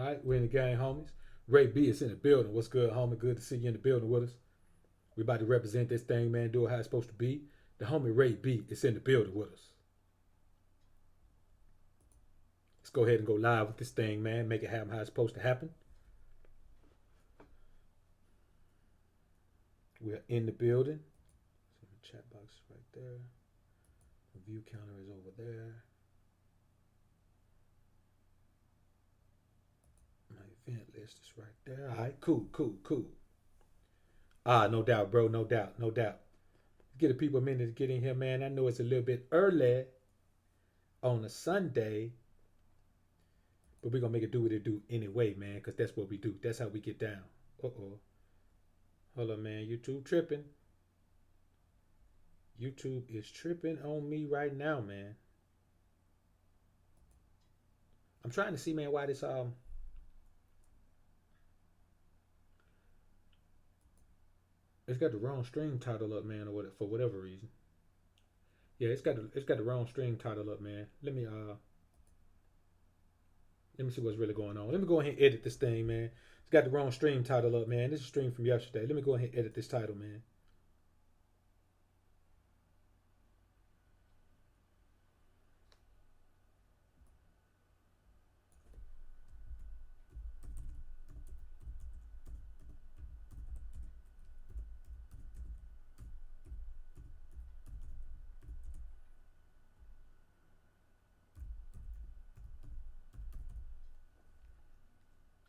right, we're in the gang, homies. Ray B is in the building. What's good, homie? Good to see you in the building with us. We about to represent this thing, man. Do it how it's supposed to be. The homie Ray B is in the building with us. Let's go ahead and go live with this thing, man. Make it happen how it's supposed to happen. We're in the building. So the chat box is right there. The view counter is over there. My event list is right there. All right, cool. No doubt, bro. No doubt. Get the people a minute to get in here, man. I know it's a little bit early on a Sunday, but we're going to make it do what it do anyway, man, because that's what we do. That's how we get down. Uh-oh. Hold on, man. YouTube tripping. YouTube is tripping on me right now, man. I'm trying to see, man, why this it's got the wrong stream title up, man, or what, for whatever reason. Yeah, it's got the wrong stream title up, man. Let me see what's really going on. Let me go ahead and edit this thing, man. It's got the wrong stream title up, man. This is a stream from yesterday. Let me go ahead and edit this title, man.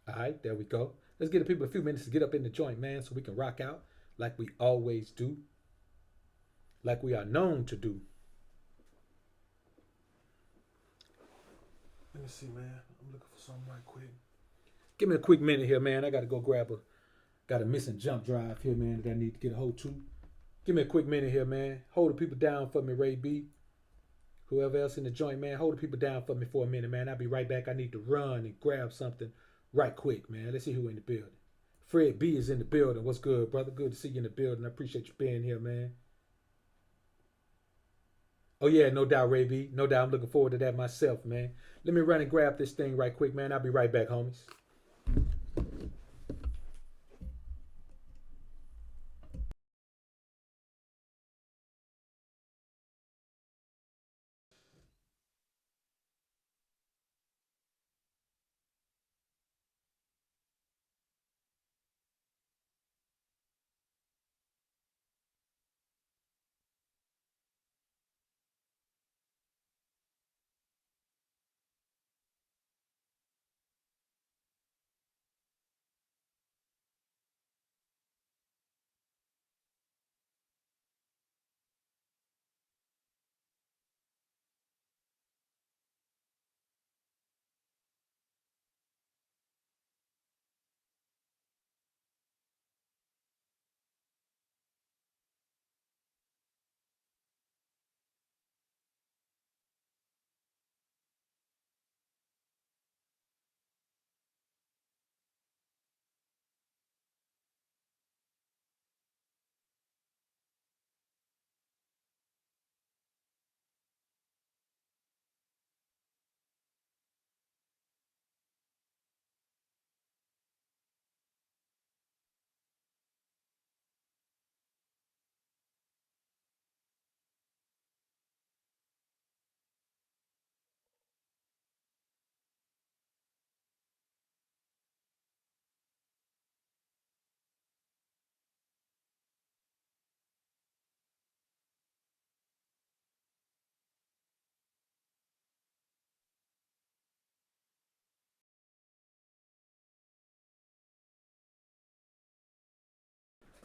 All right, there we go. Let's give the people a few minutes to get up in the joint, man, so we can rock out like we always do, like we are known to do. Let me see, man. I'm looking for something right quick. Give me a quick minute here, man. I got to go got a missing jump drive here, man, that I need to get a hold to. Give me a quick minute here, man. Hold the people down for me, Ray B. Whoever else in the joint, man, hold the people down for me for a minute, man. I'll be right back. I need to run and grab something right quick, man. Let's see who in the building. Fred B is in the building. What's good, brother? Good to see you in the building. I appreciate you being here, man. Oh, yeah, no doubt, Ray B. No doubt. I'm looking forward to that myself, man. Let me run and grab this thing right quick, man. I'll be right back, homies.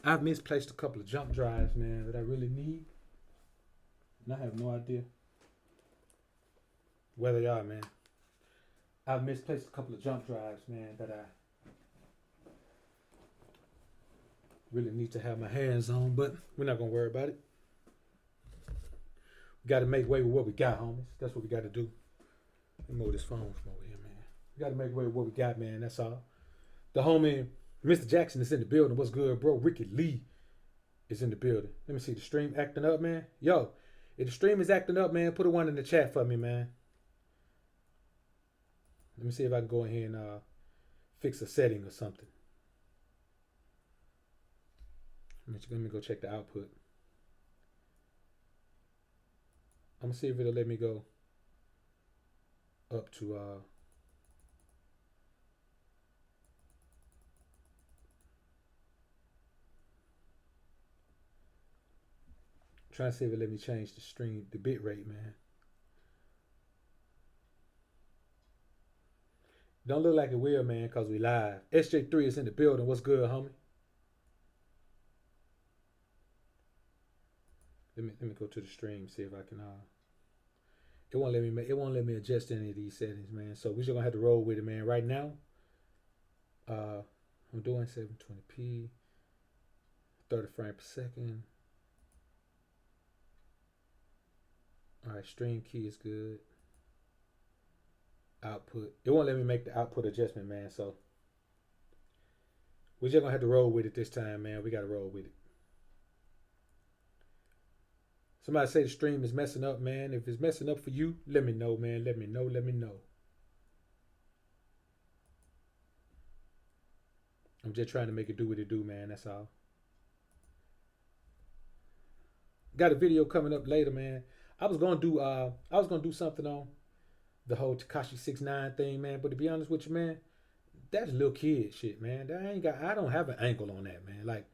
I've misplaced a couple of jump drives, man, that I really need. And I have no idea where they are, man. I've misplaced a couple of jump drives, man, that I really need to have my hands on, but we're not going to worry about it. We got to make way with what we got, homies. That's what we got to do. Let me move this phone from over here, man. We got to make way with what we got, man. That's all. The homie, Mr. Jackson, is in the building. What's good, bro? Ricky Lee is in the building. Let me see the stream acting up, man. Yo, if the stream is acting up, man, put a one in the chat for me, man. Let me see if I can go ahead and fix a setting or something. Let me go check the output. I'm gonna see if it'll let me go up to trying to see if it let me change the bit rate, man. Don't look like it will, man, cause we live. SJ3 is in the building. What's good, homie? Let me go to the stream, see if I can it won't let me adjust any of these settings, man. So we're just gonna have to roll with it, man. Right now, I'm doing 720p, 30 frames per second. All right, stream key is good. Output. It won't let me make the output adjustment, man. So we're just gonna have to roll with it this time, man. We gotta roll with it. Somebody say the stream is messing up, man. If it's messing up for you, let me know, man. Let me know. I'm just trying to make it do what it do, man. That's all. Got a video coming up later, man. I was gonna do something on the whole Tekashi 6ix9ine thing, man. But to be honest with you, man, that's little kid shit, man. I don't have an angle on that, man. Like,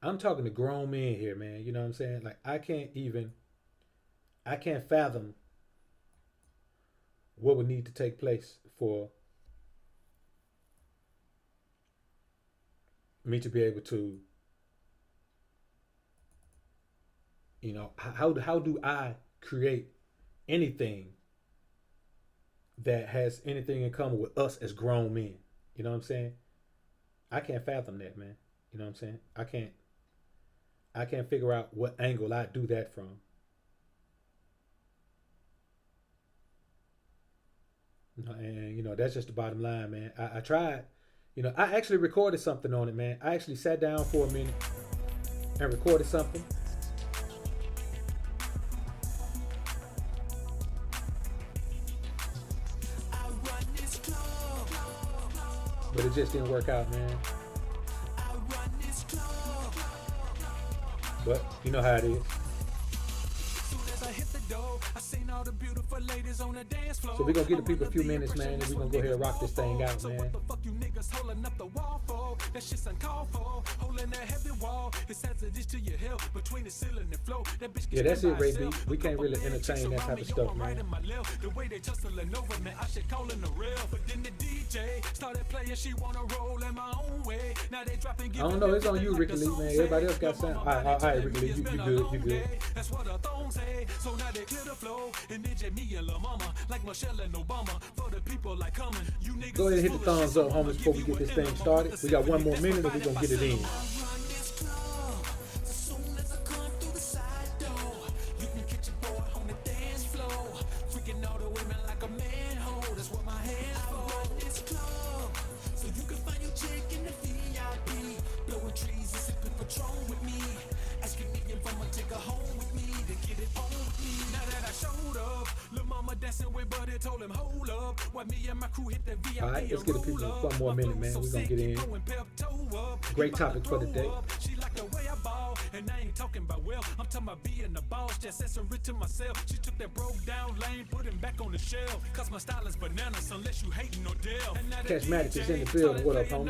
I'm talking to grown men here, man. You know what I'm saying? Like, I can't fathom what would need to take place for me to be able to, you know, how do I create anything that has anything in common with us as grown men? You know what I'm saying? I can't fathom that, man. You know what I'm saying? I can't figure out what angle I do that from. And you know, that's just the bottom line, man. I tried. You know, I actually recorded something on it, man. I actually sat down for a minute and recorded something. But it just didn't work out, man. But you know how it is. So we're gonna give the people a few minutes, man, and we're gonna go ahead and rock this thing out, man. Yeah, that's it, Ray B. We can't really entertain that type of stuff, man. I don't know, it's on you, Ricky Lee, man. Everybody else got sound. All right, Ricky Lee, you good. That's what the thong say. So now they clear the flow, and then me and La Mama, like Michelle and Obama, for the people like coming. You niggas go ahead and hit the thumbs up, homies, before we get this thing started. We got one more minute, and we're gonna get it in. Alright, let's get the people one more minute, man. We're gonna get in. Great topic for the day. And I ain't talking about well, I'm talking about being the boss, just answer it to myself. She took that broke down lane, put him back on the shelf. Cause my style is bananas unless you hating no deal. Cashmatic is in the building. What up, homie?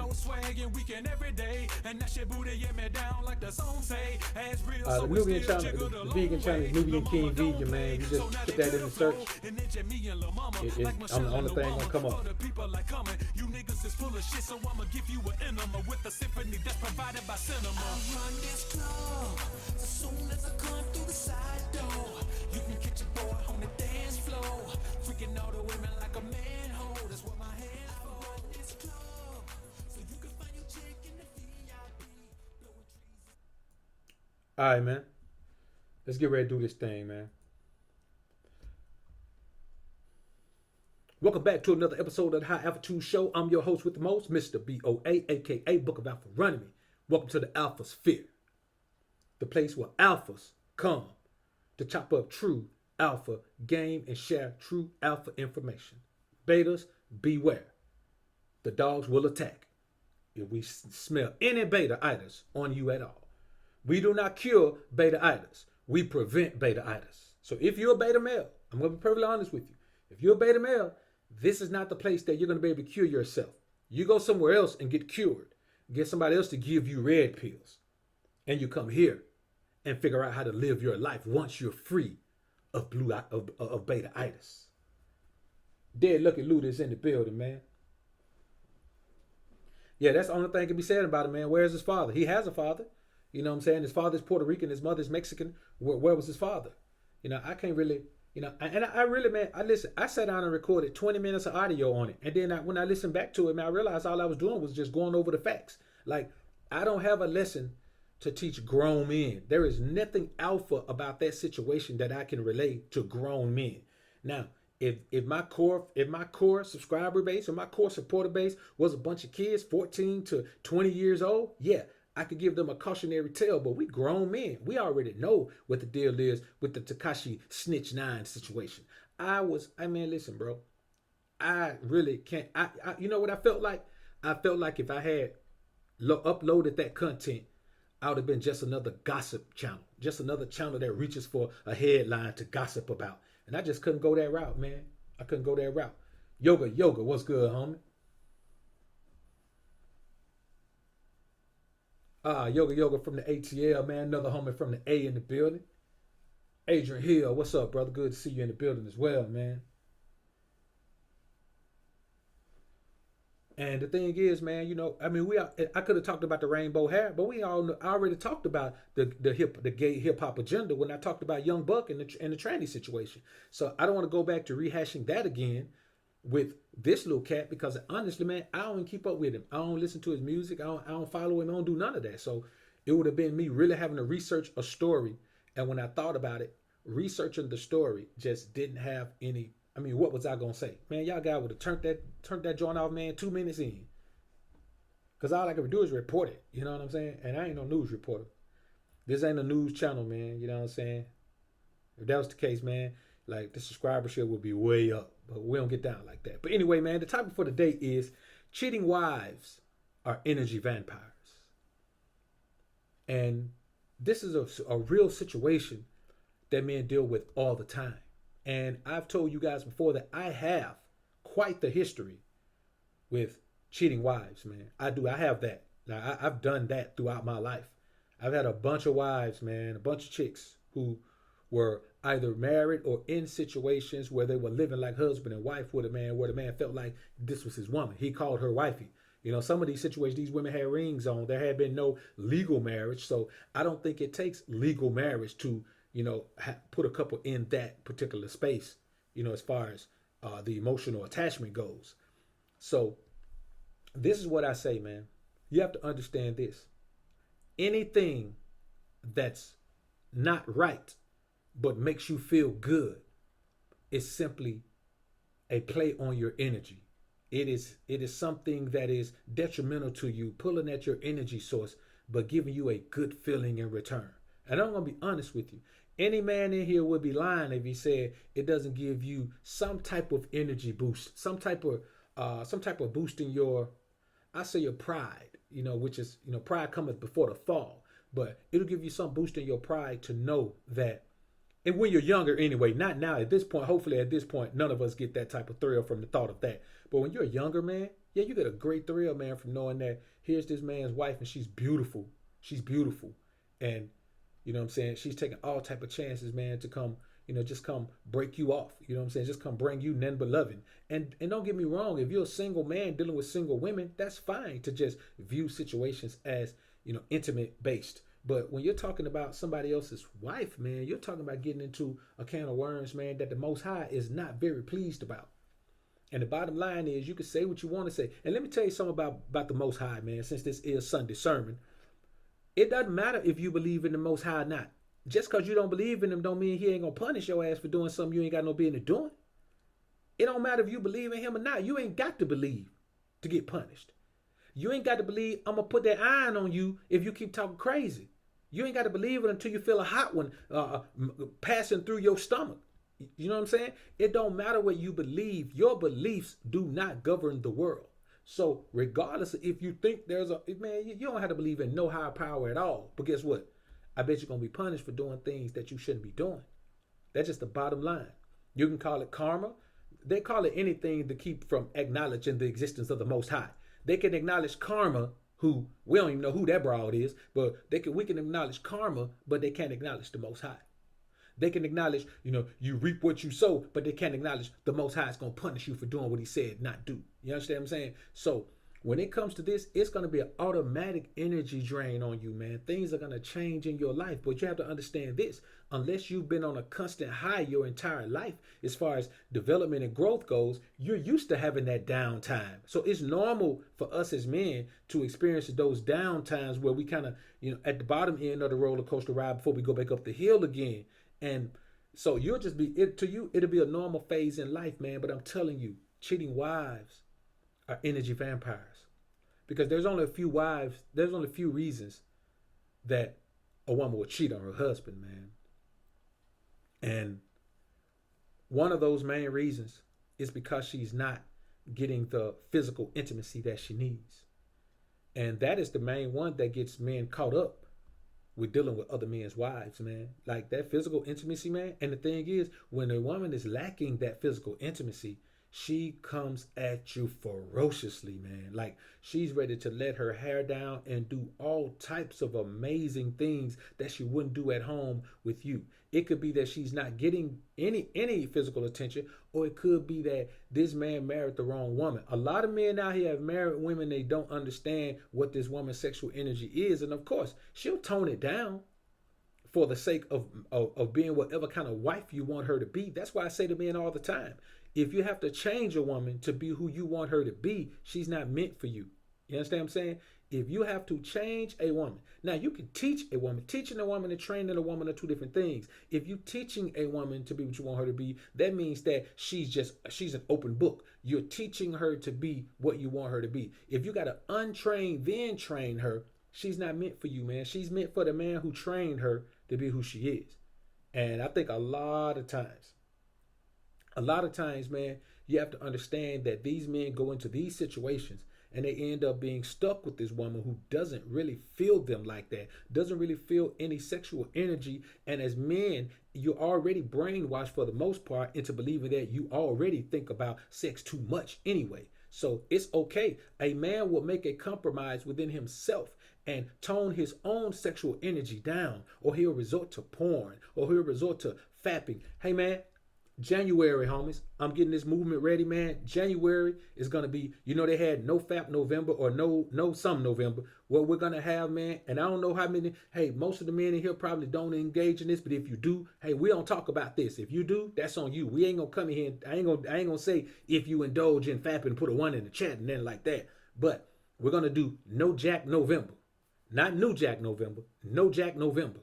The Nubian channel, the vegan channel is Nubian King Vegan, man. You just put that in the search. I'm the only thing gonna come up. You niggas is full of shit, so I'ma give you an enema with a symphony that's provided by cinema. I run this club, as soon as I come through the side door, you can catch a boy on the dance floor, freaking all the women like a manhole. That's what my hands for. I run this club, so you can find your chick in the VIP, blowing trees. All right, man. Let's get ready to do this thing, man. Welcome back to another episode of the High Altitude Show. I'm your host with the most, Mr. BoA, aka Book of Alpha running me. Welcome to the Alpha Sphere, the place where alphas come to chop up true alpha game and share true alpha information. Betas, beware. the dogs will attack if we smell any beta itis on you at all. We do not cure beta itis. We prevent beta itis. So if you're a beta male, I'm going to be perfectly honest with you. If you're a beta male, this is not the place that you're going to be able to cure yourself. You go somewhere else and get cured. Get somebody else to give you red pills. And you come here and figure out how to live your life once you're free of beta itis. Dead Lucky Luda is in the building, man. Yeah, that's the only thing can be said about him, man. Where's his father? He has a father. You know what I'm saying? His father's Puerto Rican, his mother's Mexican. Where was his father? You know, I can't really, you know, and I really, man, I sat down and recorded 20 minutes of audio on it. And then when I listened back to it, man, I realized all I was doing was just going over the facts. Like, I don't have a lesson to teach grown men. There is nothing alpha about that situation that I can relate to grown men. Now, if my core subscriber base or my core supporter base was a bunch of kids 14 to 20 years old, yeah, I could give them a cautionary tale, but we grown men. We already know what the deal is with the Tekashi Snitch 9 situation. Listen, bro. I really can't. You know what I felt like? I felt like if I had uploaded that content, I would have been just another gossip channel. Just another channel that reaches for a headline to gossip about. And I just couldn't go that route, man. I couldn't go that route. Yoga, what's good, homie? Yoga from the ATL, man. Another homie from the A in the building. Adrian Hill, what's up, brother? Good to see you in the building as well, man. And the thing is, man, you know, I mean, I could have talked about the rainbow hair, but I already talked about the gay hip hop agenda when I talked about Young Buck and the tranny situation. So I don't want to go back to rehashing that again with this little cat because honestly, man, I don't even keep up with him. I don't listen to his music. I don't follow him. I don't do none of that. So it would have been me really having to research a story. And when I thought about it, researching the story just didn't have any. I mean, what was I gonna say? Man, y'all guy would have turned that joint off, man, 2 minutes in. Cause all I could do is report it. You know what I'm saying? And I ain't no news reporter. This ain't a news channel, man. You know what I'm saying? If that was the case, man, like the subscribership would be way up. But we don't get down like that. But anyway, man, the topic for the day is cheating wives are energy vampires. And this is a real situation that men deal with all the time. And I've told you guys before that I have quite the history with cheating wives, man. I do. I have that. Now, I've done that throughout my life. I've had a bunch of wives, man, a bunch of chicks who were either married or in situations where they were living like husband and wife with a man, where the man felt like this was his woman. He called her wifey. You know, some of these situations, these women had rings on. There had been no legal marriage. So I don't think it takes legal marriage to, you know, put a couple in that particular space, you know, as far as the emotional attachment goes. So this is what I say, man. You have to understand this. Anything that's not right but makes you feel good is simply a play on your energy. It is something that is detrimental to you, pulling at your energy source, but giving you a good feeling in return. And I'm gonna be honest with you. Any man in here would be lying if he said it doesn't give you some type of energy boost, some type of boost in your, I say your pride, you know, which is, you know, pride cometh before the fall, but it'll give you some boost in your pride to know that. And when you're younger anyway, not now at this point, hopefully at this point, none of us get that type of thrill from the thought of that. But when you're a younger man, yeah, you get a great thrill, man, from knowing that here's this man's wife and she's beautiful. She's beautiful. And you know what I'm saying? She's taking all type of chances, man, to come, you know, just come break you off. You know what I'm saying? Just come bring you none but loving. And don't get me wrong, if you're a single man dealing with single women, that's fine to just view situations as, you know, intimate based. But when you're talking about somebody else's wife, man, you're talking about getting into a can of worms, man, that the Most High is not very pleased about. And the bottom line is you can say what you want to say. And let me tell you something about the Most High, man, since this is Sunday sermon. It doesn't matter if you believe in the Most High or not. Just because you don't believe in him don't mean he ain't going to punish your ass for doing something you ain't got no business doing. It don't matter if you believe in him or not. You ain't got to believe to get punished. You ain't got to believe I'm going to put that iron on you if you keep talking crazy. You ain't got to believe it until you feel a hot one passing through your stomach. You know what I'm saying? It don't matter what you believe. Your beliefs do not govern the world. So regardless of if you think there's a man, you don't have to believe in no higher power at all. But guess what? I bet you're gonna be punished for doing things that you shouldn't be doing. That's just the bottom line. You can call it karma. They call it anything to keep from acknowledging the existence of the Most High. They can acknowledge karma, who we don't even know who that broad is, but we can acknowledge karma, but they can't acknowledge the Most High. They can acknowledge, you reap what you sow, but they can't acknowledge the Most High is going to punish you for doing what he said not do. You understand what I'm saying? So when it comes to this, it's going to be an automatic energy drain on you, man. Things are going to change in your life, but you have to understand this. Unless you've been on a constant high your entire life, as far as development and growth goes, you're used to having that downtime. So it's normal for us as men to experience those down times where we kind of, at the bottom end of the roller coaster ride before we go back up the hill again. And so you'll just be to you, it'll be a normal phase in life, man. But I'm telling you, cheating wives are energy vampires. Because there's only a few reasons that a woman would cheat on her husband, man. And one of those main reasons is because she's not getting the physical intimacy that she needs. And that is the main one that gets men caught up with dealing with other men's wives, man. Like that physical intimacy, man. And the thing is, when a woman is lacking that physical intimacy, she comes at you ferociously, man. Like she's ready to let her hair down and do all types of amazing things that she wouldn't do at home with you. It could be that she's not getting any physical attention, or it could be that this man married the wrong woman. A lot of men out here have married women, they don't understand what this woman's sexual energy is. And of course, she'll tone it down for the sake of being whatever kind of wife you want her to be. That's why I say to men all the time, if you have to change a woman to be who you want her to be, she's not meant for you. You understand what I'm saying? If you have to change a woman, now you can teach a woman. Teaching a woman and training a woman are two different things. If you're teaching a woman to be what you want her to be, that means that she's an open book. You're teaching her to be what you want her to be. If you got to untrain, then train her, she's not meant for you, man. She's meant for the man who trained her to be who she is. And I think a lot of times, man, you have to understand that these men go into these situations and they end up being stuck with this woman who doesn't really feel them like that, doesn't really feel any sexual energy. And as men, you're already brainwashed for the most part into believing that you already think about sex too much anyway. So it's okay. A man will make a compromise within himself and tone his own sexual energy down, or he'll resort to porn, or he'll resort to fapping. Hey, man, January, homies, I'm getting this movement ready, man. January is gonna be, they had no Fap November or no some November. What we're gonna have, man, and I don't know how many. Hey, most of the men in here probably don't engage in this, but if you do, hey, we don't talk about this. If you do, that's on you. We ain't gonna come in here. I ain't gonna say if you indulge in fapping and put a one in the chat and then like that. But we're gonna do no Jack November, not New Jack November, no Jack November.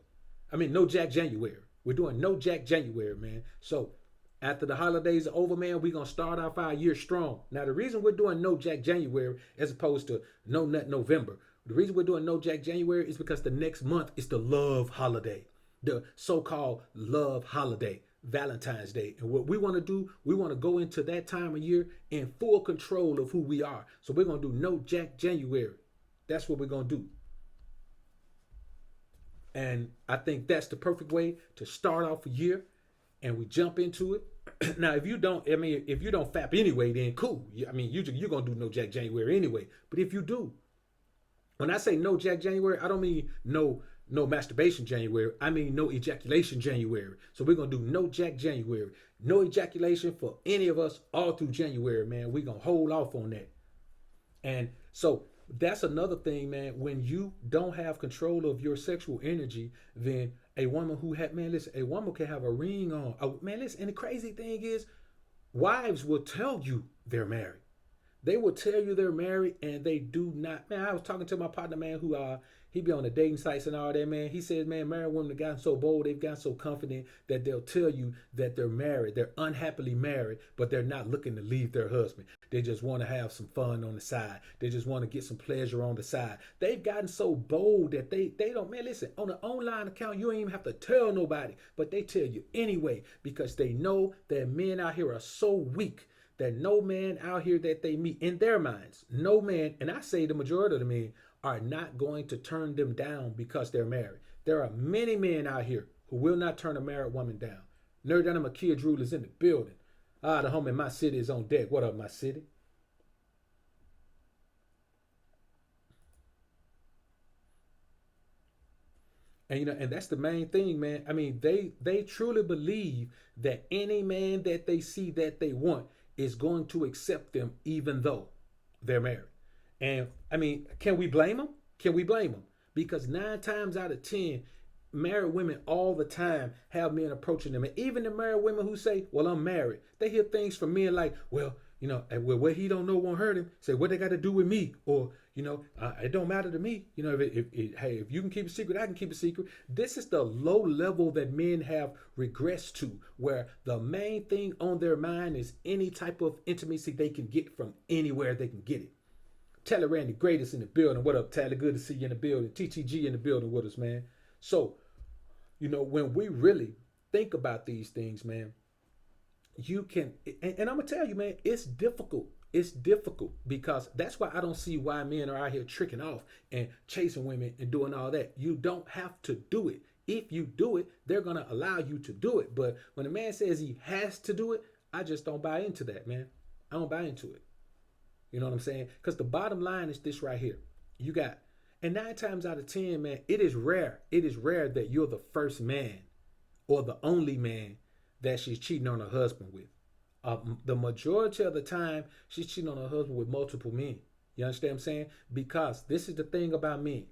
I mean no Jack January. We're doing no Jack January, man. So after the holidays are over, man, we're going to start off our year strong. Now, the reason we're doing No Jack January as opposed to No Nut November, the reason we're doing No Jack January is because the next month is the love holiday, the so-called love holiday, Valentine's Day. And what we want to do, we want to go into that time of year in full control of who we are. So we're going to do No Jack January. That's what we're going to do. And I think that's the perfect way to start off a year. And we jump into it. Now, if you don't fap anyway, then cool. You're going to do no Jack January anyway. But if you do, when I say no Jack January, I don't mean no masturbation January. I mean no ejaculation January. So we're going to do no Jack January. No ejaculation for any of us all through January, man. We're going to hold off on that. And so that's another thing, man. When you don't have control of your sexual energy, then a woman a woman can have a ring on. And the crazy thing is, wives will tell you they're married. They will tell you they're married and they do not. Man, I was talking to my partner, man, who he be on the dating sites and all that, man. He says, man, married women have gotten so bold, they've gotten so confident that they'll tell you that they're married. They're unhappily married, but they're not looking to leave their husband. They just want to have some fun on the side. They just want to get some pleasure on the side. They've gotten so bold that they don't, man, listen, on an online account, you don't even have to tell nobody, but they tell you anyway because they know that men out here are so weak that no man out here that they meet in their minds, no man, and I say the majority of the men are not going to turn them down because they're married. There are many men out here who will not turn a married woman down. Nerd Down my kid Drew is in the building. Ah, the home in my city is on deck. What up, my city? And and that's the main thing, man. I mean, they truly believe that any man that they see that they want is going to accept them, even though they're married. And I mean, can we blame them? Can we blame them? Because 9 times out of 10, married women all the time have men approaching them, and even the married women who say, "Well, I'm married," they hear things from men like, "Well, well, what he don't know won't hurt him." Say, "What they got to do with me?" Or, "It don't matter to me." Hey, if you can keep a secret, I can keep a secret. This is the low level that men have regressed to, where the main thing on their mind is any type of intimacy they can get from anywhere they can get it. Taylor Randy Greatest in the building. What up, Taylor? Good to see you in the building. TTG in the building with us, man. So, when we really think about these things, man, you can, and I'm gonna tell you, man, it's difficult. It's difficult because that's why I don't see why men are out here tricking off and chasing women and doing all that. You don't have to do it. If you do it, they're gonna allow you to do it. But when a man says he has to do it, I just don't buy into that, man. I don't buy into it. You know what I'm saying? Because the bottom line is this right here. You got, and 9 times out of 10, man, it is rare. It is rare that you're the first man or the only man that she's cheating on her husband with. The majority of the time, she's cheating on her husband with multiple men. You understand what I'm saying? Because this is the thing about men.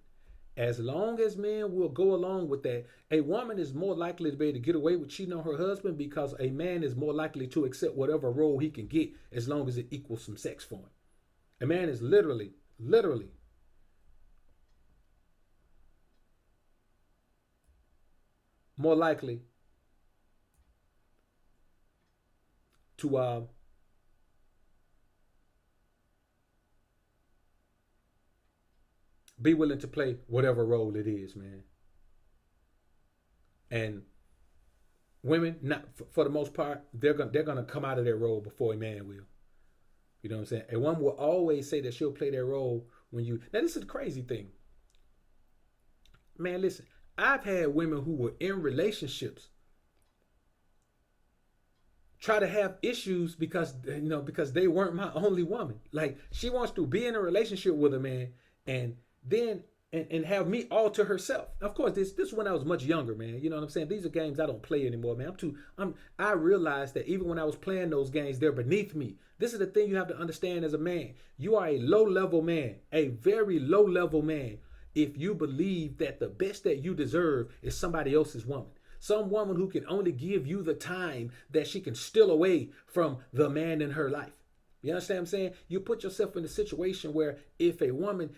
As long as men will go along with that, a woman is more likely to be able to get away with cheating on her husband because a man is more likely to accept whatever role he can get as long as it equals some sex for him. A man is literally more likely to be willing to play whatever role it is, man. And women, not for the most part, they're gonna come out of their role before a man will. You know what I'm saying? A woman will always say that she'll play their role when you. Now this is the crazy thing, man. Listen, I've had women who were in relationships try to have issues because they weren't my only woman. Like, she wants to be in a relationship with a man and then and have me all to herself. Of course, this is when I was much younger, man. You know what I'm saying? These are games I don't play anymore, man. I realized that even when I was playing those games, they're beneath me. This is the thing you have to understand as a man. You are a low level man, a very low level man, if you believe that the best that you deserve is somebody else's woman. Some woman who can only give you the time that she can steal away from the man in her life. You understand what I'm saying? You put yourself in a situation where if a woman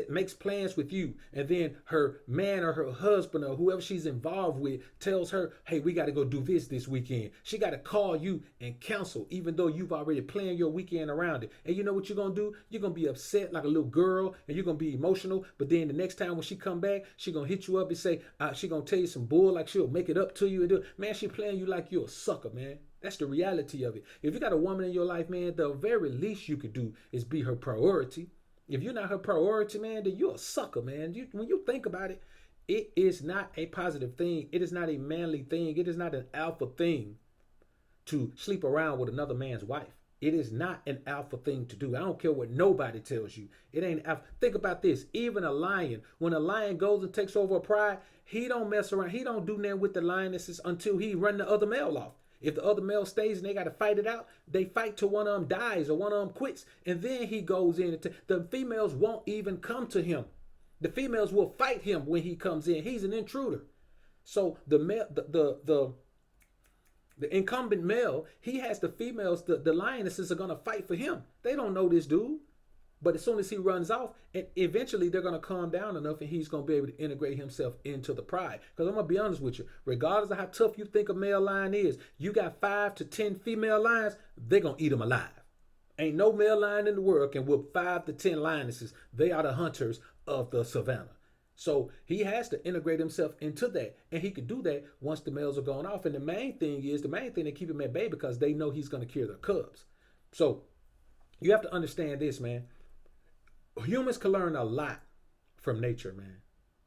makes plans with you and then her man or her husband or whoever she's involved with tells her, "Hey, we got to go do this weekend." She got to call you and cancel, even though you've already planned your weekend around it. And you know what you're going to do? You're going to be upset like a little girl and you're going to be emotional. But then the next time when she come back, she going to hit you up and say, she going to tell you some bull, like she'll make it up to you. And do, man, she playing you like you're a sucker, man. That's the reality of it. If you got a woman in your life, man, the very least you could do is be her priority. If you're not her priority, man, then you're a sucker, man. When you think about it, it is not a positive thing. It is not a manly thing. It is not an alpha thing to sleep around with another man's wife. It is not an alpha thing to do. I don't care what nobody tells you. It ain't alpha. Think about this. Even a lion, when a lion goes and takes over a pride, he don't mess around. He don't do nothing with the lionesses until he run the other male off. If the other male stays and they got to fight it out, they fight till one of them dies or one of them quits. And then he goes in. The females won't even come to him. The females will fight him when he comes in. He's an intruder. So the male, the incumbent male, he has the females, the lionesses are going to fight for him. They don't know this dude. But as soon as he runs off, and eventually they're going to calm down enough and he's going to be able to integrate himself into the pride. Because I'm going to be honest with you, regardless of how tough you think a male lion is, you got 5 to 10 female lions, they're going to eat them alive. Ain't no male lion in the world can whoop 5 to 10 lionesses. They are the hunters of the savannah. So he has to integrate himself into that. And he can do that once the males are gone off. And the main thing they keep him at bay because they know he's going to kill their cubs. So you have to understand this, man. Humans can learn a lot from nature, man.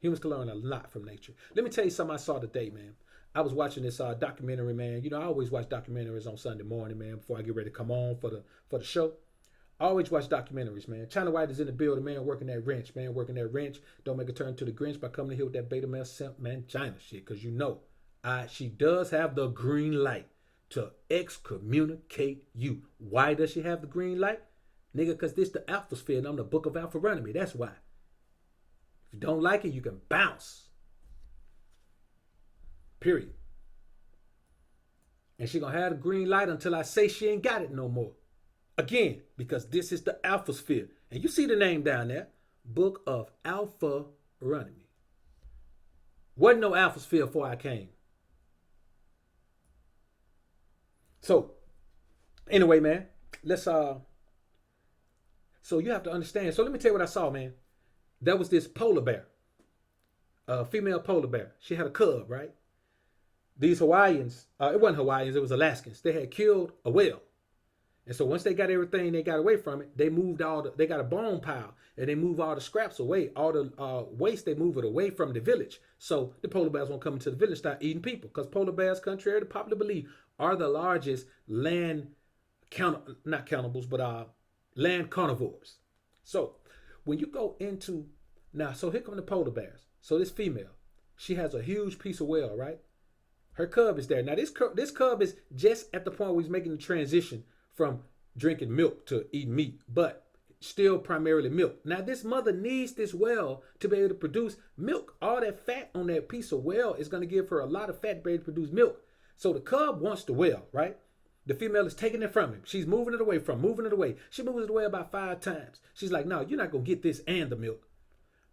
Humans can learn a lot from nature. Let me tell you something I saw today, man. I was watching this documentary, man. You know, I always watch documentaries on Sunday morning, man, before I get ready to come on for the show. I always watch documentaries, man. China White is in the building, man, working that wrench, man, working that wrench. Don't make a turn to the Grinch by coming here with that beta male simp, man, China shit, because you know, she does have the green light to excommunicate you. Why does she have the green light? Nigga, because this the alpha sphere and I'm the book of alpharonomy. That's why. If you don't like it, you can bounce. Period. And she gonna have the green light until I say she ain't got it no more. Again, because this is the alpha sphere. And you see the name down there, Book of Alpharonomy. Wasn't no alpha sphere before I came. So, anyway, man, let's so you have to understand. So let me tell you what I saw, man. There was this polar bear, a female polar bear. She had a cub, right? These Hawaiians, it wasn't Hawaiians, it was Alaskans. They had killed a whale. And so once they got everything they got away from it, they moved they got a bone pile and they move all the scraps away, all the waste, they move it away from the village. So the polar bears won't come into the village, start eating people, because polar bears, contrary to popular belief, are the largest land carnivores. So when you go into, now, so here come the polar bears. So this female, she has a huge piece of whale, right? Her cub is there. Now this cub is just at the point where he's making the transition from drinking milk to eating meat, but still primarily milk. Now this mother needs this whale to be able to produce milk. All that fat on that piece of whale is going to give her a lot of fat to be able to produce milk. So the cub wants the whale, right? The female is taking it from him. She's moving it away moving it away. She moves it away about 5 times. She's like, no, you're not going to get this and the milk.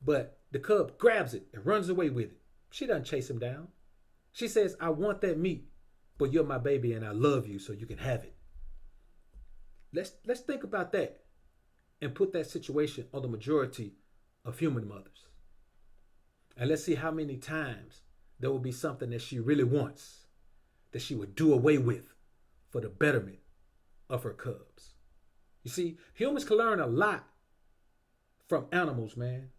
But the cub grabs it and runs away with it. She doesn't chase him down. She says, I want that meat, but you're my baby and I love you, so you can have it. Let's think about that and put that situation on the majority of human mothers. And let's see how many times there will be something that she really wants that she would do away with for the betterment of her cubs. You see, humans can learn a lot from animals, man.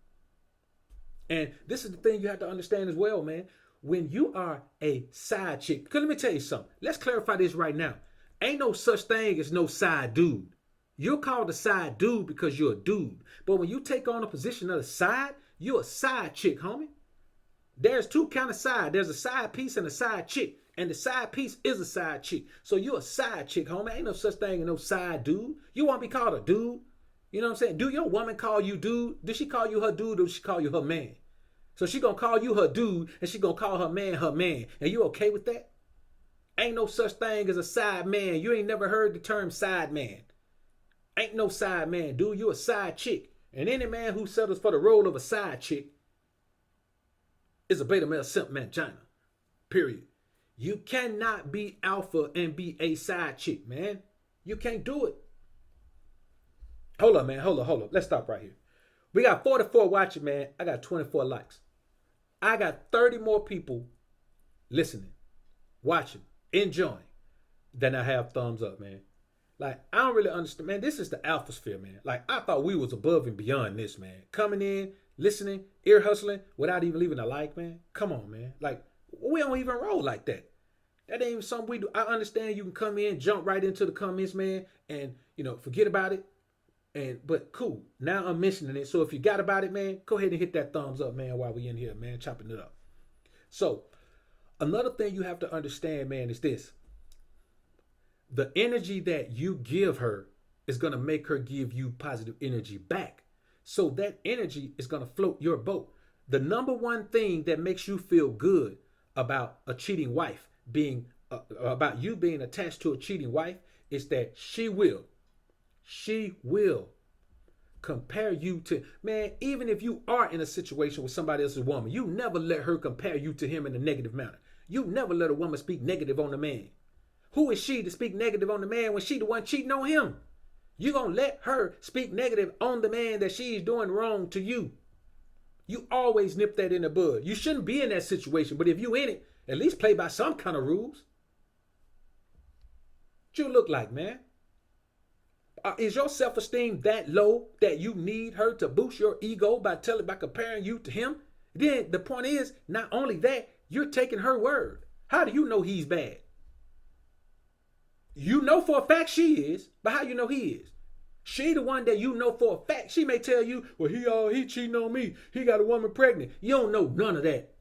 And this is the thing you have to understand as well, man. When you are a side chick, because let me tell you something. Let's clarify this right now. Ain't no such thing as no side dude. You're called a side dude because you're a dude. But when you take on a position of a side, you're a side chick, homie. There's two kind of side. There's a side piece and a side chick. And the side piece is a side chick. So you're a side chick, homie. Ain't no such thing as no side dude. You want to be called a dude? You know what I'm saying? Do your woman call you dude? Does she call you her dude or does she call you her man? So she gonna call you her dude and she gonna call her man. And you okay with that? Ain't no such thing as a side man. You ain't never heard the term side man. Ain't no side man, dude. You a side chick. And any man who settles for the role of a side chick is a beta male simp mangina. Period. You cannot be alpha and be a side chick, man. You can't do it. Hold up, man. Hold up. Let's stop right here. We got 44 watching, man. I got 24 likes. I got 30 more people listening, watching, enjoying than I have thumbs up, man. Like, I don't really understand, man. This is the alpha sphere, man. Like, I thought we was above and beyond this, man. Coming in, listening, ear hustling, without even leaving a like, man. Come on, man. Like, we don't even roll like that. That ain't even something we do. I understand you can come in, jump right into the comments, man, and, forget about it. But cool. Now I'm mentioning it. So if you got about it, man, go ahead and hit that thumbs up, man, while we in here, man, chopping it up. So another thing you have to understand, man, is this. The energy that you give her is going to make her give you positive energy back. So that energy is going to float your boat. The number one thing that makes you feel good about a cheating wife about you being attached to a cheating wife is that she will compare you to, man, even if you are in a situation with somebody else's woman, you never let her compare you to him in a negative manner. You never let a woman speak negative on the man. Who is she to speak negative on the man when she the one cheating on him? You gonna let her speak negative on the man that she's doing wrong to you. You always nip that in the bud. You shouldn't be in that situation, but if you in it, at least play by some kind of rules. What you look like, man? Is your self-esteem that low that you need her to boost your ego by comparing you to him? Then the point is, not only that, you're taking her word. How do you know he's bad? You know for a fact she is, but how you know he is? She the one that you know for a fact. She may tell you, well, he cheating on me. He got a woman pregnant. You don't know none of that.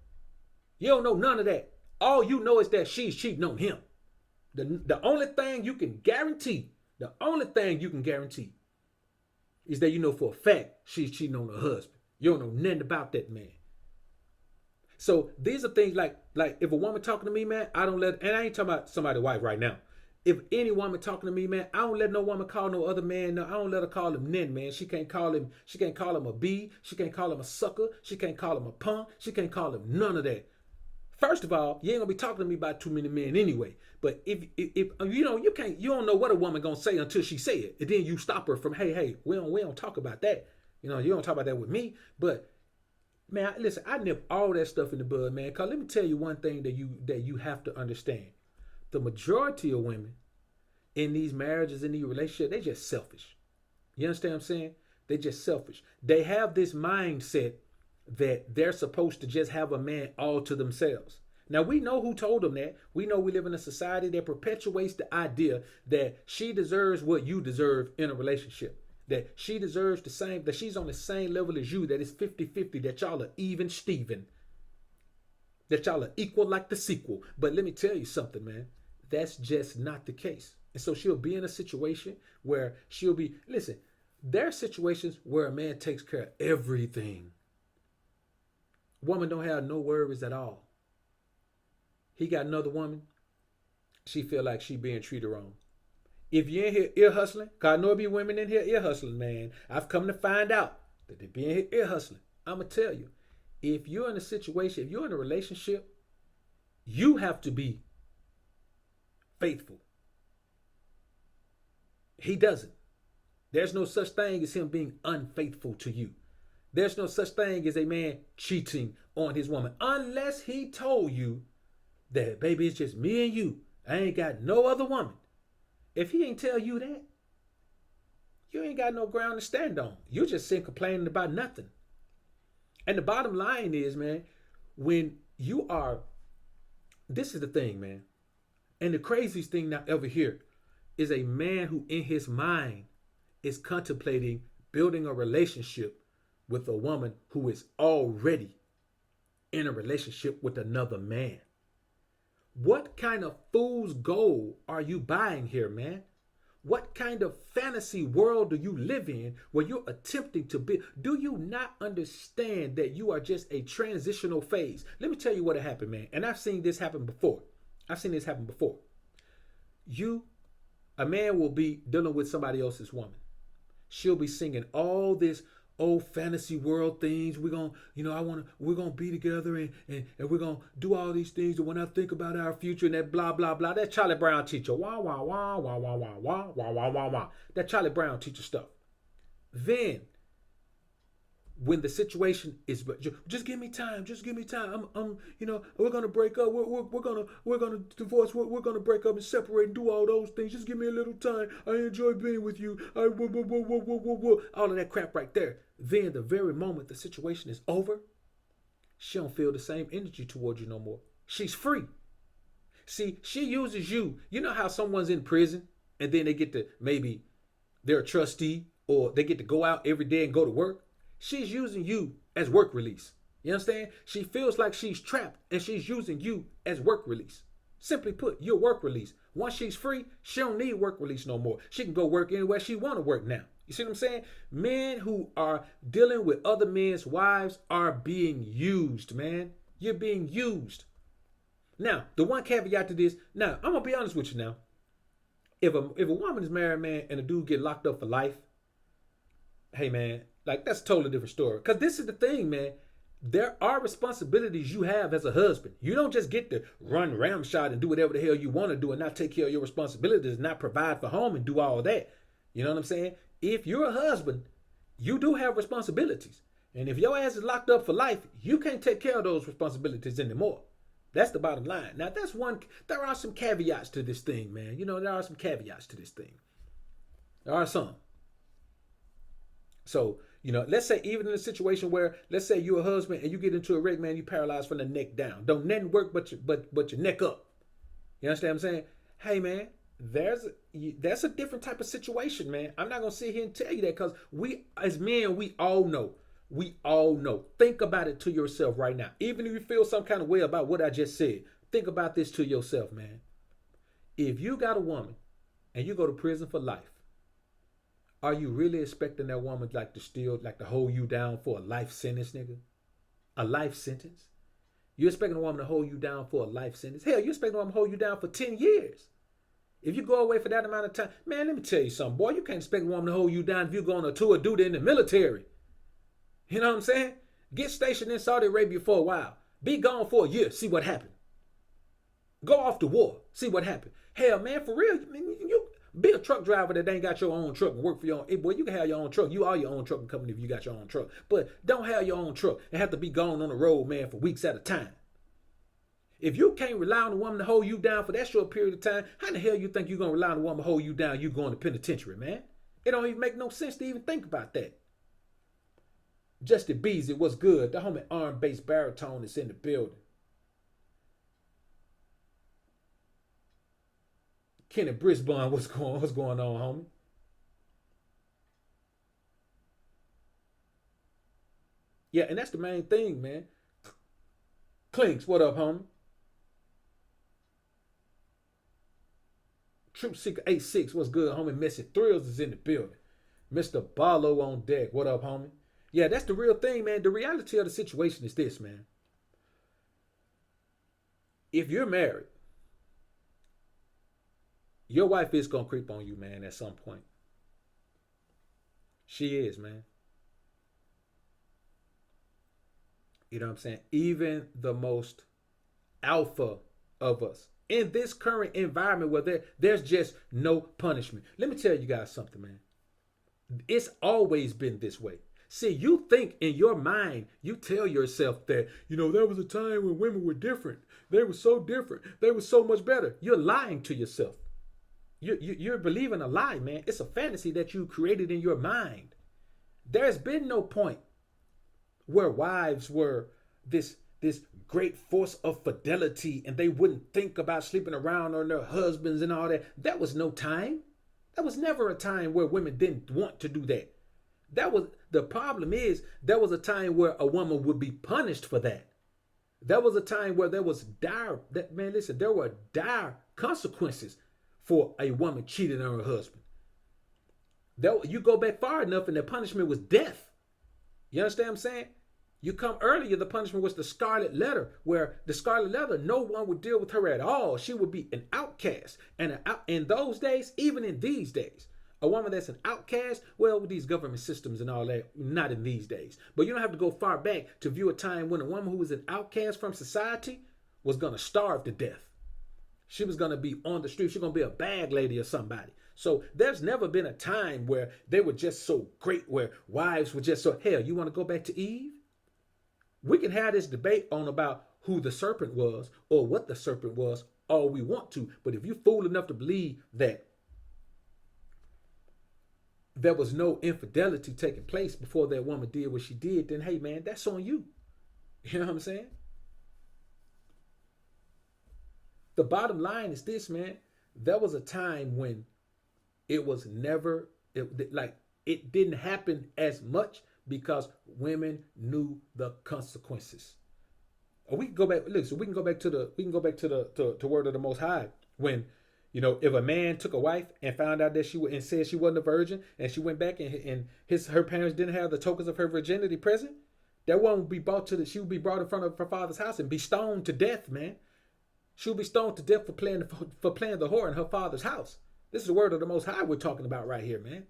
You don't know none of that. All you know is that she's cheating on him. The only thing you can guarantee, is that you know for a fact she's cheating on her husband. You don't know nothing about that man. So these are things like if a woman talking to me, man, I don't let, and I ain't talking about somebody's wife right now. If any woman talking to me, man, I don't let no woman call no other man. No, I don't let her call him nen, man. She can't call him a B. She can't call him a sucker. She can't call him a punk. She can't call him none of that. First of all, you ain't gonna be talking to me about too many men anyway. But if you know, you don't know what a woman gonna say until she say it, and then you stop her from, hey, we don't talk about that. You know, you don't talk about that with me. But man, listen, I nip all that stuff in the bud, man. Cause let me tell you one thing that you have to understand. The majority of women in these marriages, in these relationships, they just selfish. You understand what I'm saying? They just selfish. They have this mindset that they're supposed to just have a man all to themselves. Now, we know who told them that. We know we live in a society that perpetuates the idea that she deserves what you deserve in a relationship. That she deserves the same, that she's on the same level as you, that it's 50-50, that y'all are even Steven. That y'all are equal like the sequel. But let me tell you something, man. That's just not the case. And so she'll be in a situation where listen, there are situations where a man takes care of everything. Woman don't have no worries at all. He got another woman, she feel like she being treated wrong. If you're in here ear hustling, cause I know it be women in here ear hustling, man. I've come to find out that they be in here ear hustling. I'ma tell you, if you're in a situation, if you're in a relationship, you have to be faithful. He doesn't. There's no such thing as him being unfaithful to you. There's no such thing as a man cheating on his woman unless he told you that, baby, it's just me and you. I ain't got no other woman. If he ain't tell you that, you ain't got no ground to stand on. You just sitting complaining about nothing. And the bottom line is, man, when you are, this is the thing, man. And the craziest thing I ever hear is a man who in his mind is contemplating building a relationship with a woman who is already in a relationship with another man. What kind of fool's gold are you buying here, man? What kind of fantasy world do you live in where you're attempting to be? Do you not understand that you are just a transitional phase? Let me tell you what happened, man. And I've seen this happen before. A man will be dealing with somebody else's woman. She'll be singing all this old fantasy world things. We're gonna be together and we're gonna do all these things. And when I think about our future and that blah blah blah, that Charlie Brown teacher, wah wah wah wah wah wah wah wah wah wah wah, that Charlie Brown teacher stuff. Then, when the situation is, just give me time. We're gonna break up. We're gonna divorce. We're gonna break up and separate and do all those things. Just give me a little time. I enjoy being with you. All of that crap right there. Then the very moment the situation is over, she don't feel the same energy towards you no more. She's free. See, she uses you. You know how someone's in prison and then they get to, maybe they're a trustee or they get to go out every day and go to work. She's using you as work release. You understand? She feels like she's trapped and she's using you as work release. Simply put, you're work release. Once she's free, she don't need work release no more. She can go work anywhere she want to work now. You see what I'm saying? Men who are dealing with other men's wives are being used, man. You're being used. Now, the one caveat to this, now, I'm going to be honest with you now. If a woman is married, man, and a dude get locked up for life, hey, man, like, that's a totally different story. Because this is the thing, man. There are responsibilities you have as a husband. You don't just get to run ramshot and do whatever the hell you want to do and not take care of your responsibilities, not provide for home and do all that. You know what I'm saying? If you're a husband, you do have responsibilities. And if your ass is locked up for life, you can't take care of those responsibilities anymore. That's the bottom line. Now, there are some caveats to this thing, man. You know, there are some caveats to this thing. There are some. So, let's say even in a situation where, let's say you're a husband and you get into a wreck, man, you paralyzed from the neck down. Don't nothing work but your neck up. You understand what I'm saying? Hey, man, that's a different type of situation, man. I'm not gonna sit here and tell you that because we, as men, we all know. We all know. Think about it to yourself right now. Even if you feel some kind of way about what I just said, think about this to yourself, man. If you got a woman and you go to prison for life, are you really expecting that woman to hold you down for a life sentence, nigga? A life sentence? You expecting a woman to hold you down for a life sentence? Hell, you expecting a woman to hold you down for 10 years. If you go away for that amount of time, man, let me tell you something, boy. You can't expect a woman to hold you down if you go on a tour of duty in the military. You know what I'm saying? Get stationed in Saudi Arabia for a while. Be gone for a year. See what happened. Go off to war. See what happened. Hell, man, for real, you be a truck driver that ain't got your own truck and work for your own. Hey, boy, you can have your own truck. You are your own trucking company if you got your own truck. But don't have your own truck and have to be gone on the road, man, for weeks at a time. If you can't rely on a woman to hold you down for that short period of time, how the hell you think you're going to rely on a woman to hold you down? You going to penitentiary, man. It don't even make no sense to even think about that. Justin Beasley, what's good? The homie arm bass baritone is in the building. Kenny Brisbane, what's going on, homie? Yeah, and that's the main thing, man. Clinks, what up, homie? Troop Seeker 86, what's good, homie? Messy Thrills is in the building. Mr. Barlow on deck, what up, homie? Yeah, that's the real thing, man. The reality of the situation is this, man. If you're married, your wife is gonna creep on you, man, at some point. She is, man. You know what I'm saying? Even the most alpha of us in this current environment where there's just no punishment. Let me tell you guys something, man. It's always been this way. See, you think in your mind, you tell yourself that, there was a time when women were different. They were so different. They were so much better. You're lying to yourself. You're believing a lie, man. It's a fantasy that you created in your mind. There's been no point where wives were this great force of fidelity and they wouldn't think about sleeping around on their husbands and all that. That was no time. That was never a time where women didn't want to do that. That was the problem is there was a time where a woman would be punished for that. There was a time where there was there were dire consequences for a woman cheating on her husband. You go back far enough and the punishment was death. You understand what I'm saying? You come earlier, the punishment was the scarlet letter, where the scarlet letter, no one would deal with her at all. She would be an outcast. And in those days, even in these days, a woman that's an outcast, well, with these government systems and all that, not in these days. But you don't have to go far back to view a time when a woman who was an outcast from society was going to starve to death. She was going to be on the street. She's going to be a bag lady or somebody. So there's never been a time where they were just so great, where wives were just so, hell, you want to go back to Eve? We can have this debate on about who the serpent was or what the serpent was all we want to. But if you're fool enough to believe that there was no infidelity taking place before that woman did what she did, then hey, man, that's on you. You know what I'm saying? The bottom line is this, man. There was a time when it was never, it didn't happen as much because women knew the consequences. We can go back. Look, so we can go back to the word of the Most High when, if a man took a wife and found out that and said she wasn't a virgin, and she went back and her parents didn't have the tokens of her virginity present, that woman would be she would be brought in front of her father's house and be stoned to death, man. She would be stoned to death for playing the whore in her father's house. This is the word of the Most High we're talking about right here, man.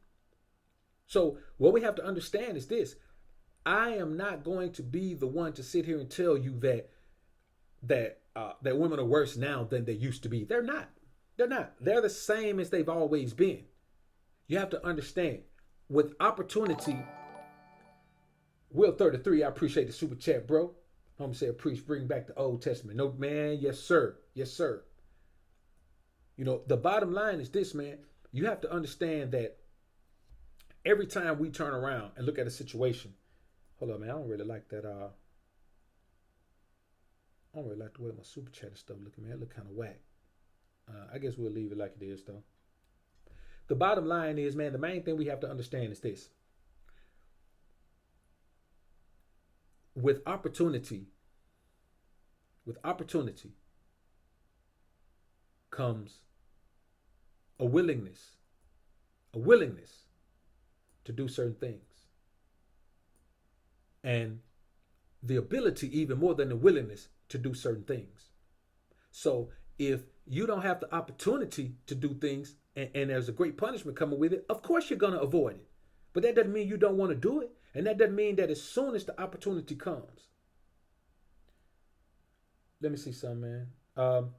So what we have to understand is this: I am not going to be the one to sit here and tell you that women are worse now than they used to be. They're not. They're not. They're the same as they've always been. You have to understand, with opportunity. Will 33, I appreciate the super chat, bro. Homie said, preach, bring back the Old Testament. No, man, yes, sir. Yes, sir. The bottom line is this, man. You have to understand that Every time we turn around and look at a situation, hold on, man, I don't really like that. I don't really like the way my super chat and stuff looking, man. It look kind of whack. I guess we'll leave it like it is, though. The bottom line is, man, the main thing we have to understand is this. With opportunity comes a willingness to do certain things. And the ability, even more than the willingness to do certain things. So if you don't have the opportunity to do things and there's a great punishment coming with it, of course you're going to avoid it. But that doesn't mean you don't want to do it. And that doesn't mean that as soon as the opportunity comes. Let me see something, man.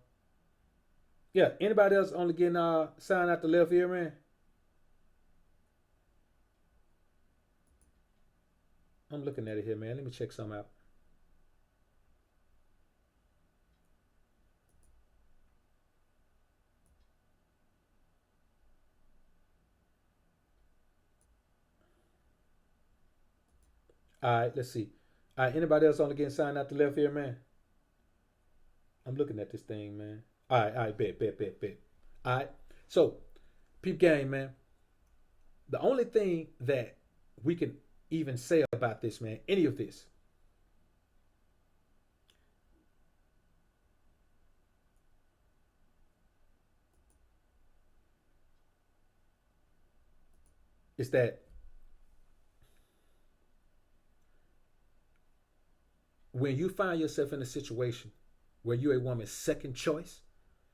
Yeah, anybody else only getting signed out the left here, man? I'm looking at it here, man. Let me check something out. All right, let's see. All right, anybody else only getting signed out the left here, man? I'm looking at this thing, man. All right, bet. All right, so peep game, man. The only thing that we can even say about this, man, any of this, is that when you find yourself in a situation where you're a woman's second choice,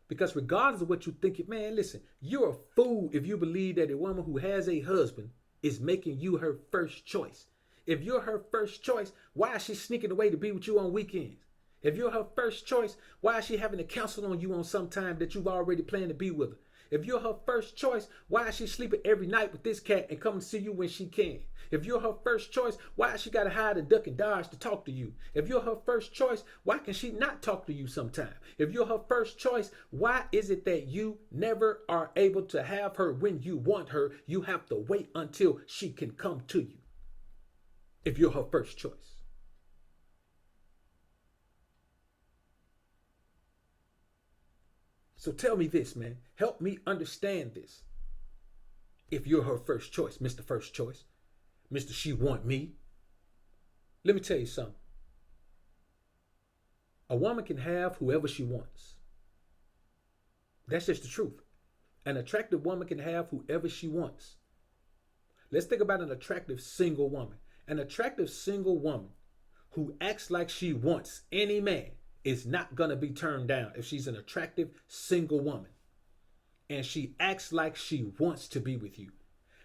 because regardless of what you think, man, listen, you're a fool if you believe that a woman who has a husband is making you her first choice. If you're her first choice, why is she sneaking away to be with you on weekends? If you're her first choice, why is she having to cancel on you on some time that you've already planned to be with her? If you're her first choice, why is she sleeping every night with this cat and come to see you when she can? If you're her first choice, why has she got to hide and duck and dodge to talk to you? If you're her first choice, why can she not talk to you sometime? If you're her first choice, why is it that you never are able to have her when you want her? You have to wait until she can come to you. If you're her first choice. So tell me this, man. Help me understand this. If you're her first choice, Mr. First Choice, Mr. She Want Me, let me tell you something. A woman can have whoever she wants. That's just the truth. An attractive woman can have whoever she wants. Let's think about an attractive single woman. An attractive single woman who acts like she wants any man is not going to be turned down if she's an attractive single woman and she acts like she wants to be with you.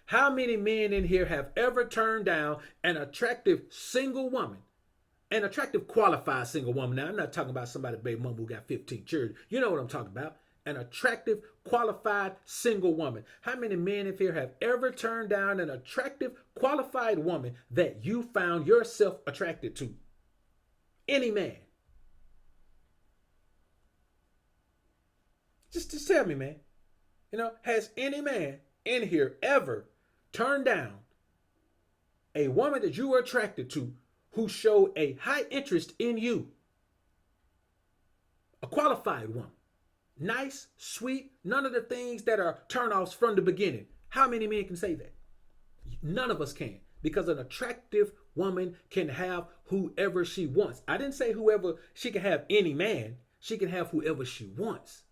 How many men in here have ever turned down an attractive single woman, an attractive qualified single woman? Now, I'm not talking about somebody baby mama who got 15 children. You know what I'm talking about. An attractive qualified single woman. How many men in here have ever turned down an attractive qualified woman that you found yourself attracted to? Any man. Just tell me, man. You know, has any man in here ever turned down a woman that you were attracted to who showed a high interest in you? A qualified woman. Nice, sweet, none of the things that are turnoffs from the beginning. How many men can say that? None of us can. Because an attractive woman can have whoever she wants. I didn't say whoever, she can have any man. She can have whoever she wants.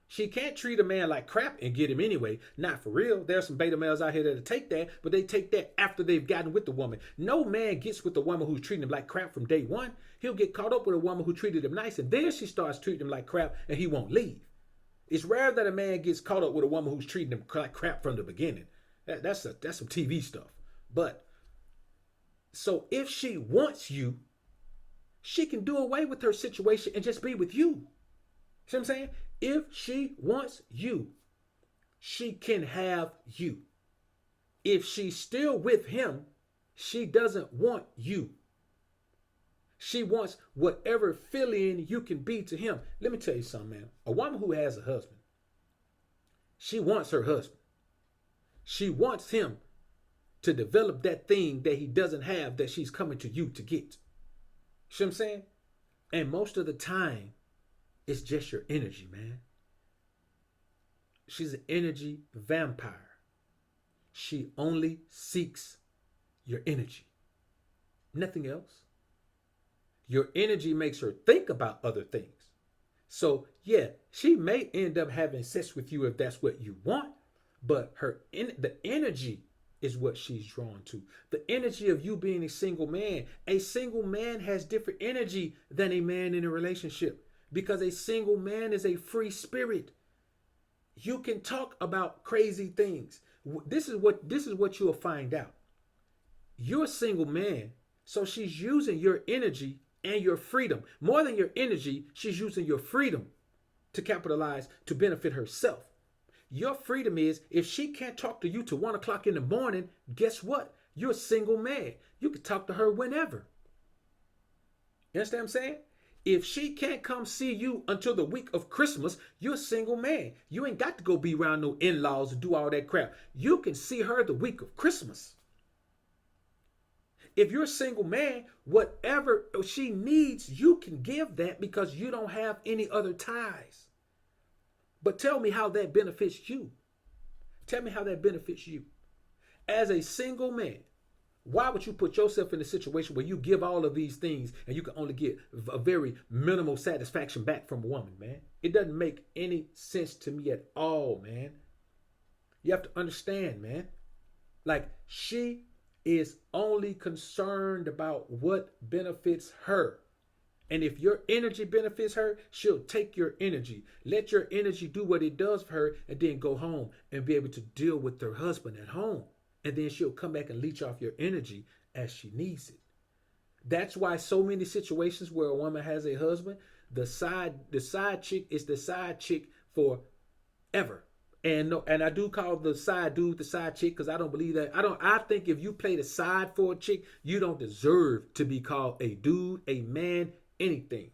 She can't treat a man like crap and get him anyway. Not for real. There's some beta males out here that'll take that, but they take that after they've gotten with the woman. No man gets with the woman who's treating him like crap from day one. He'll get caught up with a woman who treated him nice, and then she starts treating him like crap and he won't leave. It's rare that a man gets caught up with a woman who's treating him like crap from the beginning. That's some TV stuff. But, so if she wants you, she can do away with her situation and just be with you. See what I'm saying? If she wants you, she can have you. If she's still with him, she doesn't want you. She wants whatever fill-in you can be to him. Let me tell you something, man. A woman who has a husband, she wants her husband. She wants him to develop that thing that he doesn't have that she's coming to you to get. See what I'm saying? And most of the time, it's just your energy, man. She's an energy vampire. She only seeks your energy, nothing else. Your energy makes her think about other things. So, yeah, she may end up having sex with you if that's what you want, but the energy is what she's drawn to. The energy of you being a single man. A single man has different energy than a man in a relationship because a single man is a free spirit. You can talk about crazy things. This is what you'll find out. You're a single man, so she's using your energy and your freedom. More than your energy, she's using your freedom to capitalize, to benefit herself. Your freedom is, if she can't talk to you till 1 o'clock in the morning, guess what? You're a single man. You can talk to her whenever. You understand what I'm saying? If she can't come see you until the week of Christmas, you're a single man. You ain't got to go be around no in-laws and do all that crap. You can see her the week of Christmas. If you're a single man, whatever she needs, you can give that because you don't have any other ties. But tell me how that benefits you. Tell me how that benefits you. As a single man, why would you put yourself in a situation where you give all of these things and you can only get a very minimal satisfaction back from a woman, man? It doesn't make any sense to me at all, man. You have to understand, man. Like, she is only concerned about what benefits her. And if your energy benefits her, she'll take your energy. Let your energy do what it does for her and then go home and be able to deal with her husband at home. And then she'll come back and leech off your energy as she needs it. That's why so many situations where a woman has a husband, the side chick is the side chick forever. And I do call the side dude the side chick because I don't believe that. I think if you play the side for a chick, you don't deserve to be called a dude, a man, anything.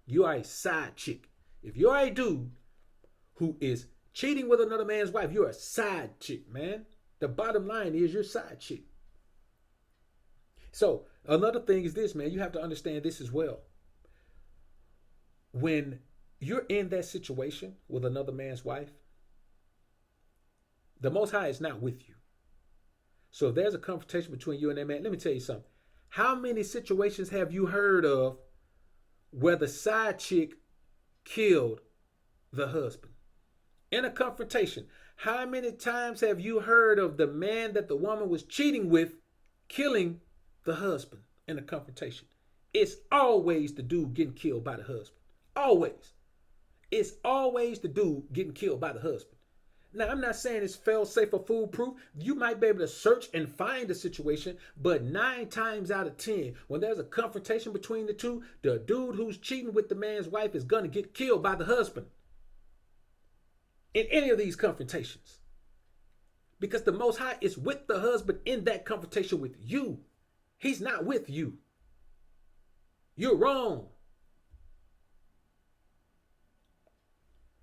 You are a side chick. If you're a dude who is cheating with another man's wife, you're a side chick, man. The bottom line is you're a side chick. So another thing is this, man. You have to understand this as well. When you're in that situation with another man's wife, the Most High is not with you. So if there's a confrontation between you and that man, let me tell you something. How many situations have you heard of where the side chick killed the husband? In a confrontation, how many times have you heard of the man that the woman was cheating with killing the husband in a confrontation? It's always the dude getting killed by the husband. Always. It's always the dude getting killed by the husband. Now, I'm not saying it's fail-safe or foolproof. You might be able to search and find a situation, but 9 times out of 10, when there's a confrontation between the two, the dude who's cheating with the man's wife is going to get killed by the husband in any of these confrontations. Because the Most High is with the husband in that confrontation with you. He's not with you. You're wrong.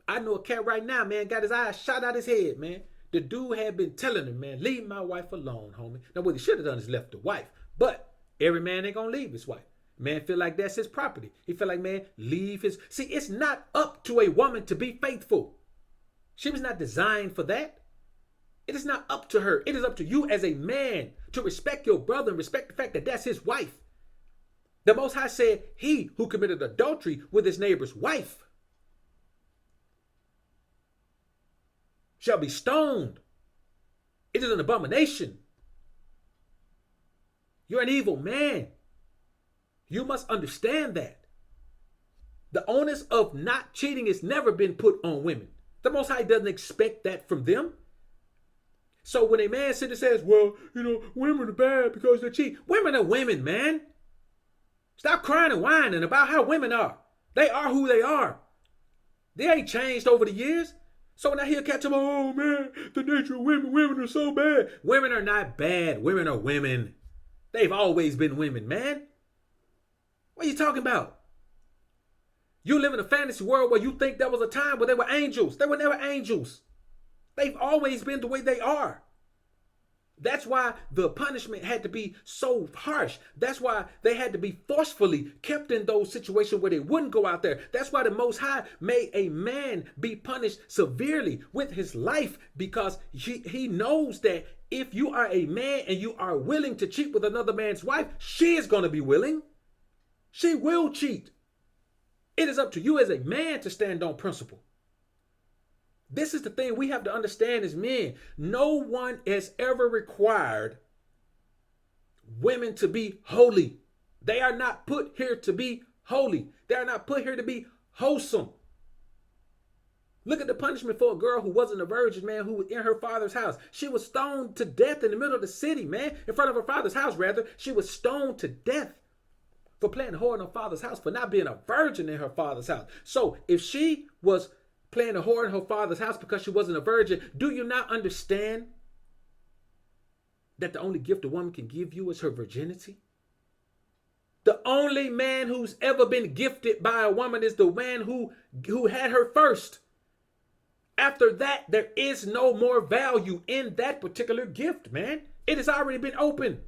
I know a cat right now, man, got his eyes shot out his head, man. The dude had been telling him, man, leave my wife alone, homie. Now, what he should have done is left the wife. But every man ain't going to leave his wife. Man feel like that's his property. He feel like, man, leave his... See, it's not up to a woman to be faithful. She was not designed for that. It is not up to her. It is up to you as a man to respect your brother and respect the fact that that's his wife. The Most High said, he who committed adultery with his neighbor's wife shall be stoned. It is an abomination. You're an evil man. You must understand that. The onus of not cheating has never been put on women. The Most High doesn't expect that from them. So when a man sits and says, well, women are bad because they cheat. Women are women, man. Stop crying and whining about how women are. They are who they are. They ain't changed over the years. So when I hear cats about, oh man, the nature of women are so bad. Women are not bad. Women are women. They've always been women, man. What are you talking about? You live in a fantasy world where you think there was a time where they were angels. They were never angels. They've always been the way they are. That's why the punishment had to be so harsh. That's why they had to be forcefully kept in those situations where they wouldn't go out there. That's why the Most High made a man be punished severely with his life, because he knows that if you are a man and you are willing to cheat with another man's wife, she is going to be willing. She will cheat. It is up to you as a man to stand on principle. This is the thing we have to understand as men. No one has ever required women to be holy. They are not put here to be holy. They are not put here to be wholesome. Look at the punishment for a girl who wasn't a virgin, man, who was in her father's house. She was stoned to death in the middle of the city, man. In front of her father's house, rather. She was stoned to death for playing whore in her father's house, for not being a virgin in her father's house. So if she was playing a whore in her father's house because she wasn't a virgin, do you not understand that the only gift a woman can give you is her virginity? The only man who's ever been gifted by a woman is the man who had her first. After that, there is no more value in that particular gift, man. It has already been opened.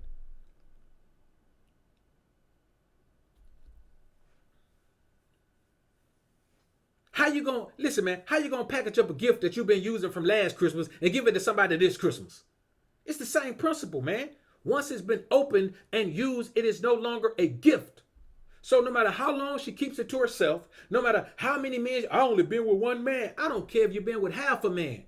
How you gonna, listen, man, how you gonna package up a gift that you've been using from last Christmas and give it to somebody this Christmas? It's the same principle, man. Once it's been opened and used, it is no longer a gift. So no matter how long she keeps it to herself, no matter how many men, I only been with one man. I don't care if you've been with half a man.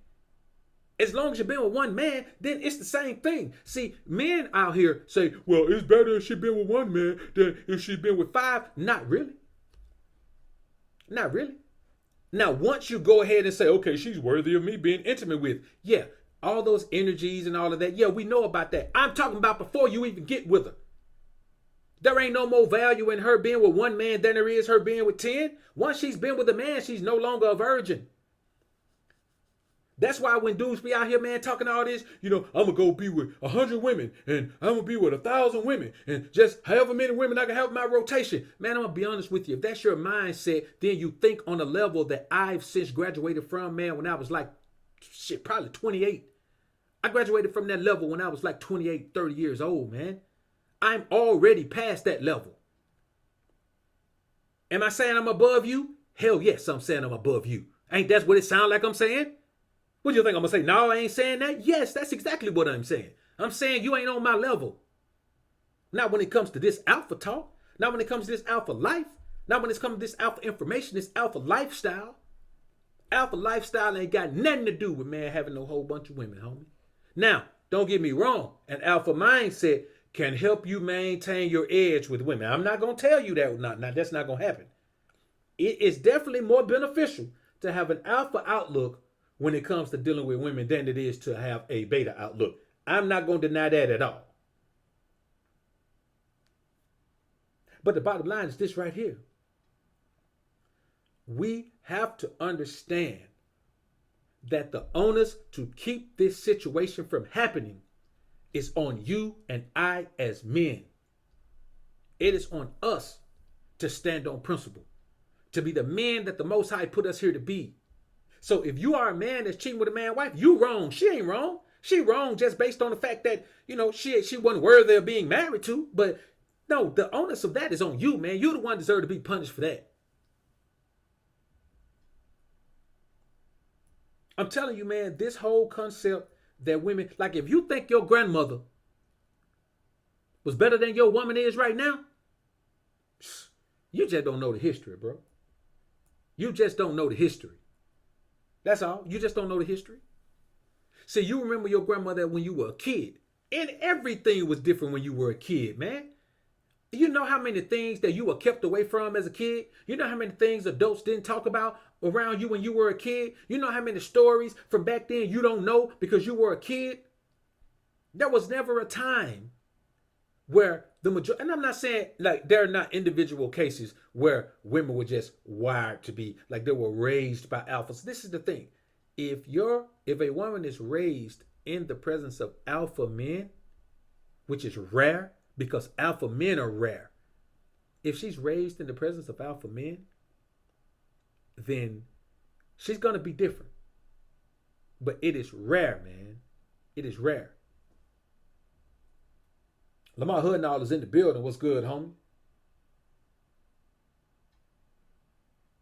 As long as you've been with one man, then it's the same thing. See, men out here say, well, it's better if she's been with one man than if she's been with five. Not really. Not really. Now, once you go ahead and say, okay, she's worthy of me being intimate with, yeah, all those energies and all of that, yeah, we know about that. I'm talking about before you even get with her. There ain't no more value in her being with one man than there is her being with 10. Once she's been with a man, she's no longer a virgin. That's why when dudes be out here, man, talking all this, I'm going to go be with 100 women and I'm going to be with 1,000 women and just however many women I can have in my rotation. Man, I'm going to be honest with you. If that's your mindset, then you think on a level that I've since graduated from, man, when I was like, probably 28. I graduated from that level when I was like 28, 30 years old, man. I'm already past that level. Am I saying I'm above you? Hell yes, I'm saying I'm above you. Ain't that what it sounds like I'm saying? What do you think I'm going to say? No, I ain't saying that. Yes, that's exactly what I'm saying. I'm saying you ain't on my level. Not when it comes to this alpha talk. Not when it comes to this alpha life. Not when it comes to this alpha information, this alpha lifestyle. Alpha lifestyle ain't got nothing to do with, man, having no whole bunch of women, homie. Now, don't get me wrong. An alpha mindset can help you maintain your edge with women. I'm not going to tell you that. Now, that's not going to happen. It is definitely more beneficial to have an alpha outlook when it comes to dealing with women than it is to have a beta outlook. I'm not going to deny that at all. But the bottom line is this right here. We have to understand that the onus to keep this situation from happening is on you and I as men. It is on us to stand on principle, to be the men that the Most High put us here to be. So if you are a man that's cheating with a man's wife, you wrong. She ain't wrong. She wrong just based on the fact that, she wasn't worthy of being married to. But no, the onus of that is on you, man. You the one deserve to be punished for that. I'm telling you, man, this whole concept that women, like if you think your grandmother was better than your woman is right now, you just don't know the history, bro. You just don't know the history. That's all. You just don't know the history. See, you remember your grandmother when you were a kid. And everything was different when you were a kid, man. You know how many things that you were kept away from as a kid? You know how many things adults didn't talk about around you when you were a kid? You know how many stories from back then you don't know because you were a kid? There was never a time where the majority, and I'm not saying like there are not individual cases where women were just wired to be like they were raised by alphas. This is the thing. If a woman is raised in the presence of alpha men, which is rare because alpha men are rare. If she's raised in the presence of alpha men, then she's going to be different. But it is rare, man. It is rare. Lamar Hudnall is in the building. What's good, homie?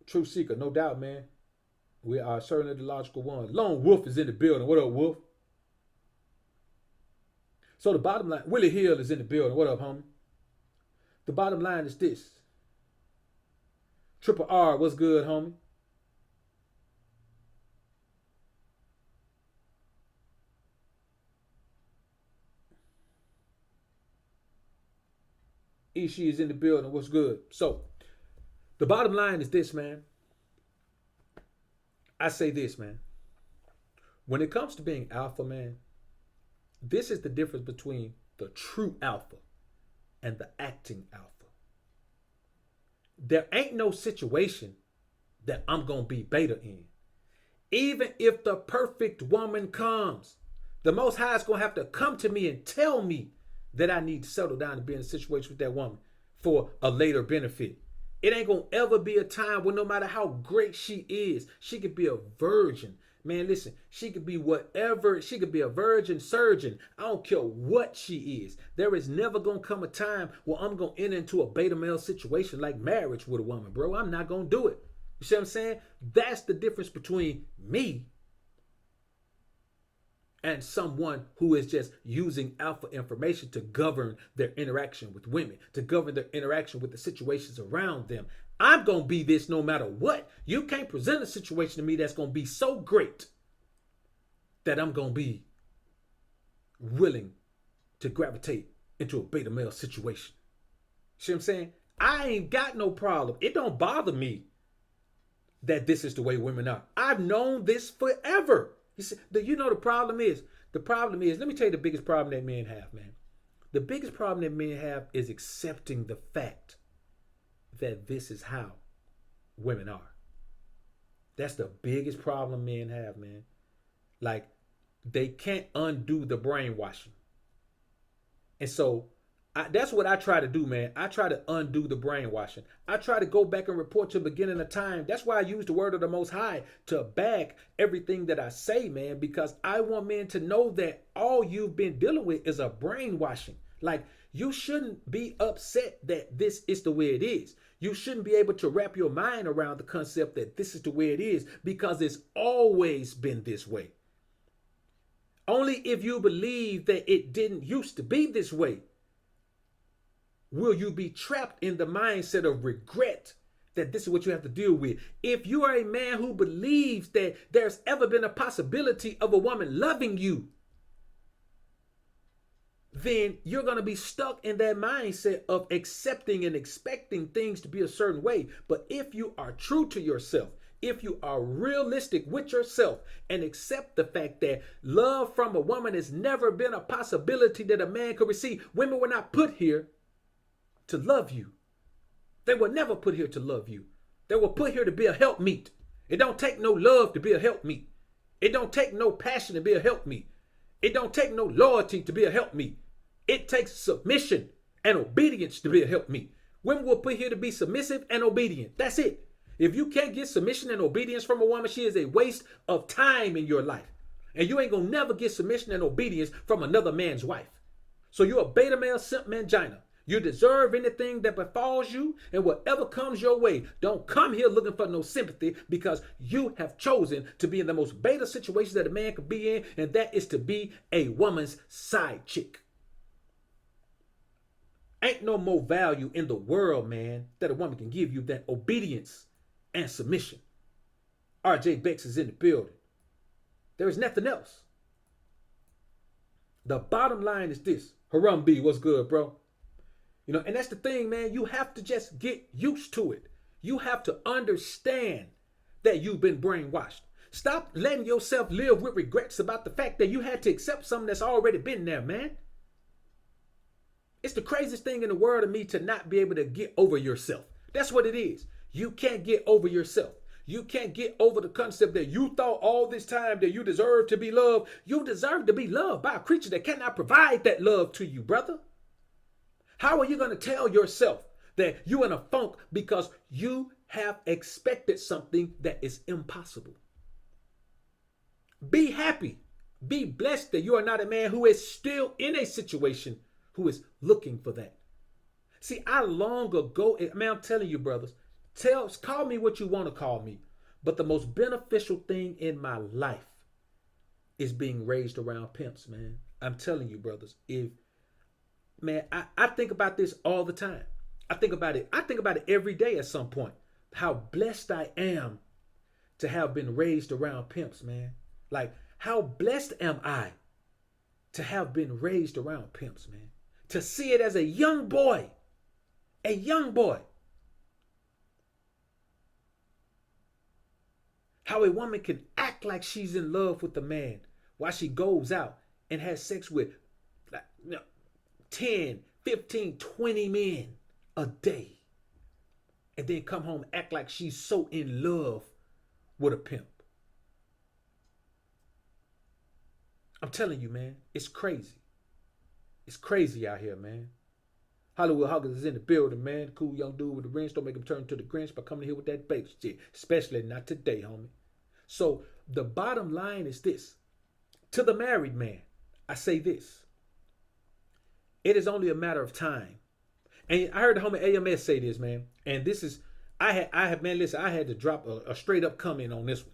True Seeker, no doubt, man. We are certainly the logical one. Lone Wolf is in the building. What up, Wolf? So the bottom line, Willie Hill is in the building. What up, homie? The bottom line is this. Triple R, what's good, homie? Ishii is in the building. What's good? So the bottom line is this, man. I say this, man. When it comes to being alpha, man, this is the difference between the true alpha and the acting alpha. There ain't no situation that I'm going to be beta in. Even if the perfect woman comes, the Most High is going to have to come to me and tell me that I need to settle down and be in a situation with that woman for a later benefit. It ain't going to ever be a time when no matter how great she is, she could be a virgin. Man, listen, she could be whatever. She could be a virgin surgeon. I don't care what she is. There is never going to come a time where I'm going to enter into a beta male situation like marriage with a woman, bro. I'm not going to do it. You see what I'm saying? That's the difference between me and someone who is just using alpha information to govern their interaction with women, to govern their interaction with the situations around them. I'm going to be this no matter what. You can't present a situation to me that's going to be so great that I'm going to be willing to gravitate into a beta male situation. See what I'm saying? I ain't got no problem. It don't bother me that this is the way women are. I've known this forever. You know the problem is? The problem is, let me tell you the biggest problem that men have, man. The biggest problem that men have is accepting the fact that this is how women are. That's the biggest problem men have, man. Like, they can't undo the brainwashing. And so that's what I try to do, man. I try to undo the brainwashing. I try to go back and report to the beginning of time. That's why I use the word of the Most High to back everything that I say, man, because I want men to know that all you've been dealing with is a brainwashing. Like, you shouldn't be upset that this is the way it is. You shouldn't be able to wrap your mind around the concept that this is the way it is because it's always been this way. Only if you believe that it didn't used to be this way will you be trapped in the mindset of regret that this is what you have to deal with. If you are a man who believes that there's ever been a possibility of a woman loving you, then you're going to be stuck in that mindset of accepting and expecting things to be a certain way. But if you are true to yourself, if you are realistic with yourself and accept the fact that love from a woman has never been a possibility that a man could receive, women were not put here to love you. They were never put here to love you. They were put here to be a helpmeet. It don't take no love to be a helpmeet. It don't take no passion to be a helpmeet. It don't take no loyalty to be a helpmeet. It takes submission and obedience to be a helpmeet. Women were put here to be submissive and obedient. That's it. If you can't get submission and obedience from a woman, she is a waste of time in your life. And you ain't gonna never get submission and obedience from another man's wife. So you're a beta male simp mangina. You deserve anything that befalls you, and whatever comes your way, don't come here looking for no sympathy because you have chosen to be in the most beta situation that a man could be in, and that is to be a woman's side chick. Ain't no more value in the world, man, that a woman can give you than obedience and submission. RJ Bex is in the building. There is nothing else. The bottom line is this. Haram B, what's good, bro? You know, and that's the thing, man. You have to just get used to it. You have to understand that you've been brainwashed. Stop letting yourself live with regrets about the fact that you had to accept something that's already been there, man. It's the craziest thing in the world to me to not be able to get over yourself. That's what it is. You can't get over yourself. You can't get over the concept that you thought all this time that you deserve to be loved. You deserve to be loved by a creature that cannot provide that love to you, brother. How are you going to tell yourself that you're in a funk because you have expected something that is impossible? Be happy. Be blessed that you are not a man who is still in a situation who is looking for that. See, I long ago, man, I'm telling you, brothers, call me what you want to call me, but the most beneficial thing in my life is being raised around pimps, man. I'm telling you, brothers, I think about this all the time. I think about it. I think about it every day at some point. How blessed I am to have been raised around pimps, man. Like, how blessed am I to have been raised around pimps, man. To see it as a young boy. A young boy. How a woman can act like she's in love with the man while she goes out and has sex with like, 10, 15, 20 men a day. And then come home act like she's so in love with a pimp. I'm telling you, man, it's crazy. It's crazy out here, man. Hollywood Huggers is in the building, man. Cool young dude with the wrench. Don't make him turn to the Grinch by coming here with that bait shit. Especially not today, homie. So the bottom line is this. To the married man, I say this. It is only a matter of time. And I heard the homie AMS say this, man. And this is, I had to drop a straight up comment on this one.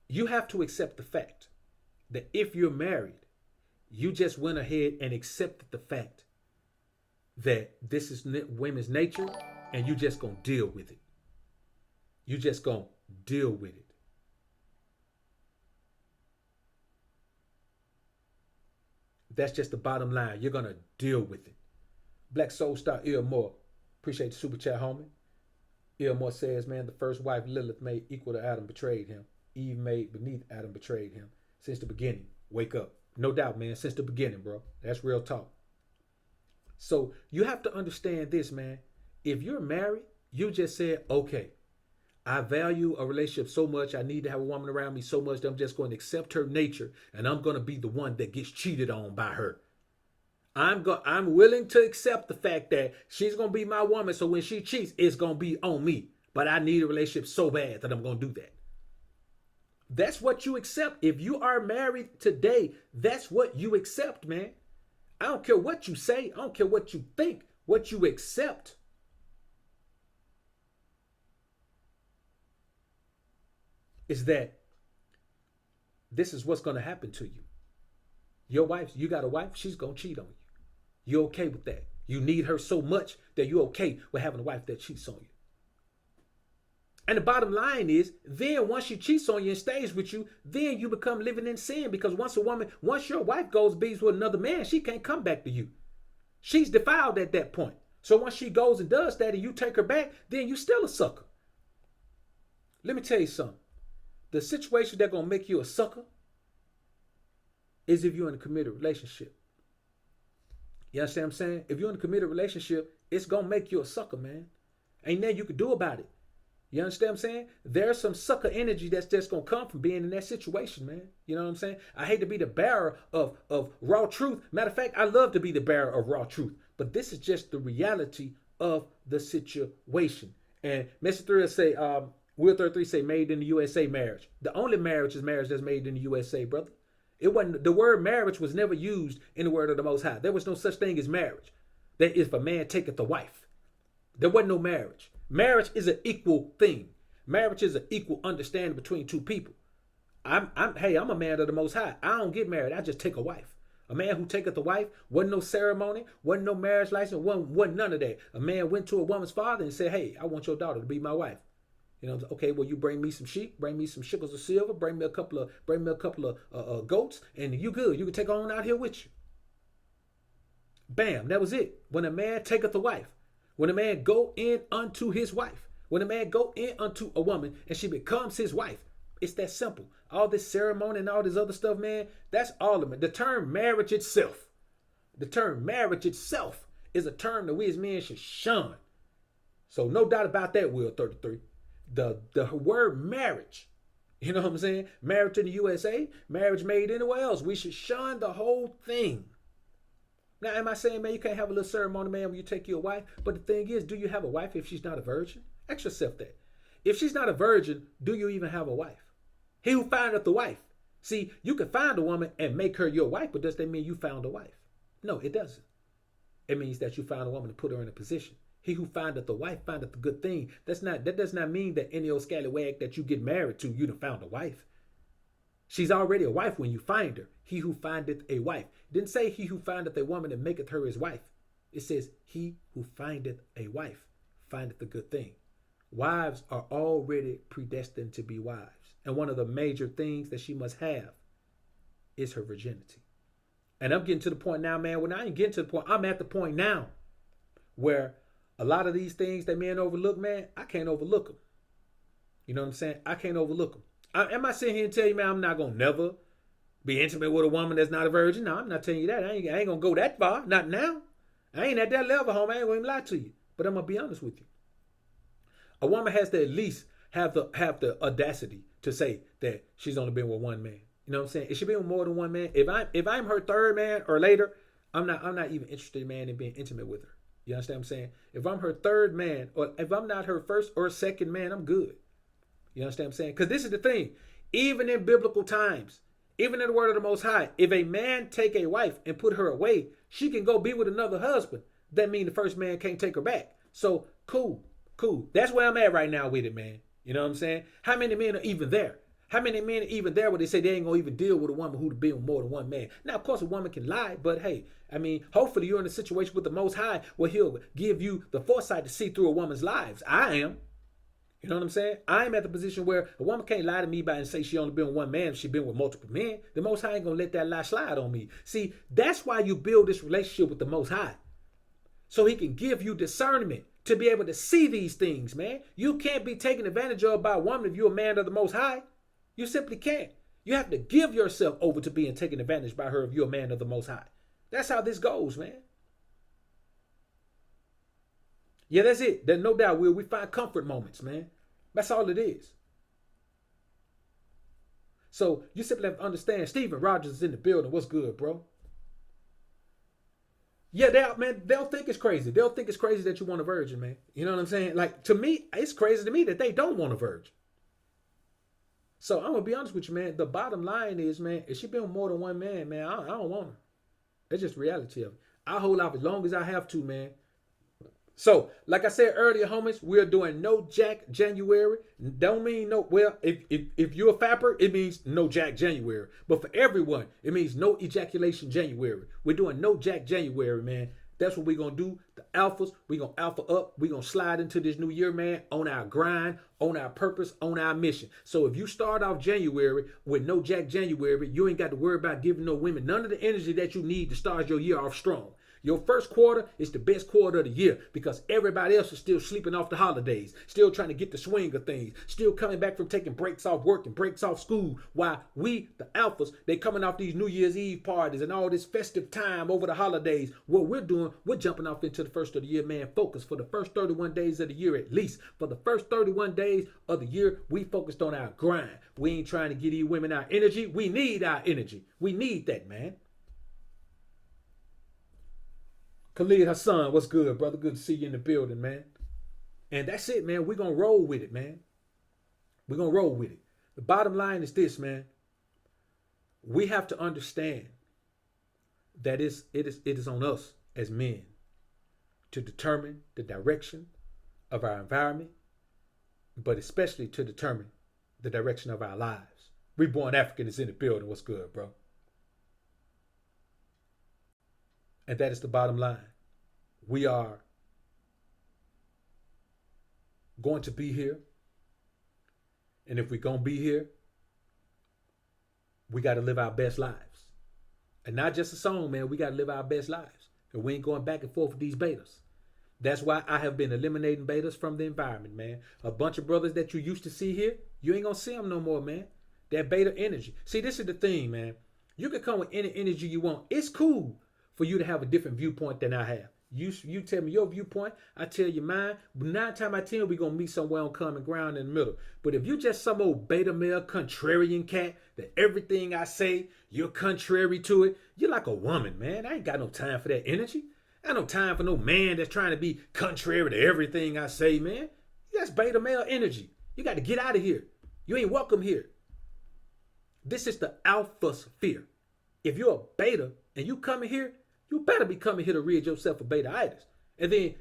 You have to accept the fact that if you're married, you just went ahead and accepted the fact that this is women's nature and you just gonna deal with it. You just gonna deal with it. That's just the bottom line. You're gonna deal with it. Black Soul Star Moore. Appreciate the super chat, homie. Moore says, man, the first wife Lilith made equal to Adam betrayed him. Eve made beneath Adam betrayed him. Since the beginning. Wake up. No doubt, man. Since the beginning, bro. That's real talk. So you have to understand this, man. If you're married, you just said, okay, I value a relationship so much. I need to have a woman around me so much that I'm just going to accept her nature and I'm going to be the one that gets cheated on by her. I'm willing to accept the fact that she's going to be my woman. So when she cheats, it's going to be on me. But I need a relationship so bad that I'm going to do that. That's what you accept. If you are married today, that's what you accept, man. I don't care what you say. I don't care what you think. What you accept. Is that this is what's going to happen to you. Your wife, you got a wife, she's going to cheat on you. You're okay with that. You need her so much that you're okay with having a wife that cheats on you. And the bottom line is, then once she cheats on you and stays with you, then you become living in sin. Because once your wife goes be with another man, she can't come back to you. She's defiled at that point. So once she goes and does that and you take her back, then you still a sucker. Let me tell you something. The situation that's going to make you a sucker is if you're in a committed relationship. You understand what I'm saying? If you're in a committed relationship, it's going to make you a sucker, man. Ain't nothing you can do about it. You understand what I'm saying? There's some sucker energy that's just going to come from being in that situation, man. You know what I'm saying? I hate to be the bearer of raw truth. Matter of fact, I love to be the bearer of raw truth. But this is just the reality of the situation. And Mr. 3 say, Will 33 say made in the USA marriage. The only marriage is marriage that's made in the USA, brother. It wasn't, the word marriage was never used in the word of the Most High. There was no such thing as marriage. That if a man taketh a wife. There wasn't no marriage. Marriage is an equal thing. Marriage is an equal understanding between two people. I'm a man of the Most High. I don't get married. I just take a wife. A man who taketh a wife, wasn't no ceremony, wasn't no marriage license, wasn't none of that. A man went to a woman's father and said, hey, I want your daughter to be my wife. You know, okay, well, you bring me some sheep, bring me some shekels of silver, bring me a couple of goats, and you good. You can take her on out here with you. Bam, that was it. When a man taketh a wife, when a man go in unto his wife, when a man go in unto a woman and she becomes his wife, it's that simple. All this ceremony and all this other stuff, man, that's all of it. The term marriage itself is a term that we as men should shun. So no doubt about that, Will 33. The word marriage, you know what I'm saying? Marriage in the USA, marriage made anywhere else. We should shun the whole thing. Now, am I saying, man, you can't have a little ceremony, man, when you take your wife? But the thing is, do you have a wife if she's not a virgin? Ask yourself that. If she's not a virgin, do you even have a wife? He who findeth the wife See, you can find a woman and make her your wife, but does that mean you found a wife? No, it doesn't. It means that you found a woman to put her in a position. He who findeth a wife findeth a good thing. That does not mean that any old scallywag that you get married to, you done found a wife. She's already a wife when you find her. He who findeth a wife. It didn't say he who findeth a woman and maketh her his wife. It says he who findeth a wife findeth a good thing. Wives are already predestined to be wives. And one of the major things that she must have is her virginity. And I'm getting to the point now, man, when I ain't getting to the point, I'm at the point now where a lot of these things that men overlook, man, I can't overlook them. You know what I'm saying? I can't overlook them. Am I sitting here and tell you, man, I'm not going to never be intimate with a woman that's not a virgin? No, I'm not telling you that. I ain't going to go that far. Not now. I ain't at that level, homie. I ain't going to lie to you. But I'm going to be honest with you. A woman has to at least have the audacity to say that she's only been with one man. You know what I'm saying? It should be with more than one man. If I'm her third man or later, I'm not even interested, man, in being intimate with her. You understand what I'm saying? If I'm her third man, or if I'm not her first or second man, I'm good. You understand what I'm saying? Because this is the thing. Even in biblical times, even in the word of the Most High, if a man take a wife and put her away, she can go be with another husband. That means the first man can't take her back. So cool. That's where I'm at right now with it, man. You know what I'm saying? How many men are even there? How many men are even there where they say they ain't going to even deal with a woman who'd been with more than one man? Now, of course, a woman can lie, but hey, I mean, hopefully you're in a situation with the Most High where he'll give you the foresight to see through a woman's lives. I am. You know what I'm saying? I'm at the position where a woman can't lie to me by and say she only been with one man if she been with multiple men. The Most High ain't going to let that lie slide on me. See, that's why you build this relationship with the Most High. So he can give you discernment to be able to see these things, man. You can't be taken advantage of by a woman if you're a man of the Most High. You simply can't. You have to give yourself over to being taken advantage by her if you're a man of the Most High. That's how this goes, man. Yeah, that's it. There's no doubt, we find comfort moments, man. That's all it is. So you simply have to understand, Steven Rogers is in the building. What's good, bro? Yeah, they'll think it's crazy. They'll think it's crazy that you want a virgin, man. You know what I'm saying? Like, to me, it's crazy to me that they don't want a virgin. So I'm going to be honest with you, man. The bottom line is, man, if she been with more than one man, man, I don't want her. It's just reality of it. I hold out as long as I have to, man. So, like I said earlier, homies, we're doing no Jack January. Don't mean no, well, if you're a fapper, it means no Jack January. But for everyone, it means no ejaculation January. We're doing no Jack January, man. That's what we're going to do. The alphas, we're going to alpha up. We're going to slide into this new year, man, on our grind, on our purpose, on our mission. So if you start off January with no Jack January, you ain't got to worry about giving no women none of the energy that you need to start your year off strong. Your first quarter is the best quarter of the year because everybody else is still sleeping off the holidays, still trying to get the swing of things, still coming back from taking breaks off work and breaks off school. While we, the alphas, they coming off these New Year's Eve parties and all this festive time over the holidays. What we're doing, we're jumping off into the first of the year, man. Focus for the first 31 days of the year at least. For the first 31 days of the year, we focused on our grind. We ain't trying to get these women our energy. We need our energy. We need that, man. Khalid Hassan, what's good, brother? Good to see you in the building, man. And that's it, man. We're going to roll with it, man. We're going to roll with it. The bottom line is this, man. We have to understand that it is on us as men to determine the direction of our environment, but especially to determine the direction of our lives. Reborn African is in the building. What's good, bro? And that is the bottom line. We are going to be here. And if we're going to be here, we got to live our best lives. And not just a song, man. We got to live our best lives. And we ain't going back and forth with these betas. That's why I have been eliminating betas from the environment, man. A bunch of brothers that you used to see here, you ain't going to see them no more, man. That beta energy. See, this is the thing, man. You can come with any energy you want. It's cool for you to have a different viewpoint than I have. You tell me your viewpoint, I tell you mine. But 9 times out of 10, we're going to meet somewhere on common ground in the middle. But if you just some old beta male contrarian cat that everything I say, you're contrary to it, you're like a woman, man. I ain't got no time for that energy. I got no time for no man that's trying to be contrary to everything I say, man. That's beta male energy. You got to get out of here. You ain't welcome here. This is the alpha sphere. If you're a beta and you come in here, you better be coming here to rid yourself of beta-itis. And then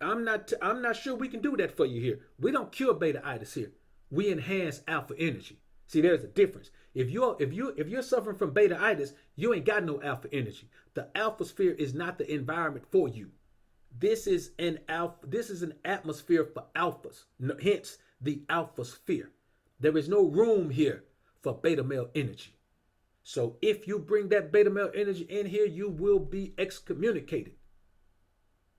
I'm not sure we can do that for you here. We don't cure beta-itis here. We enhance alpha energy. See, there's a difference. If you're suffering from beta-itis, you ain't got no alpha energy. The alpha sphere is not the environment for you. This is an atmosphere for alphas. Hence the alpha sphere. There is no room here for beta male energy. So if you bring that beta male energy in here, you will be excommunicated.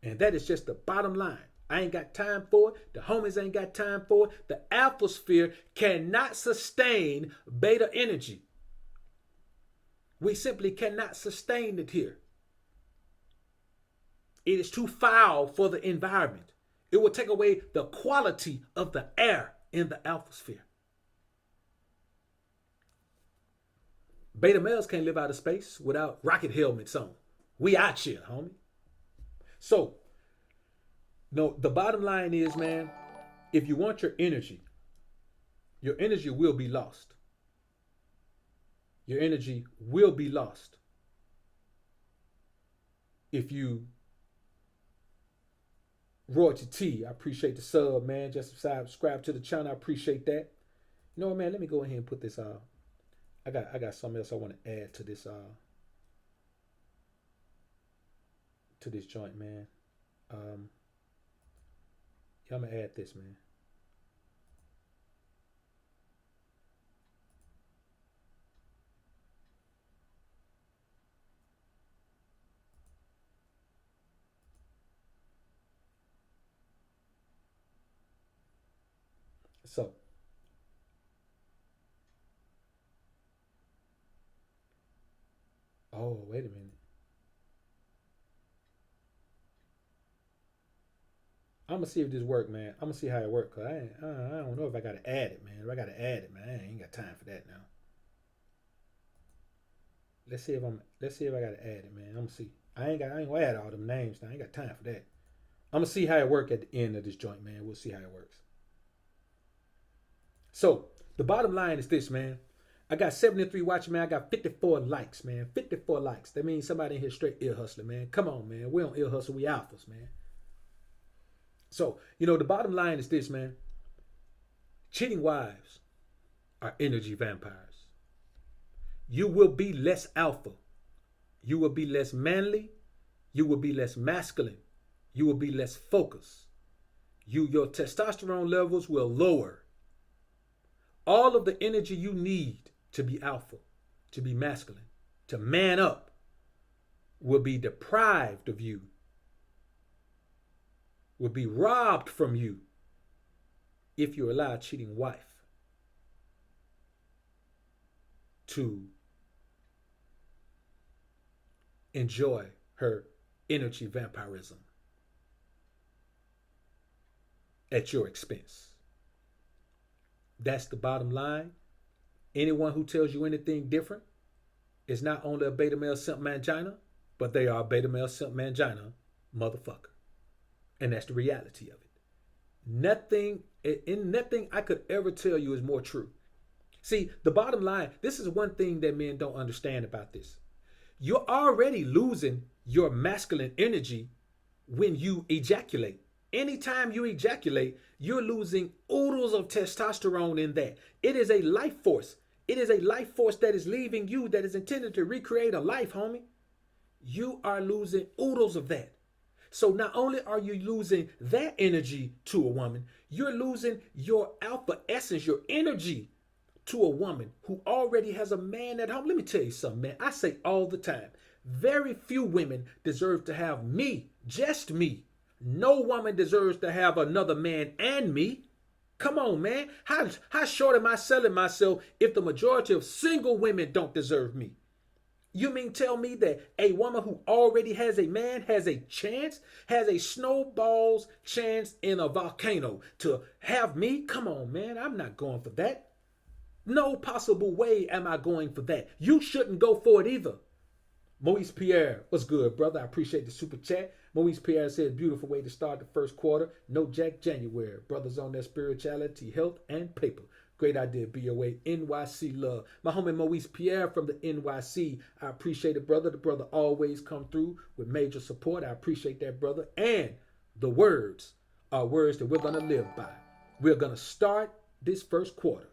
And that is just the bottom line. I ain't got time for it. The homies ain't got time for it. The alpha sphere cannot sustain beta energy. We simply cannot sustain it here. It is too foul for the environment. It will take away the quality of the air in the alpha sphere. Beta males can't live out of space without rocket helmets on. We out here, homie. So, no, the bottom line is, man, if you want your energy will be lost. Your energy will be lost if you Royalty T, I appreciate the sub, man. Just subscribe to the channel. I appreciate that. You know what, man? Let me go ahead and put this I got something else I want to add to this joint, man. Yeah, I'm gonna add this, man. So, oh, wait a minute. I'm gonna see if this work, man. I'm gonna see how it work. Cause I don't know if I gotta add it, man. If I gotta add it, man, I ain't got time for that now. Let's see if I gotta add it, man. I'm gonna see. I ain't gonna add all them names now. I ain't got time for that. I'm gonna see how it work at the end of this joint, man. We'll see how it works. So the bottom line is this, man. I got 73 watching, man. I got 54 likes, man. 54 likes. That means somebody in here straight ear hustling, man. Come on, man. We don't ear hustle. We alphas, man. So, the bottom line is this, man. Cheating wives are energy vampires. You will be less alpha. You will be less manly. You will be less masculine. You will be less focused. Your testosterone levels will lower. All of the energy you need to be alpha, to be masculine, to man up, will be deprived of you, will be robbed from you if you allow a cheating wife to enjoy her energy vampirism at your expense. That's the bottom line. Anyone who tells you anything different is not only a beta male simp mangina, but they are a beta male simp mangina motherfucker. And that's the reality of it. Nothing I could ever tell you is more true. See, the bottom line, this is one thing that men don't understand about this. You're already losing your masculine energy when you ejaculate. Anytime you ejaculate, you're losing oodles of testosterone in that. It is a life force. It is a life force that is leaving you, that is intended to recreate a life, homie. You are losing oodles of that. So not only are you losing that energy to a woman, you're losing your alpha essence, your energy to a woman who already has a man at home. Let me tell you something, man. I say all the time, very few women deserve to have me, just me. No woman deserves to have another man and me. Come on, man. How short am I selling myself if the majority of single women don't deserve me? You mean tell me that a woman who already has a man has a chance, has a snowball's chance in a volcano to have me? Come on, man. I'm not going for that. No possible way am I going for that. You shouldn't go for it either. Maurice Pierre, what's good, brother? I appreciate the super chat. Maurice Pierre said, beautiful way to start the first quarter. No Jack January. Brothers on their spirituality, health, and paper. Great idea, BoA. NYC love. My homie Maurice Pierre from the NYC. I appreciate it, brother. The brother always come through with major support. I appreciate that, brother. And the words are words that we're going to live by. We're going to start this first quarter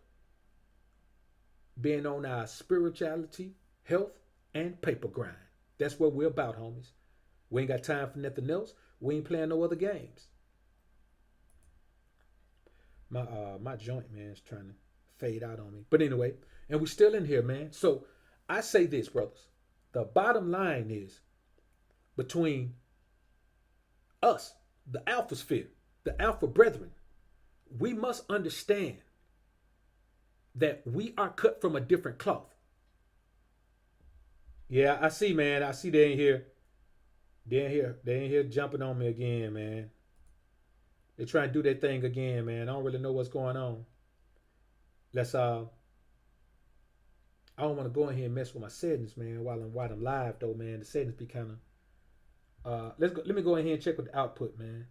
being on our spirituality, health, and paper grind. That's what we're about, homies. We ain't got time for nothing else. We ain't playing no other games. My joint, man, is trying to fade out on me. But anyway, and we still in here, man. So I say this, brothers. The bottom line is between us, the Alpha Sphere, the Alpha Brethren, we must understand that we are cut from a different cloth. Yeah, I see, man. I see they ain't here. They ain't here jumping on me again, man. They try and do their thing again, man. I don't really know what's going on. Let's I don't want to go in here and mess with my settings, man, while I'm live though, man. The settings be kind of let me go in here and check with the output, man.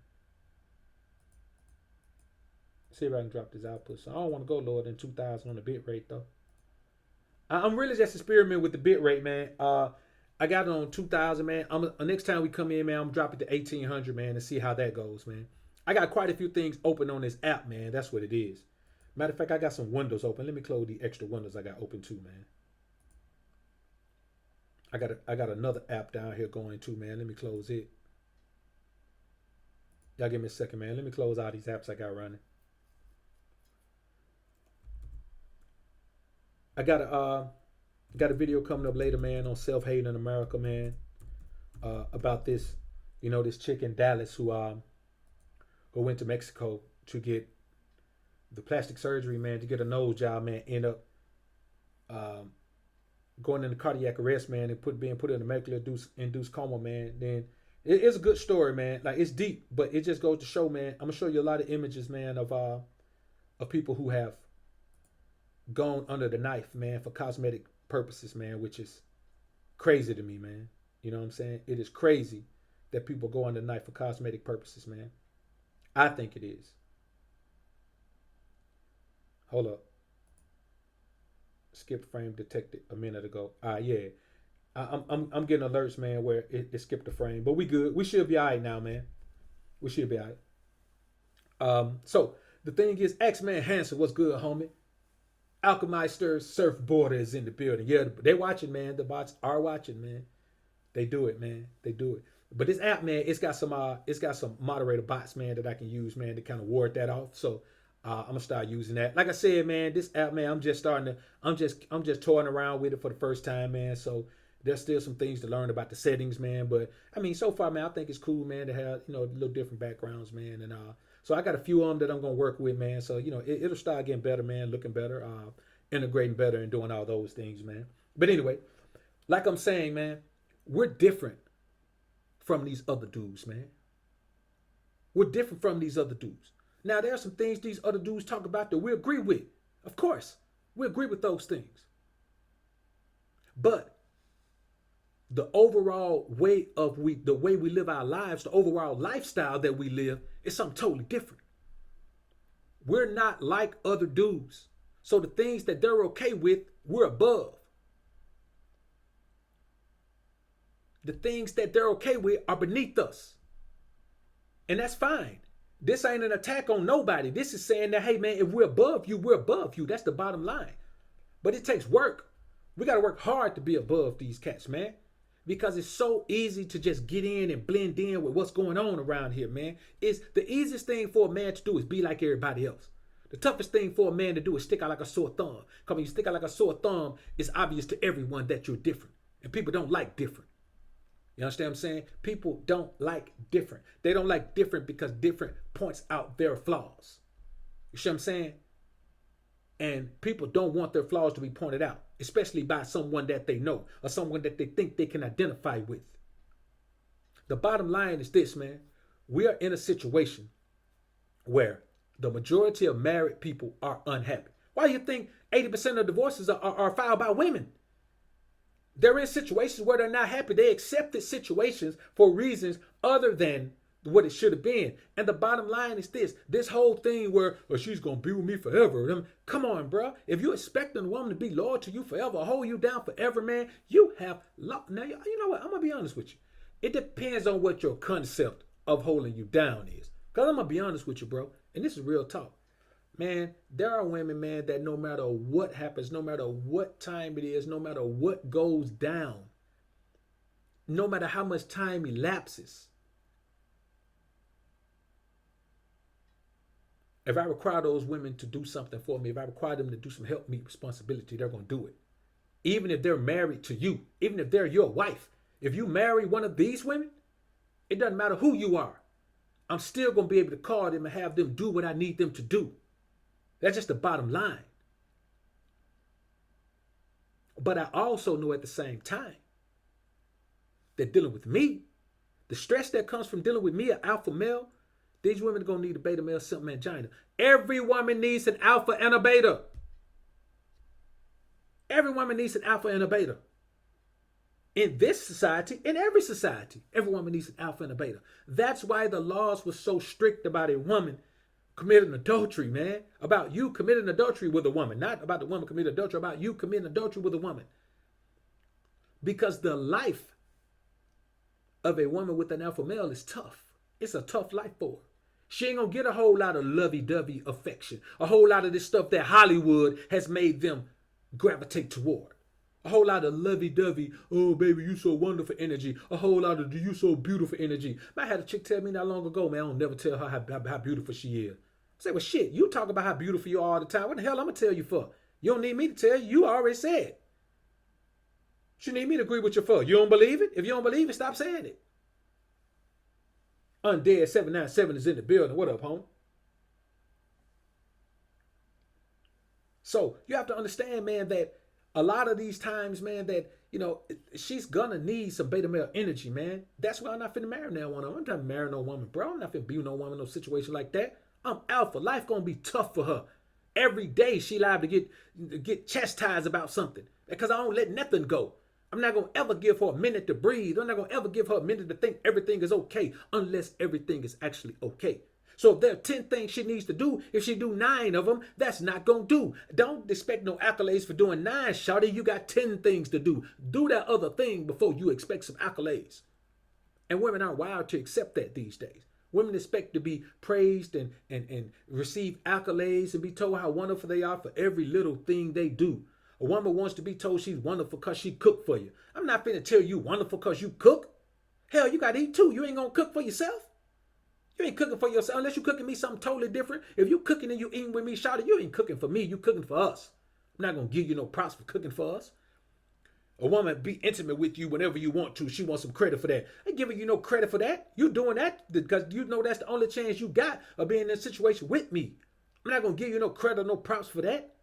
See if I can drop this output. So I don't want to go lower than 2,000 on the bit rate though. I'm really just experimenting with the bit rate, man. I got it on 2,000, man. Next time we come in, man, I'm dropping to 1,800, man, and see how that goes, man. I got quite a few things open on this app, man. That's what it is. Matter of fact, I got some windows open. Let me close the extra windows I got open too, man. I got another app down here going too, man. Let me close it. Y'all give me a second, man. Let me close all these apps I got running. I got a video coming up later, man, on self-hate in America, man. About this, this chick in Dallas who went to Mexico to get the plastic surgery, man, to get a nose job, man, end up going into cardiac arrest, man, and being put in a medically induced coma, man. Then it's a good story, man. Like, it's deep, but it just goes to show, man. I'm gonna show you a lot of images, man, of people who have gone under the knife, man, for cosmetic purposes, man, which is crazy to me, man. You know what I'm saying? It is crazy that people go under the knife for cosmetic purposes, man. I think it is. Hold up. Skip frame detected a minute ago. Yeah. I'm getting alerts, man, where it skipped a frame. But we good. We should be all right now, man. We should be all right. So the thing is, X-Man Hanson, what's good, homie? Alchemeister Surfboarder is in the building. Yeah, they're watching, man. The bots are watching, man. They do it, man. They do it. But this app, man, it's got some moderator bots, man, that I can use, man, to kind of ward that off. So I'm gonna start using that. Like I said, man, this app, man, I'm just toying around with it for the first time, man. So there's still some things to learn about the settings, man. But I mean, so far, man, I think it's cool, man, to have little different backgrounds, man. And so I got a few of them that I'm gonna work with, man. So it'll start getting better, man, looking better, integrating better, and doing all those things, man. But anyway, like I'm saying, man, we're different from these other dudes, man. We're different from these other dudes. Now, there are some things these other dudes talk about that we agree with. Of course, we agree with those things. But the overall way we live our lives, the overall lifestyle that we live, is something totally different. We're not like other dudes. So the things that they're okay with, we're above. The things that they're okay with are beneath us. And that's fine. This ain't an attack on nobody. This is saying that, hey, man, if we're above you, we're above you. That's the bottom line. But it takes work. We got to work hard to be above these cats, man. Because it's so easy to just get in and blend in with what's going on around here, man. It's the easiest thing for a man to do is be like everybody else. The toughest thing for a man to do is stick out like a sore thumb. Because when you stick out like a sore thumb, it's obvious to everyone that you're different. And people don't like different. You understand what I'm saying? People don't like different. They don't like different because different points out their flaws. You see what I'm saying? And people don't want their flaws to be pointed out, especially by someone that they know or someone that they think they can identify with. The bottom line is this, man. We are in a situation where the majority of married people are unhappy. Why do you think 80% of divorces are filed by women? They're in situations where they're not happy. They accepted situations for reasons other than what it should have been. And the bottom line is this whole thing where, well, she's going to be with me forever. Come on, bro. If you're expecting a woman to be loyal to you forever, hold you down forever, man, you have now, you know what? I'm going to be honest with you. It depends on what your concept of holding you down is. Because I'm going to be honest with you, bro. And this is real talk. Man, there are women, man, that no matter what happens, no matter what time it is, no matter what goes down, no matter how much time elapses, if I require those women to do something for me, if I require them to do some help me responsibility, they're going to do it. Even if they're married to you, even if they're your wife, if you marry one of these women, it doesn't matter who you are. I'm still going to be able to call them and have them do what I need them to do. That's just the bottom line. But I also know at the same time that dealing with me, the stress that comes from dealing with me, an alpha male, these women are going to need a beta male simple angina. Every woman needs an alpha and a beta. Every woman needs an alpha and a beta. In this society, in every society, every woman needs an alpha and a beta. That's why the laws were so strict about a woman committing adultery, man. About you committing adultery with a woman. Not about the woman committing adultery, about you committing adultery with a woman. Because the life of a woman with an alpha male is tough. It's a tough life for her. She ain't gonna get a whole lot of lovey-dovey affection. A whole lot of this stuff that Hollywood has made them gravitate toward. A whole lot of lovey-dovey, oh baby, you so wonderful energy. A whole lot of you so beautiful energy. I had a chick tell me not long ago, man, I don't never tell her how beautiful she is. I say, well, shit, you talk about how beautiful you are all the time. What the hell I'm going to tell you for? You don't need me to tell you. You already said. You need me to agree with you for. You don't believe it? If you don't believe it, stop saying it. Undead 797 is in the building. What up, home? So you have to understand, man, that a lot of these times, man, that, you know, she's going to need some beta male energy, man. That's why I'm not finna marry now one. I'm not marrying no woman, bro. I'm not finna be with no woman in no situation like that. I'm alpha. Life gonna be tough for her. Every day she liable to get chastised about something because I don't let nothing go. I'm not gonna ever give her a minute to breathe. I'm not gonna ever give her a minute to think everything is okay unless everything is actually okay. So if there are 10 things she needs to do, if she do 9 of them, that's not gonna do. Don't expect no accolades for doing 9, shawty. You got 10 things to do. Do that other thing before you expect some accolades. And women aren't wired to accept that these days. Women expect to be praised and receive accolades and be told how wonderful they are for every little thing they do. A woman wants to be told she's wonderful because she cooked for you. I'm not finna tell you wonderful because you cook. Hell, you got to eat too. You ain't going to cook for yourself. You ain't cooking for yourself unless you cooking me something totally different. If you cooking and you eating with me, shawty, you ain't cooking for me. You cooking for us. I'm not going to give you no props for cooking for us. A woman be intimate with you whenever you want to. She wants some credit for that. I ain't giving you no credit for that. You doing that because you know that's the only chance you got of being in a situation with me. I'm not going to give you no credit or no props for that.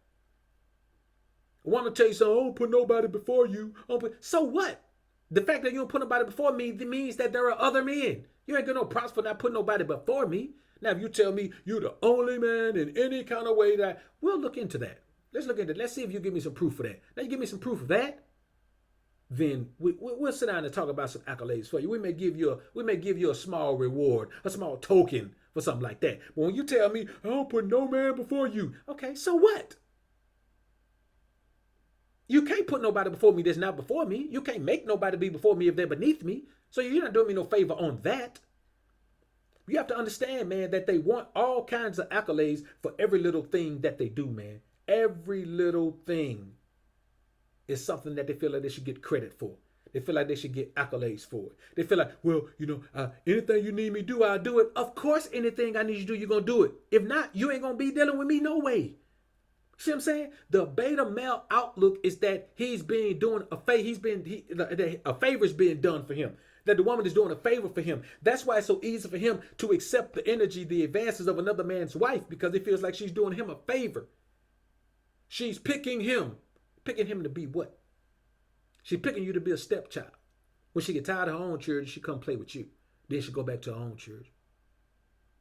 I want to tell you something. I don't put nobody before you. So what? The fact that you don't put nobody before me means that there are other men. You ain't got no props for not putting nobody before me. Now, if you tell me you're the only man in any kind of way, that we'll look into that. Let's look into it. Let's see if you give me some proof for that. Now, you give me some proof of that. Then we'll sit down and talk about some accolades for you. We may give you a small reward, a small token for something like that. But when you tell me, I don't put no man before you, okay, so what? You can't put nobody before me that's not before me. You can't make nobody be before me if they're beneath me. So you're not doing me no favor on that. You have to understand, man, that they want all kinds of accolades for every little thing that they do, man. Every little thing is something that they feel like they should get credit for. They feel like they should get accolades for it. They feel like, well, anything you need me to do, I'll do it. Of course, anything I need you to do, you're going to do it. If not, you ain't going to be dealing with me no way. See what I'm saying? The beta male outlook is that a favor is being done for him. That the woman is doing a favor for him. That's why it's so easy for him to accept the energy, the advances of another man's wife, because he feels like she's doing him a favor. She's picking him. Picking him to be what? She's picking you to be a stepchild. When she get tired of her own children, she come play with you. Then she go back to her own children.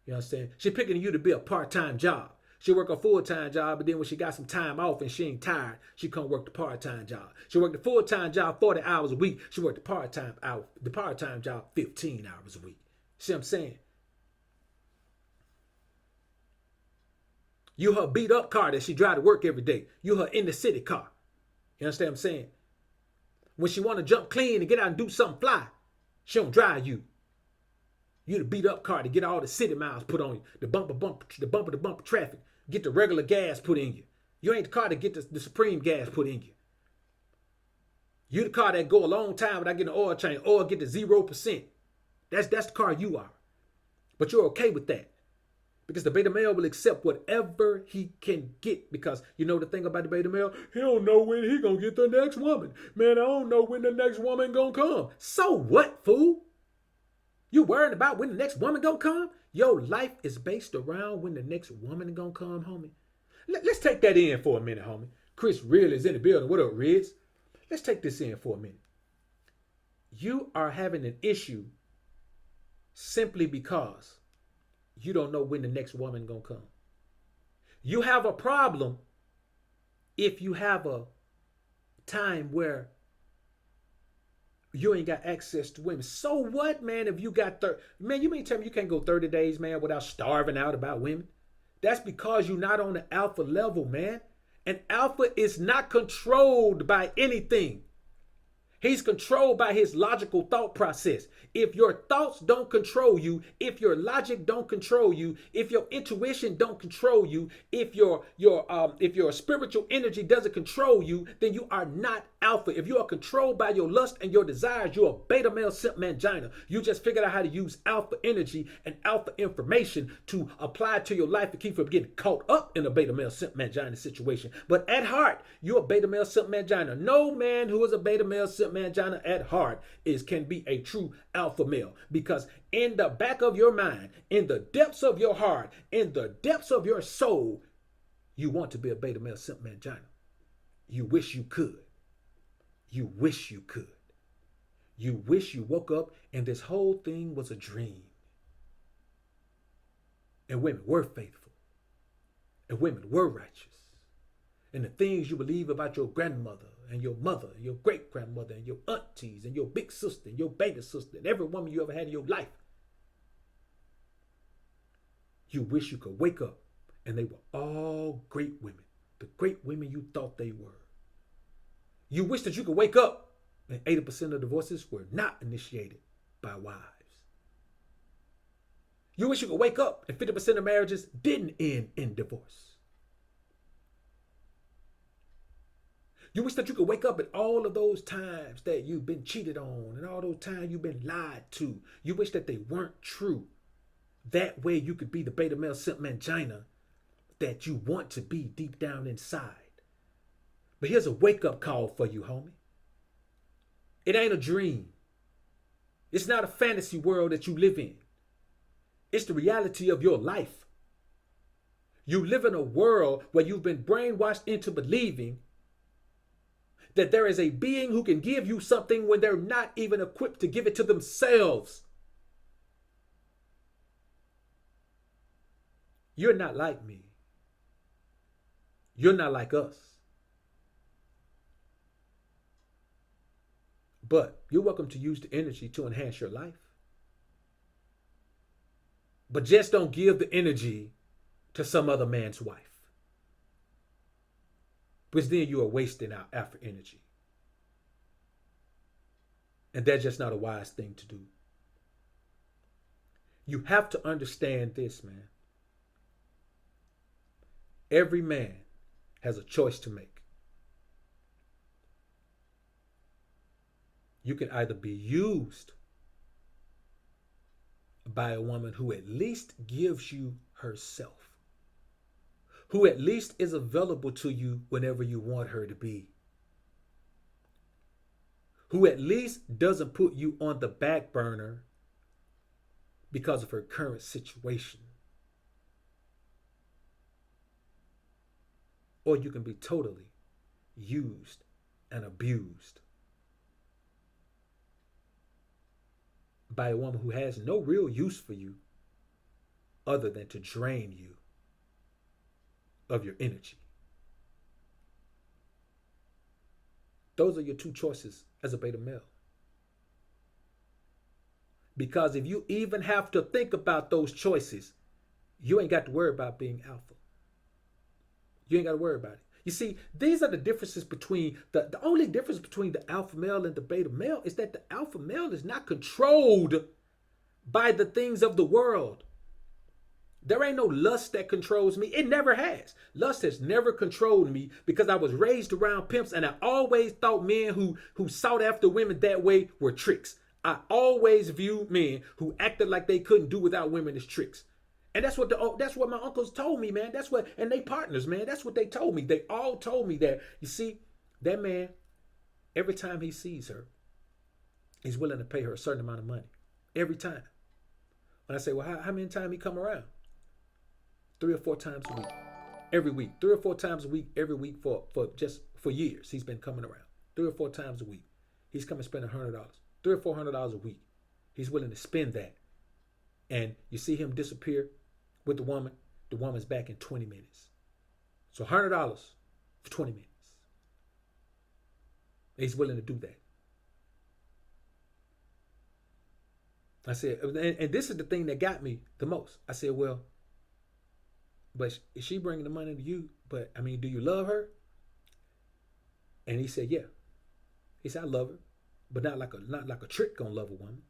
You understand? She's picking you to be a part-time job. She work a full-time job, but then when she got some time off and she ain't tired, she come work the part-time job. She worked the full-time job 40 hours a week. She worked the part-time job 15 hours a week. See what I'm saying? You her beat up car that she drive to work every day. You her in the city car. You understand what I'm saying? When she want to jump clean and get out and do something fly, she don't drive you. You the beat up car to get all the city miles put on you, the bumper to bumper traffic, get the regular gas put in you. You ain't the car to get the supreme gas put in you. You the car that go a long time without getting an oil change or get to 0%. That's the car you are. But you're okay with that. Because the beta male will accept whatever he can get. Because you know the thing about the beta male? He don't know when he gonna get the next woman. Man, I don't know when the next woman gonna come. So what, fool? You worrying about when the next woman gonna come? Your life is based around when the next woman gonna come, homie. Let's take that in for a minute, homie. Chris Real is in the building. What up, Riz? Let's take this in for a minute. You are having an issue simply because you don't know when the next woman gonna come. You have a problem if you have a time where you ain't got access to women. So what, man, if you got 30, man, you mean tell me you can't go 30 days, man, without starving out about women? That's because you're not on the alpha level, man. And alpha is not controlled by anything. He's controlled by his logical thought process. If your thoughts don't control you, if your logic don't control you, if your intuition don't control you, if your spiritual energy doesn't control you, then you are not alpha. If you are controlled by your lust and your desires, you're a beta male simp mangina. You just figured out how to use alpha energy and alpha information to apply to your life to keep from getting caught up in a beta male simp mangina situation. But at heart, you're a beta male simp mangina. No man who is a beta male simp mangina at heart can be a true alpha male, because in the back of your mind, in the depths of your heart, in the depths of your soul, you want to be a beta male simp mangina. You wish you could. You wish you could. You wish you woke up and this whole thing was a dream. And women were faithful. And women were righteous. And the things you believe about your grandmother and your mother and your great grandmother and your aunties and your big sister and your baby sister and every woman you ever had in your life. You wish you could wake up and they were all great women. The great women you thought they were. You wish that you could wake up and 80% of divorces were not initiated by wives. You wish you could wake up and 50% of marriages didn't end in divorce. You wish that you could wake up at all of those times that you've been cheated on and all those times you've been lied to. You wish that they weren't true. That way you could be the beta male simp mangina that you want to be deep down inside. But here's a wake-up call for you, homie. It ain't a dream. It's not a fantasy world that you live in. It's the reality of your life. You live in a world where you've been brainwashed into believing that there is a being who can give you something when they're not even equipped to give it to themselves. You're not like me. You're not like us. But you're welcome to use the energy to enhance your life. But just don't give the energy to some other man's wife. Because then you are wasting our alpha energy. And that's just not a wise thing to do. You have to understand this, man. Every man has a choice to make. You can either be used by a woman who at least gives you herself, who at least is available to you whenever you want her to be, who at least doesn't put you on the back burner because of her current situation. Or you can be totally used and abused by a woman who has no real use for you other than to drain you of your energy. Those are your two choices as a beta male. Because if you even have to think about those choices, you ain't got to worry about being alpha. You ain't got to worry about it. You see, these are the differences between the only difference between the alpha male and the beta male is that the alpha male is not controlled by the things of the world. There ain't no lust that controls me. It never has. Lust has never controlled me because I was raised around pimps, and I always thought men who sought after women that way were tricks. I always viewed men who acted like they couldn't do without women as tricks. And that's what my uncles told me, man. And they partners, man. That's what they told me. They all told me that. You see, that man, every time he sees her, he's willing to pay her a certain amount of money. Every time. When I say, well, how many times he come around? 3 or 4 times a week. Every week. 3 or 4 times a week, every week for years. He's been coming around. 3 or 4 times a week. He's coming to spend $100. $300 or $400 a week. He's willing to spend that. And you see him disappear with the woman's back in 20 minutes. So $100 for 20 minutes. He's willing to do that. I said, and this is the thing that got me the most. I said, well, but is she bringing the money to you? But I mean, do you love her? And he said, yeah. He said, I love her, but not like a trick gonna love a woman.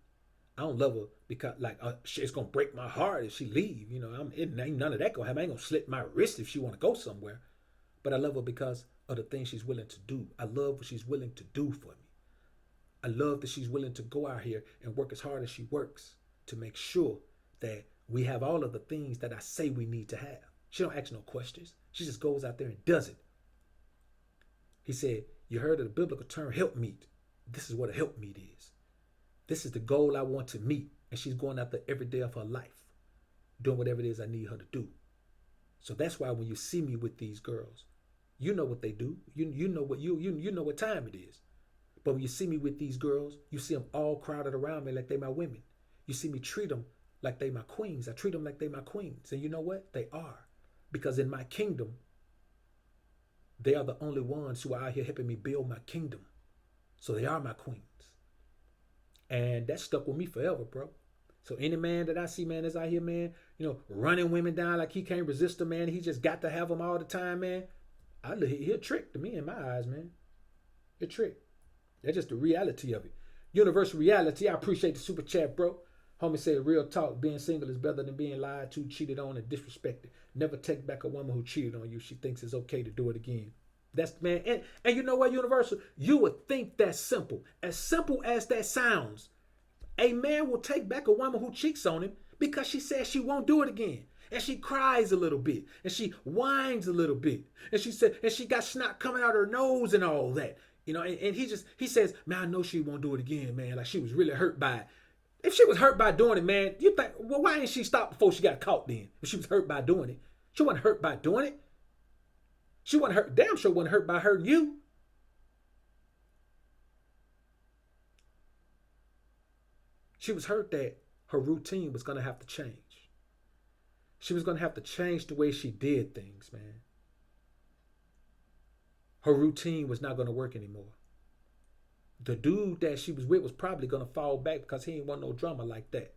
I don't love her because it's gonna break my heart if she leave. You know, ain't none of that gonna happen. I ain't gonna slit my wrist if she wanna go somewhere. But I love her because of the things she's willing to do. I love what she's willing to do for me. I love that she's willing to go out here and work as hard as she works to make sure that we have all of the things that I say we need to have. She don't ask no questions. She just goes out there and does it. He said, you heard of the biblical term helpmeet. This is what a helpmeet is. This is the goal I want to meet. And she's going out there every day of her life, doing whatever it is I need her to do. So that's why when you see me with these girls, you know what they do. You know what you know what time it is. But when you see me with these girls, you see them all crowded around me like they my women. You see me treat them like they my queens. I treat them like they my queens. And you know what? They are. Because in my kingdom, they are the only ones who are out here helping me build my kingdom. So they are my queens. And that stuck with me forever, bro. So any man that I see, man, that's out here, man, you know, running women down like he can't resist them, man. He just got to have them all the time, man. He'll trick to me in my eyes, man. He'll trick. That's just the reality of it. Universal reality. I appreciate the super chat, bro. Homie said, real talk, being single is better than being lied to, cheated on, and disrespected. Never take back a woman who cheated on you. She thinks it's okay to do it again. That's, man. And you know what, Universal? You would think that's simple. As simple as that sounds, a man will take back a woman who cheats on him because she says she won't do it again. And she cries a little bit. And she whines a little bit. And she got snot coming out her nose and all that. You know, and he says, man, I know she won't do it again, man. Like she was really hurt by it. If she was hurt by doing it, man, you think, well, why didn't she stop before she got caught then? If she was hurt by doing it. She wasn't hurt by doing it. She wasn't hurt, damn sure wasn't hurt by hurting you. She was hurt that her routine was going to have to change. She was going to have to change the way she did things, man. Her routine was not going to work anymore. The dude that she was with was probably going to fall back because he ain't want no drama like that.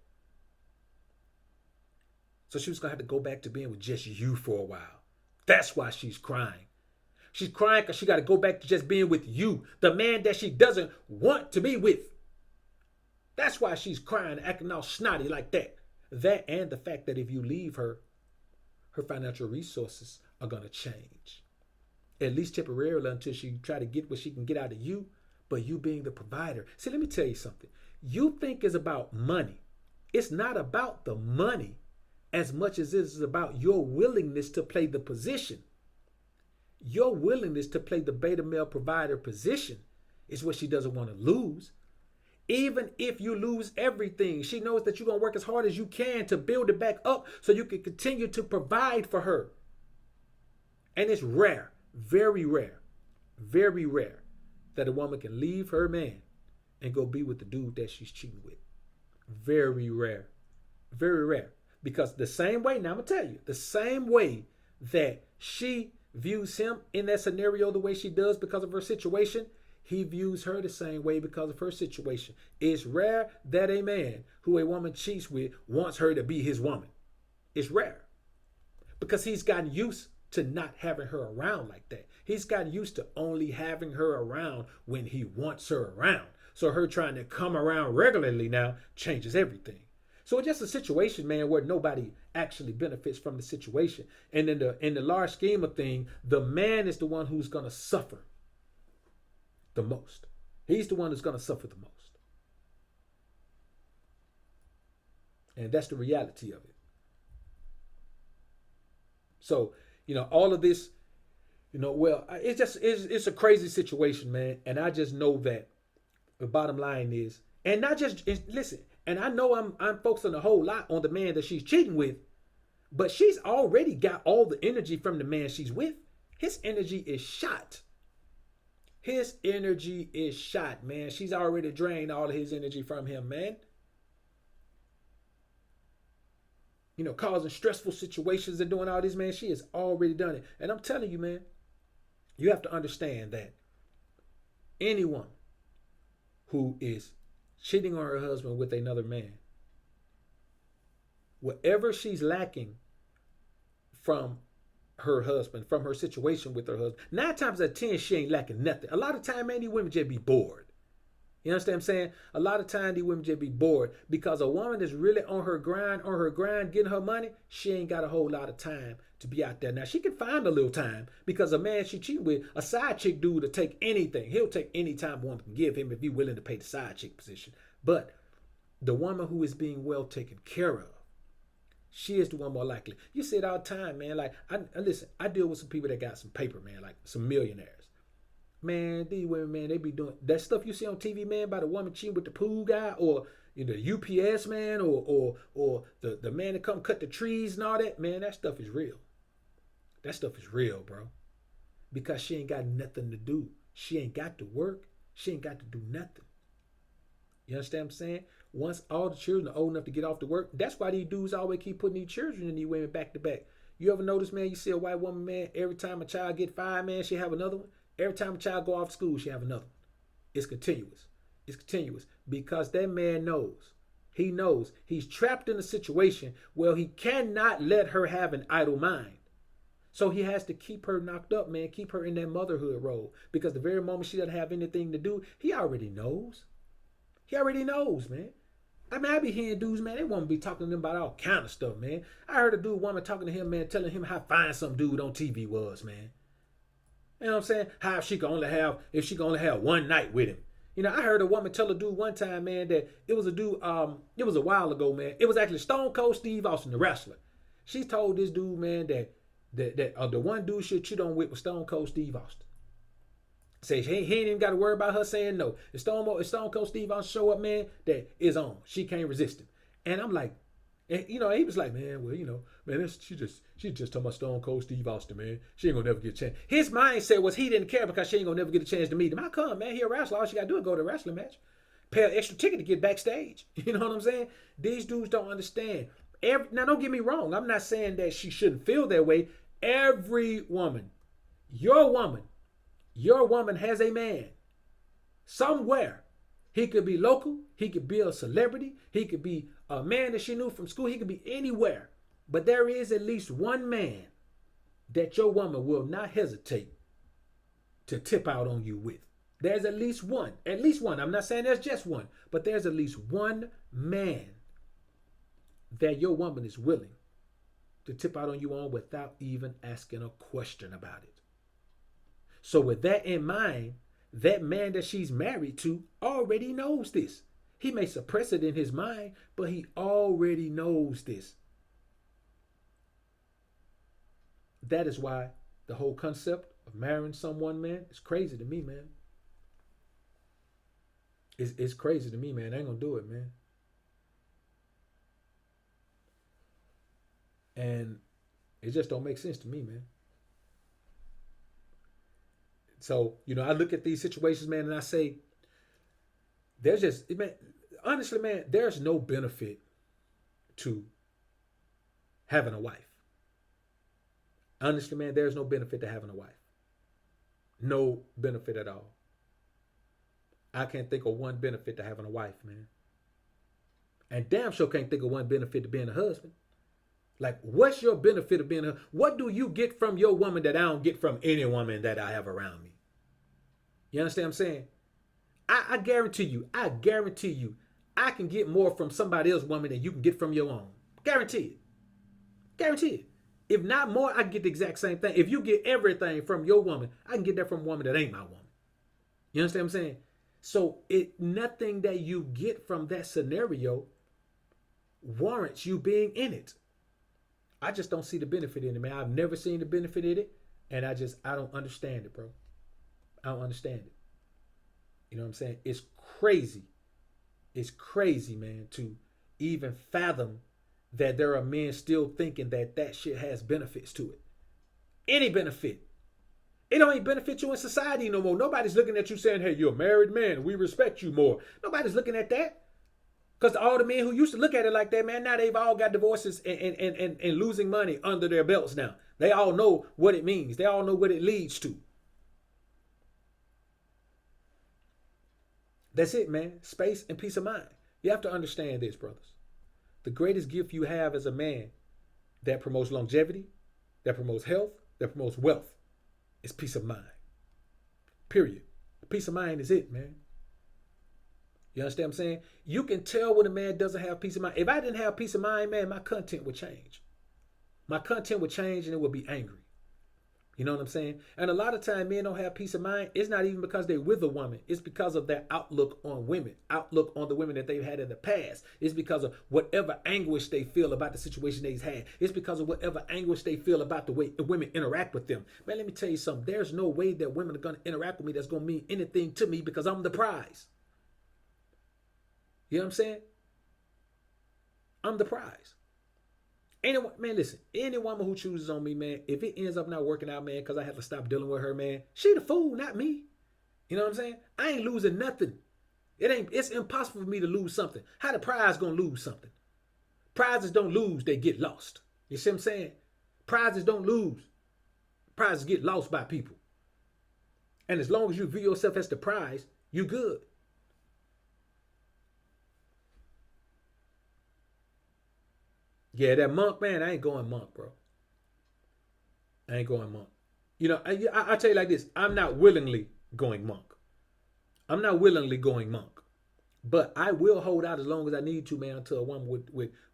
So she was going to have to go back to being with just you for a while. That's why she's crying. She's crying because she got to go back to just being with you, the man that she doesn't want to be with. That's why she's crying, acting all snotty like that. That and the fact that if you leave her, her financial resources are going to change. At least temporarily until she try to get what she can get out of you, but you being the provider. See, let me tell you something. You think it's about money. It's not about the money as much as it is about your willingness to play the position. Your willingness to play the beta male provider position is what she doesn't want to lose. Even if you lose everything, she knows that you're going to work as hard as you can to build it back up so you can continue to provide for her. And it's rare, very rare that a woman can leave her man and go be with the dude that she's cheating with. Very rare. Very rare. Because the same way, now I'm going to tell you, the same way that she views him in that scenario the way she does because of her situation, he views her the same way because of her situation. It's rare that a man who a woman cheats with wants her to be his woman. It's rare. Because he's gotten used to not having her around like that. He's gotten used to only having her around when he wants her around. So her trying to come around regularly now changes everything. So it's just a situation, man, where nobody actually benefits from the situation. And in the large scheme of things, the man is the one who's gonna suffer the most. He's the one who's gonna suffer the most. And that's the reality of it. So, all of this, it's a crazy situation, man. And I just know that the bottom line is, and not just listen, and I know I'm focusing a whole lot on the man that she's cheating with, but she's already got all the energy from the man she's with. His energy is shot. His energy is shot, man. She's already drained all of his energy from him, man. Causing stressful situations and doing all this, man. She has already done it. And I'm telling you, man, you have to understand that anyone who is cheating on her husband with another man, whatever she's lacking from her husband, from her situation with her husband, 9 times out of 10, she ain't lacking nothing. A lot of time, man, these women just be bored. You understand what I'm saying? A lot of time, these women just be bored because a woman is really on her grind, getting her money. She ain't got a whole lot of time to be out there. Now, she can find a little time because a man she cheating with, a side chick dude, will take anything. He'll take any time a woman can give him if he's willing to pay the side chick position. But the woman who is being well taken care of, she is the one more likely. You see it all the time, man. Like, listen, I deal with some people that got some paper, man, like some millionaires. Man, these women, man, they be doing that stuff you see on TV, man, by the woman cheating with the pool guy, or the UPS man, or the man that come cut the trees and all that. Man, that stuff is real. That stuff is real, bro. Because she ain't got nothing to do. She ain't got to work. She ain't got to do nothing. You understand what I'm saying? Once all the children are old enough to get off to work, that's why these dudes always keep putting these children and these women back to back. You ever notice, man, you see a white woman, man, every time a child get 5, man, she have another one. Every time a child go off to school, she have another one. It's continuous. It's continuous because that man knows. He knows he's trapped in a situation where he cannot let her have an idle mind. So he has to keep her knocked up, man, keep her in that motherhood role. Because the very moment she doesn't have anything to do, he already knows. He already knows, man. I mean, I be hearing dudes, man, they want to be talking to them about all kind of stuff, man. I heard a woman talking to him, man, telling him how fine some dude on TV was, man. You know what I'm saying? How if she can only have one night with him. I heard a woman tell a dude one time, man, that it was a dude, it was a while ago, man. It was actually Stone Cold Steve Austin, the wrestler. She told this dude, man, that the one dude she'll cheat on with was Stone Cold Steve Austin. Say he ain't even got to worry about her saying no. If Stone Cold Steve Austin show up, man, that is on. She can't resist him. And I'm like, and he was like, man, well, man, she just talking about Stone Cold Steve Austin, man. She ain't gonna never get a chance. His mindset was he didn't care because she ain't gonna never get a chance to meet him. How come, man? He a wrestler. All she gotta do is go to a wrestling match, pay an extra ticket to get backstage. You know what I'm saying? These dudes don't understand. Now, don't get me wrong. I'm not saying that she shouldn't feel that way. Every woman, your woman has a man somewhere. He could be local. He could be a celebrity. He could be a man that she knew from school. He could be anywhere. But there is at least one man that your woman will not hesitate to tip out on you with. There's at least one. At least one. I'm not saying there's just one. But there's at least one man that your woman is willing to tip out on you on without even asking a question about it. So with that in mind, that man that she's married to already knows this. He may suppress it in his mind, but he already knows this. That is why the whole concept of marrying someone, man, is crazy to me, man. It's crazy to me, man. I ain't gonna do it, man. And it just don't make sense to me, man. So, I look at these situations, man, and I say, there's just, man, honestly, man, there's no benefit to having a wife. Honestly, man, there's no benefit to having a wife. No benefit at all. I can't think of one benefit to having a wife, man. And damn sure can't think of one benefit to being a husband. Like, what's your benefit of being a? What do you get from your woman that I don't get from any woman that I have around me? You understand what I'm saying? I guarantee you, I can get more from somebody else's woman than you can get from your own. Guarantee it. Guarantee it. If not more, I can get the exact same thing. If you get everything from your woman, I can get that from a woman that ain't my woman. You understand what I'm saying? So nothing that you get from that scenario warrants you being in it. I just don't see the benefit in it, man. I've never seen the benefit in it, and I don't understand it, bro. I don't understand it. You know what I'm saying? It's crazy. It's crazy, man, to even fathom that there are men still thinking that that shit has benefits to it. Any benefit. It don't even benefit you in society no more. Nobody's looking at you saying, hey, you're a married man. We respect you more. Nobody's looking at that. Because all the men who used to look at it like that, man, now they've all got divorces and losing money under their belts now. They all know what it means. They all know what it leads to. That's it, man. Space and peace of mind. You have to understand this, brothers. The greatest gift you have as a man that promotes longevity, that promotes health, that promotes wealth is peace of mind. Period. Peace of mind is it, man. You understand what I'm saying? You can tell when a man doesn't have peace of mind. If I didn't have peace of mind, man, my content would change. My content would change and it would be angry. You know what I'm saying? And a lot of time men don't have peace of mind. It's not even because they're with a woman. It's because of their outlook on women, outlook on the women that they've had in the past. It's because of whatever anguish they feel about the situation they've had. It's because of whatever anguish they feel about the way women interact with them. Man, let me tell you something. There's no way that women are going to interact with me that's going to mean anything to me because I'm the prize. You know what I'm saying? I'm the prize. Anyone, man, listen, any woman who chooses on me, man, if it ends up not working out, man, because I have to stop dealing with her, man, she the fool, not me. You know what I'm saying? I ain't losing nothing. It's impossible for me to lose something. How the prize gonna lose something? Prizes don't lose, they get lost. You see what I'm saying? Prizes don't lose. Prizes get lost by people. And as long as you view yourself as the prize, you good. Yeah, that monk, man, I ain't going monk, bro. I ain't going monk. You know, I tell you like this. I'm not willingly going monk. I'm not willingly going monk. But I will hold out as long as I need to, man, until a woman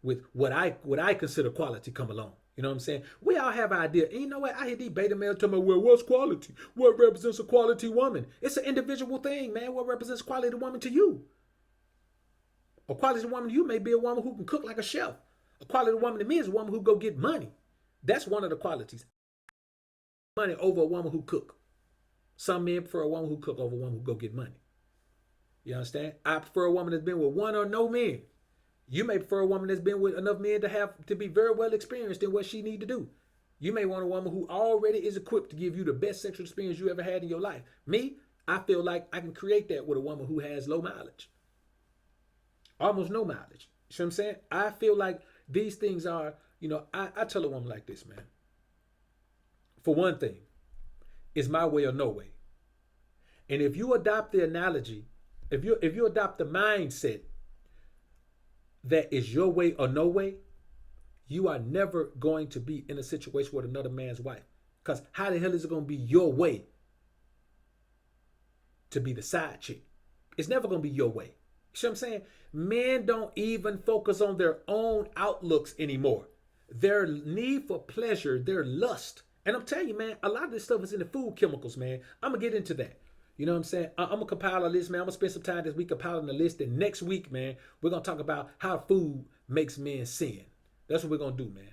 with what I consider quality come along. You know what I'm saying? We all have an idea. And you know what? I hear these beta males talking about, well, what's quality? What represents a quality woman? It's an individual thing, man. What represents a quality woman to you? A quality woman to you may be a woman who can cook like a chef. A quality woman to me is a woman who go get money. That's one of the qualities. Money over a woman who cook. Some men prefer a woman who cook over a woman who go get money. You understand? I prefer a woman that's been with one or no men. You may prefer a woman that's been with enough men to be very well experienced in what she need to do. You may want a woman who already is equipped to give you the best sexual experience you ever had in your life. Me, I feel like I can create that with a woman who has low mileage. Almost no mileage. You see what I'm saying? I feel like these things are, you know, I tell a woman like this, man. For one thing, it's my way or no way. And if you adopt the analogy, if you adopt the mindset that is your way or no way, you are never going to be in a situation with another man's wife. Because how the hell is it going to be your way to be the side chick? It's never going to be your way. You see what I'm saying? Men don't even focus on their own outlooks anymore. Their need for pleasure, their lust. And I'm telling you, man, a lot of this stuff is in the food chemicals, man. I'm going to get into that. You know what I'm saying? I'm going to compile a list, man. I'm going to spend some time this week compiling a list. And next week, man, we're going to talk about how food makes men sin. That's what we're going to do, man.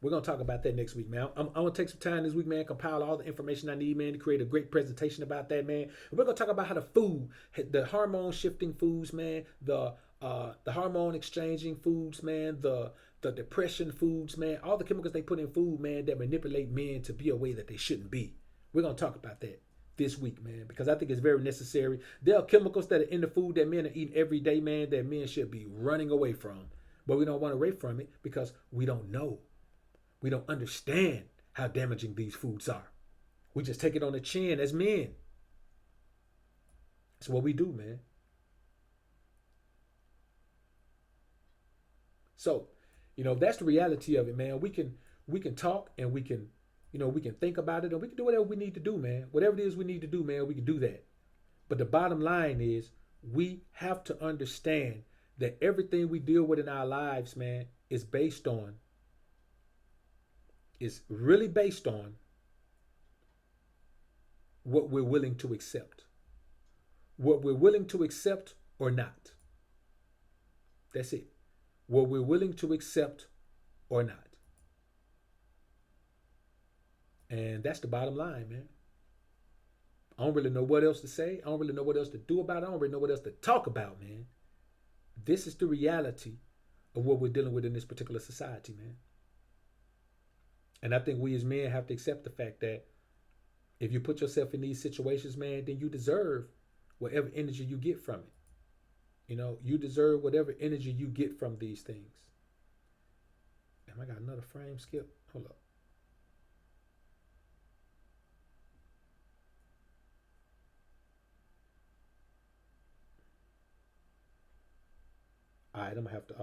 We're going to talk about that next week, man. I'm going to take some time this week, man, compile all the information I need, man, to create a great presentation about that, man. And we're going to talk about how the food, the hormone shifting foods, man, the hormone exchanging foods, man, the depression foods, man, all the chemicals they put in food, man, that manipulate men to be a way that they shouldn't be. We're going to talk about that this week, man, because I think it's very necessary. There are chemicals that are in the food that men are eating every day, man, that men should be running away from. But we don't want to away from it because we don't know. We don't understand how damaging these foods are. We just take it on the chin as men. That's what we do, man. So That's the reality of it, man. We can talk and we can think about it and we can do whatever we need to do, man. Whatever it is we need to do, man, we can do that. But the bottom line is we have to understand that everything we deal with in our lives, man, is really based on what we're willing to accept. What we're willing to accept or not. That's it. What we're willing to accept or not. And that's the bottom line, man. I don't really know what else to say. I don't really know what else to do about it. I don't really know what else to talk about, man. This is the reality of what we're dealing with in this particular society, man. And I think we as men have to accept the fact that if you put yourself in these situations, man, then you deserve whatever energy you get from it. You deserve whatever energy you get from these things. Damn, I got another frame skip. Hold up. All right, I'm gonna have to.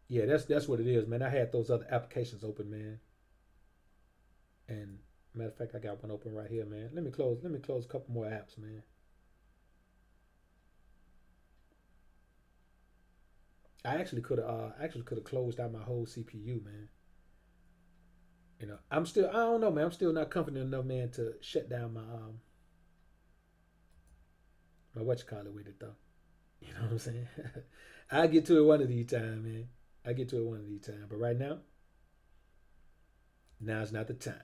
Yeah, that's what it is, man. I had those other applications open, man. And matter of fact, I got one open right here, man. Let me close. Let me close a couple more apps, man. I actually could have closed out my whole CPU, man. I don't know, man. I'm still not confident enough, man, to shut down my what you call it with it though. You know what I'm saying? I get to it one of these times, man. I get to it one of these times. But right now's not the time.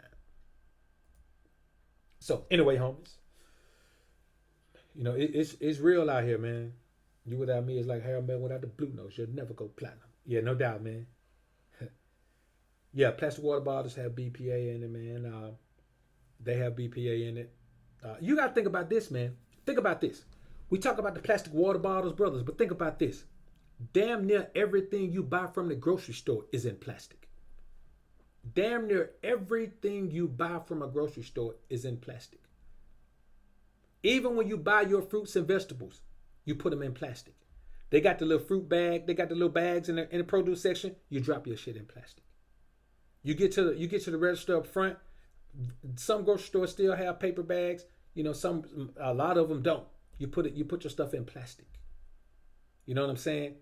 So anyway, homies, it's real out here, man. You without me is like Harold Melvin without the blue notes. You'll never go platinum. Yeah, no doubt, man. Yeah, plastic water bottles have BPA in it, man. They have BPA in it. You got to think about this, man. Think about this. We talk about the plastic water bottles, brothers, but think about this. Damn near everything you buy from the grocery store is in plastic. Damn near everything you buy from a grocery store is in plastic. Even when you buy your fruits and vegetables, you put them in plastic. They got the little fruit bag. They got the little bags in the produce section. You drop your shit in plastic. You get to the register up front. Some grocery stores still have paper bags. A lot of them don't. You put your stuff in plastic. You know what I'm saying?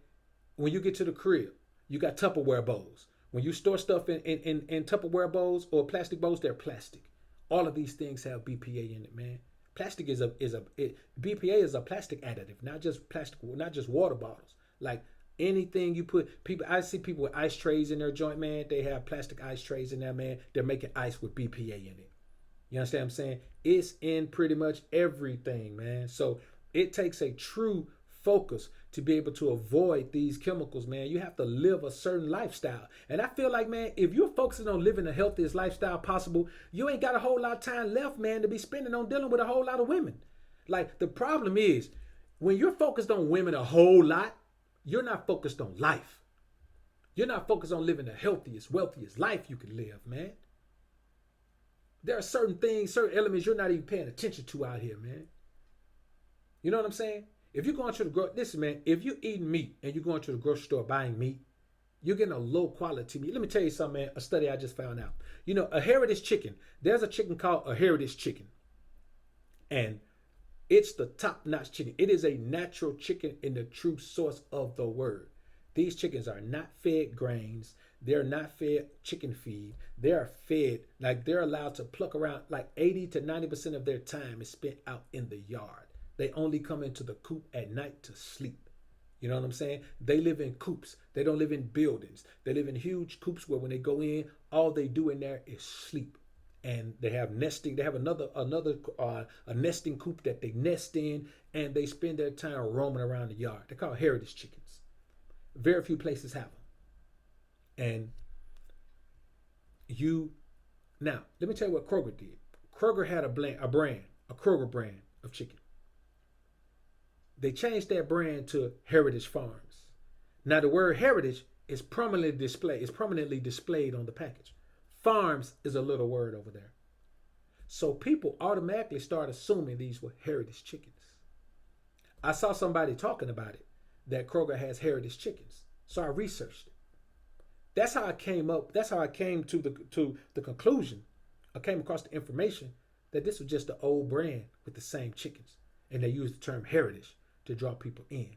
When you get to the crib, you got Tupperware bowls. When you store stuff in Tupperware bowls or plastic bowls, they're plastic. All of these things have BPA in it, man. Plastic BPA is a plastic additive, not just water bottles. Like anything you put, I see people with ice trays in their joint, man. They have plastic ice trays in there, man. They're making ice with BPA in it. You understand what I'm saying? It's in pretty much everything, man. So it takes a true focus to be able to avoid these chemicals, man. You have to live a certain lifestyle. And I feel like, man, if you're focusing on living the healthiest lifestyle possible, you ain't got a whole lot of time left, man, to be spending on dealing with a whole lot of women. Like, the problem is, when you're focused on women a whole lot, you're not focused on life. You're not focused on living the healthiest, wealthiest life you can live, man. There are certain things, certain elements you're not even paying attention to out here, man. You know what I'm saying? If you're going to listen, man, if you're eating meat and you're going to the grocery store buying meat, you're getting a low quality meat. Let me tell you something, man, a study I just found out. A heritage chicken, there's a chicken called a heritage chicken. And it's the top-notch chicken. It is a natural chicken in the true source of the word. These chickens are not fed grains. They're not fed chicken feed. They're fed, like they're allowed to pluck around, like 80 to 90% of their time is spent out in the yard. They only come into the coop at night to sleep. You know what I'm saying? They live in coops. They don't live in buildings. They live in huge coops where when they go in, all they do in there is sleep. And they have nesting. They have a nesting coop that they nest in, and they spend their time roaming around the yard. They're called heritage chickens. Very few places have them. And now, let me tell you what Kroger did. Kroger had a Kroger brand of chicken. They changed that brand to Heritage Farms. Now the word heritage is prominently displayed on the package. Farms is a little word over there. So people automatically start assuming these were heritage chickens. I saw somebody talking about it that Kroger has heritage chickens. So I researched it. That's how I came up. That's how I came to the conclusion. I came across the information that this was just the old brand with the same chickens, and they used the term heritage to draw people in.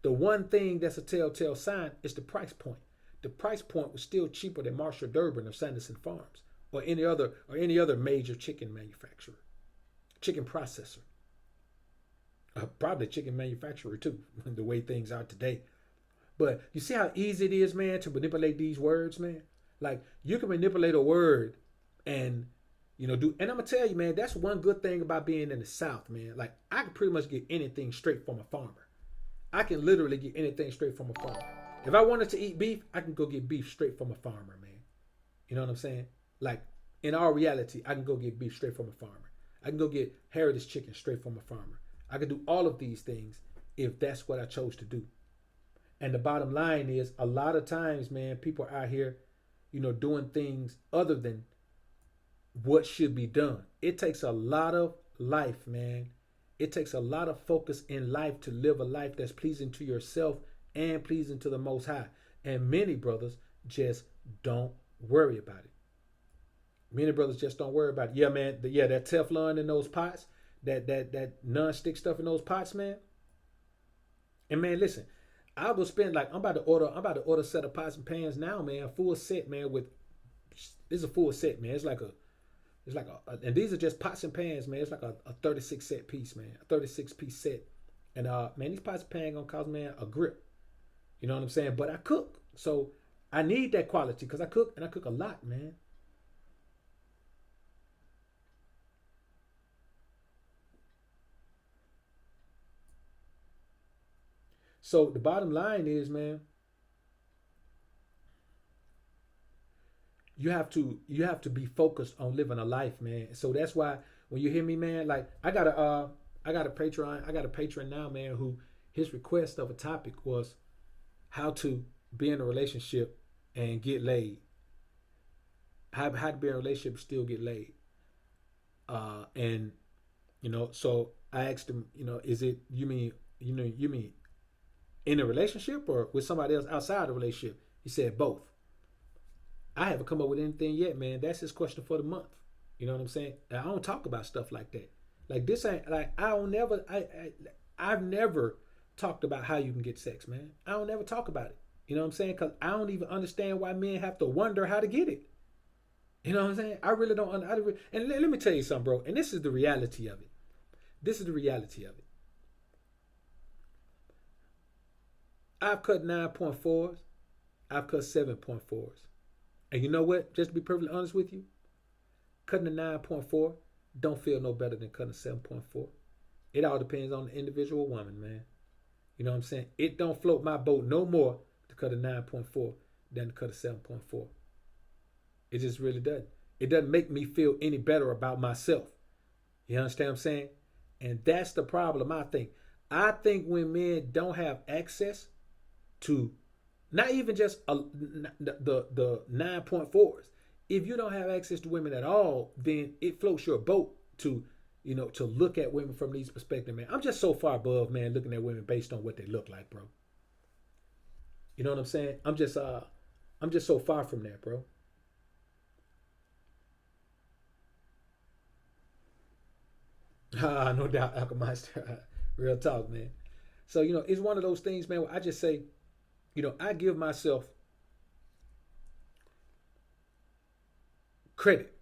The one thing that's a telltale sign is the price point. The price point was still cheaper than Marshall Durbin or Sanderson Farms or any other major chicken manufacturer, chicken processor, probably chicken manufacturer too. The way things are today. But you see how easy it is, man, to manipulate these words, man. Like you can manipulate a word and do. And I'm gonna tell you, man, that's one good thing about being in the South, man. Like I can pretty much get anything straight from a farmer. I can literally get anything straight from a farmer. If I wanted to eat beef, I can go get beef straight from a farmer, man. You know what I'm saying? Like in our reality, I can go get beef straight from a farmer. I can go get heritage chicken straight from a farmer. I can do all of these things if that's what I chose to do. And the bottom line is a lot of times, man, people are out here, doing things other than what should be done. It takes a lot of life, man. It takes a lot of focus in life to live a life that's pleasing to yourself and pleasing to the Most High. And many brothers just don't worry about it. Many brothers just don't worry about it. Yeah, man. That Teflon in those pots, that non-stick stuff in those pots, man. And man, listen, I'll go spend I'm about to order a set of pots and pans now, man. A full set, man. This is a full set, man. And these are just pots and pans, man. It's like a 36 set piece, man. A 36 piece set. And man, these pots and pans gonna cost, man, a grip. You know what I'm saying? But I cook. So I need that quality because I cook and I cook a lot, man. So the bottom line is, man, you have to be focused on living a life, man. So that's why when you hear me, man, like I got a patron now, man, who his request of a topic was how to be in a relationship and get laid. How to be in a relationship and still get laid. And so I asked him, is it you mean in a relationship or with somebody else outside the relationship? He said both. I haven't come up with anything yet, man. That's his question for the month. You know what I'm saying? I don't talk about stuff like that. Like this ain't like I've never talked about how you can get sex, man. I don't never talk about it. You know what I'm saying? Because I don't even understand why men have to wonder how to get it. You know what I'm saying? I really don't. And let me tell you something, bro. And this is the reality of it. This is the reality of it. I've cut 9.4s. I've cut 7.4s. And you know what? Just to be perfectly honest with you, cutting a 9.4 don't feel no better than cutting a 7.4. It all depends on the individual woman, man. You know what I'm saying? It don't float my boat no more to cut a 9.4 than to cut a 7.4. It just really doesn't. It doesn't make me feel any better about myself. You understand what I'm saying? And that's the problem, I think. I think when men don't have access to not even just the 9.4s, if you don't have access to women at all, then it floats your boat to look at women from these perspectives, man. I'm just so far above, man, looking at women based on what they look like, bro. You know what I'm saying? I'm just so far from that, bro. No doubt, Alchemeister. Real talk, man. So, it's one of those things, man, where I just say, I give myself credit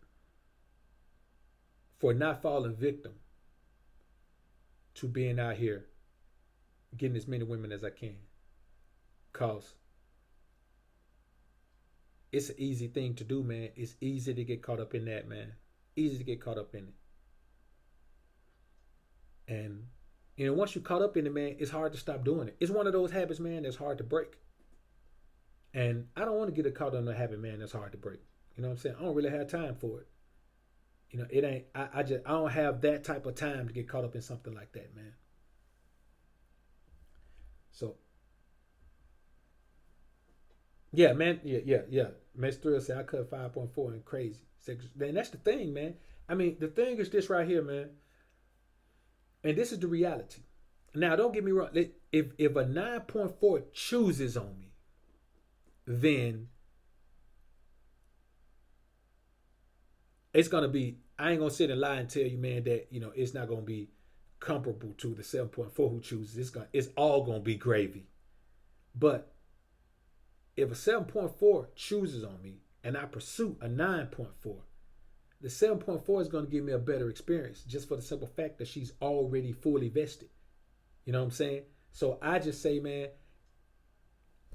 for not falling victim to being out here getting as many women as I can. Cause it's an easy thing to do, man. It's easy to get caught up in that, man. Easy to get caught up in it. And once you're caught up in it, man, it's hard to stop doing it. It's one of those habits, man, that's hard to break. And I don't want to get caught on a habit, man, that's hard to break. You know what I'm saying? I don't really have time for it. It ain't. I don't have that type of time to get caught up in something like that, man. So, yeah, man, yeah. Mess Thrill said I cut 5.4 and crazy. Then that's the thing, man. I mean, the thing is this right here, man. And this is the reality. Now, don't get me wrong. If a 9.4 chooses on me, then it's gonna be. I ain't gonna sit and lie and tell you, man, that it's not gonna be comparable to the 7.4 who chooses. It's all gonna be gravy. But if a 7.4 chooses on me and I pursue a 9.4, the 7.4 is going to give me a better experience just for the simple fact that she's already fully vested. You know what I'm saying? So I just say, man,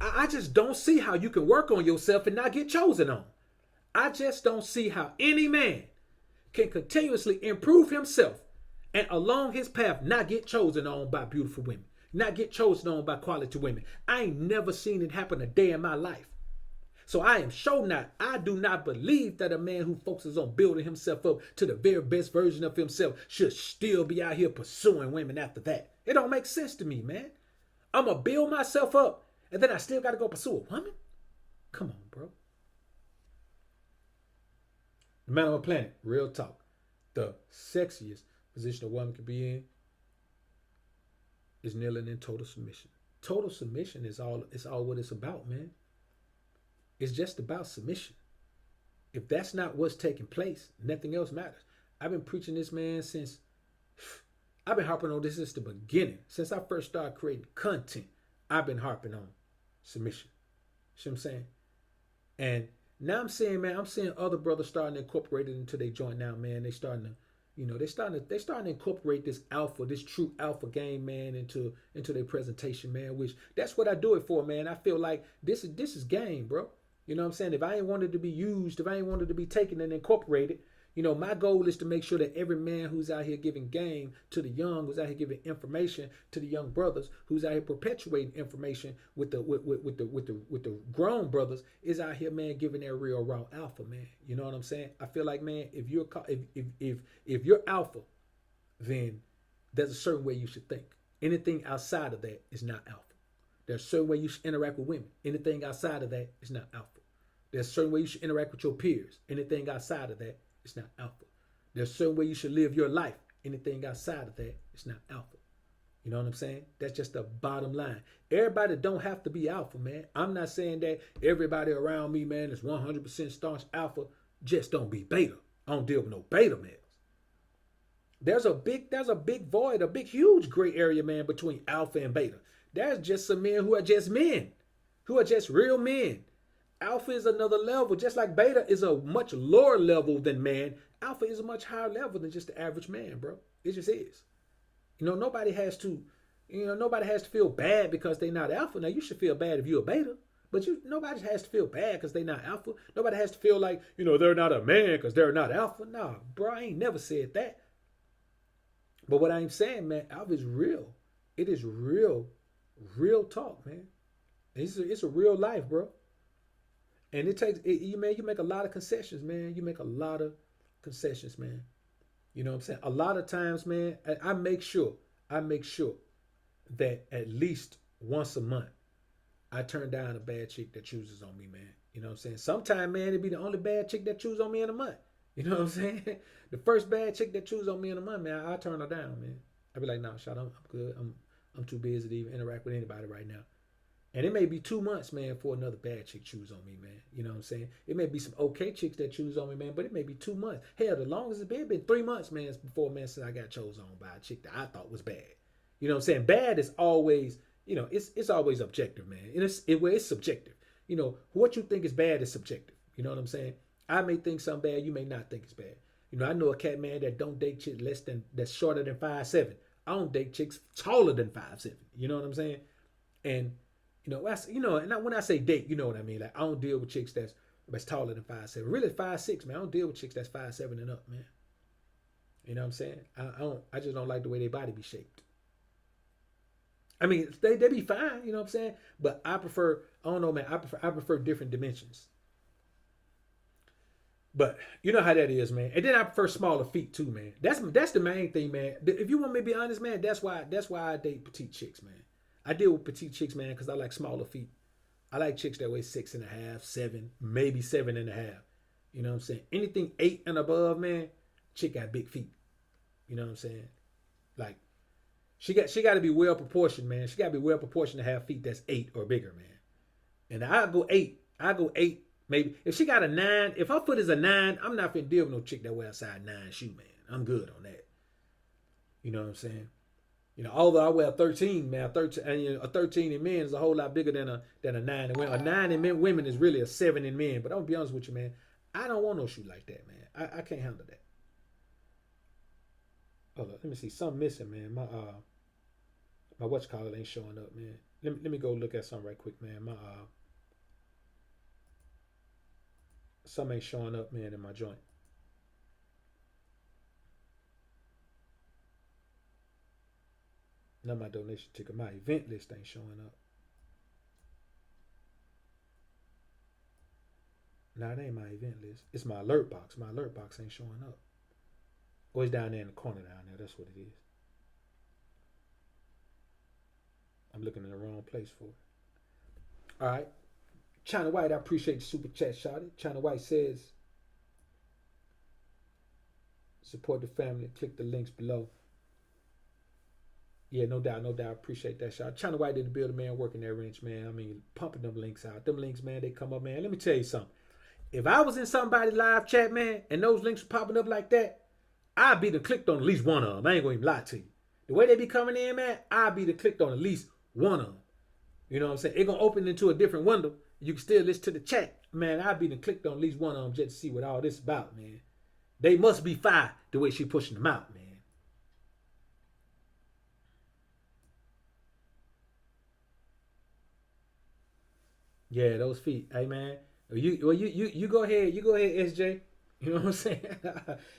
I just don't see how you can work on yourself and not get chosen on. I just don't see how any man can continuously improve himself and along his path not get chosen on by beautiful women, not get chosen on by quality women. I ain't never seen it happen a day in my life. So I am sure not. I do not believe that a man who focuses on building himself up to the very best version of himself should still be out here pursuing women after that. It don't make sense to me, man. I'm going to build myself up and then I still got to go pursue a woman? Come on, bro. The man on the planet, real talk. The sexiest position a woman could be in is kneeling in total submission. Total submission is all what it's about, man. It's just about submission. If that's not what's taking place, nothing else matters. I've been preaching this, man, since I've been harping on this since the beginning. Since I first started creating content, I've been harping on submission. See what I'm saying? And now I'm saying, man, I'm seeing other brothers starting to incorporate it into their joint now, man. They starting to, they starting to incorporate this true alpha game, man, into their presentation, man. Which that's what I do it for, man. I feel like this is game, bro. You know what I'm saying? If I ain't wanted to be used, if I ain't wanted to be taken and incorporated, my goal is to make sure that every man who's out here giving game to the young, who's out here giving information to the young brothers, who's out here perpetuating information with the grown brothers, is out here, man, giving their real raw alpha, man. You know what I'm saying? I feel like, man, if you're alpha, then there's a certain way you should think. Anything outside of that is not alpha. There's a certain way you should interact with women. Anything outside of that is not alpha. There's a certain way you should interact with your peers. Anything outside of that is not alpha. There's a certain way you should live your life. Anything outside of that is not alpha. You know what I'm saying? That's just the bottom line. Everybody don't have to be alpha, man. I'm not saying that everybody around me, man, is 100% staunch alpha. Just don't be beta. I don't deal with no beta males. There's a big void, a big, huge gray area, man, between alpha and beta. There's just some men, who are just real men. Alpha is another level, just like beta is a much lower level than man. Alpha is a much higher level than just the average man, bro. It just is. Nobody has to feel bad because they're not alpha. Now, you should feel bad if you're a beta, but nobody has to feel bad because they're not alpha. Nobody has to feel like, they're not a man because they're not alpha. Nah, bro, I ain't never said that. But what I'm saying, man, alpha is real. It is real talk, man. It's a real life, bro. And you make a lot of concessions, man. You make a lot of concessions, man. You know what I'm saying? A lot of times, man, I make sure that at least once a month, I turn down a bad chick that chooses on me, man. You know what I'm saying? Sometimes, man, it'd be the only bad chick that chooses on me in a month. You know what I'm saying? The first bad chick that chooses on me in a month, man, I turn her down, man. I be like, nah, shut up, I'm good. I'm too busy to even interact with anybody right now. And it may be 2 months, man, for another bad chick choose on me, man. You know what I'm saying? It may be some okay chicks that choose on me, man, but it may be 2 months. Hell, the longest it's been 3 months, man, before, man, since I got chosen on by a chick that I thought was bad. You know what I'm saying? Bad is always, it's always objective, man. It's subjective. What you think is bad is subjective. You know what I'm saying? I may think something bad, you may not think it's bad. I know a cat, man, that don't date chicks that's shorter than 5'7". I don't date chicks taller than 5'7". You know what I'm saying? And and when I say date, you know what I mean. Like, I don't deal with chicks that's taller than 5'7". Really 5'6", man. I don't deal with chicks that's 5'7" and up, man. You know what I'm saying? I just don't like the way their body be shaped. I mean, they be fine, you know what I'm saying? But I don't know, man. I prefer different dimensions. But you know how that is, man. And then I prefer smaller feet too, man. That's the main thing, man. If you want me to be honest, man, that's why I date petite chicks, man. I deal with petite chicks, man, because I like smaller feet. I like chicks that weigh 6.5, 7, maybe 7.5. You know what I'm saying? Anything 8 and above, man, chick got big feet. You know what I'm saying? Like, She got to be well proportioned, man. She got to be well proportioned to have feet that's 8 or bigger, man. And I go 8. I go 8. Maybe if she got a 9, if her foot is a 9, I'm not finna deal with no chick that wear a size 9 shoe, man. I'm good on that. You know what I'm saying? Although I wear a 13, man, 13, and, a 13 in men is a whole lot bigger than a 9 in women. A 9 in women is really a 7 in men. But I'm gonna be honest with you, man. I don't want no shoe like that, man. I can't handle that. Hold up, let me see. Something missing, man. My what's called ain't showing up, man. Let me go look at something right quick, man. My something ain't showing up, man, in my joint. Not my donation ticket. My event list ain't showing up. Nah, it ain't my event list. It's my alert box. My alert box ain't showing up. Oh, it's down there in the corner down there. That's what it is. I'm looking in the wrong place for it. All right. China White, I appreciate the super chat, shouted. China White says, support the family. Click the links below. Yeah, no doubt, no doubt. Appreciate that shot. China White did the build, man, working that wrench, man. I mean, pumping them links out. Them links, man, they come up, man. Let me tell you something. If I was in somebody's live chat, man, and those links were popping up like that, I'd be the clicked on at least one of them. I ain't gonna even lie to you. The way they be coming in, man, I'd be the clicked on at least one of them. You know what I'm saying? It gonna open into a different window. You can still listen to the chat. Man, I'd be the clicked on at least one of them just to see what all this about, man. They must be fire the way she pushing them out, man. Yeah, those feet. Hey, man. You go ahead. You go ahead, SJ. You know what I'm saying?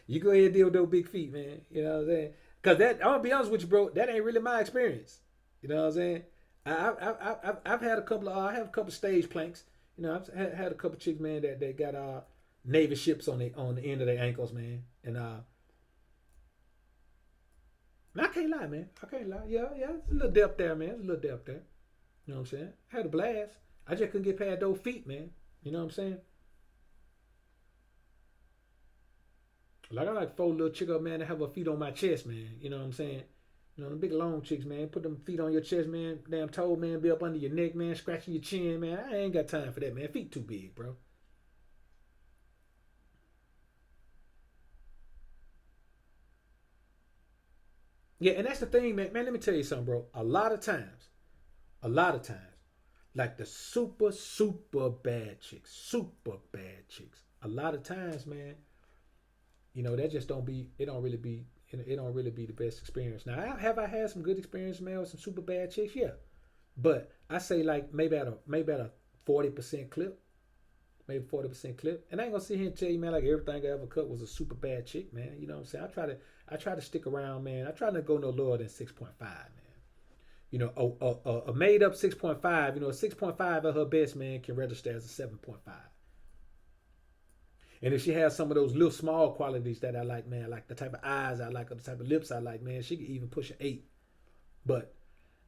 You go ahead and deal with those big feet, man. You know what I'm saying? Because that, I'm gonna be honest with you, bro. That ain't really my experience. You know what I'm saying? I've had a couple of I have a couple of stage planks. I've had a couple of chicks, man, that got navy ships on the end of their ankles, man. And I can't lie, man. I can't lie. Yeah, it's a little depth there, man. It's a little depth there. You know what I'm saying? I had a blast. I just couldn't get past those feet, man. You know what I'm saying? Like I like 4 little chick up, man, that have her feet on my chest, man. You know what I'm saying? The big long chicks, man. Put them feet on your chest, man. Damn toe, man. Be up under your neck, man. Scratching your chin, man. I ain't got time for that, man. Feet too big, bro. Yeah, and that's the thing, man. Man, let me tell you something, bro. A lot of times, like the super, super bad chicks. A lot of times, man, that just don't be. It don't really be. It don't really be the best experience. Now, have I had some good experience, man, with some super bad chicks? Yeah, but I say like maybe at a 40% clip, maybe 40% clip. And I ain't gonna sit here and tell you, man, like everything I ever cut was a super bad chick, man. You know what I'm saying? I try to stick around, man. I try to go no lower than 6.5, man. A made up 6.5. A 6.5 at her best, man, can register as a 7.5. And if she has some of those little small qualities that I like, man, like the type of eyes I like or the type of lips I like, man, she could even push an 8. But,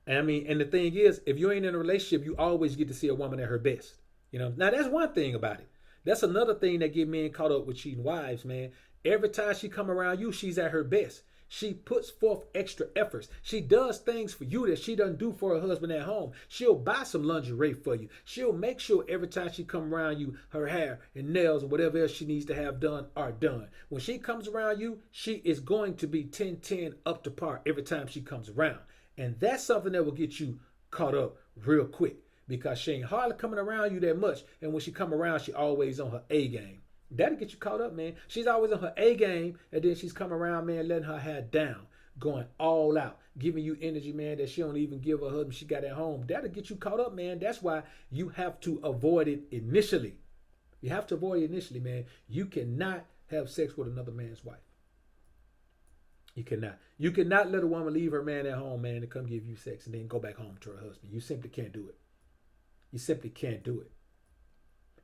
and I mean, and the thing is, if you ain't in a relationship, you always get to see a woman at her best. Now that's one thing about it. That's another thing that get men caught up with cheating wives, man. Every time she come around you, she's at her best. She puts forth extra efforts. She does things for you that she doesn't do for her husband at home. She'll buy some lingerie for you. She'll make sure every time she come around you, her hair and nails and whatever else she needs to have done are done. When she comes around you, she is going to be 10-10 up to par every time she comes around. And that's something that will get you caught up real quick because she ain't hardly coming around you that much. And when she come around, she always on her A game. That'll get you caught up, man. She's always on her A game, and then she's coming around, man, letting her hair down, going all out, giving you energy, man, that she don't even give her husband she got at home. That'll get you caught up, man. That's why you have to avoid it initially. You have to avoid it initially, man. You cannot have sex with another man's wife. You cannot. You cannot let a woman leave her man at home, man, to come give you sex and then go back home to her husband. You simply can't do it. You simply can't do it.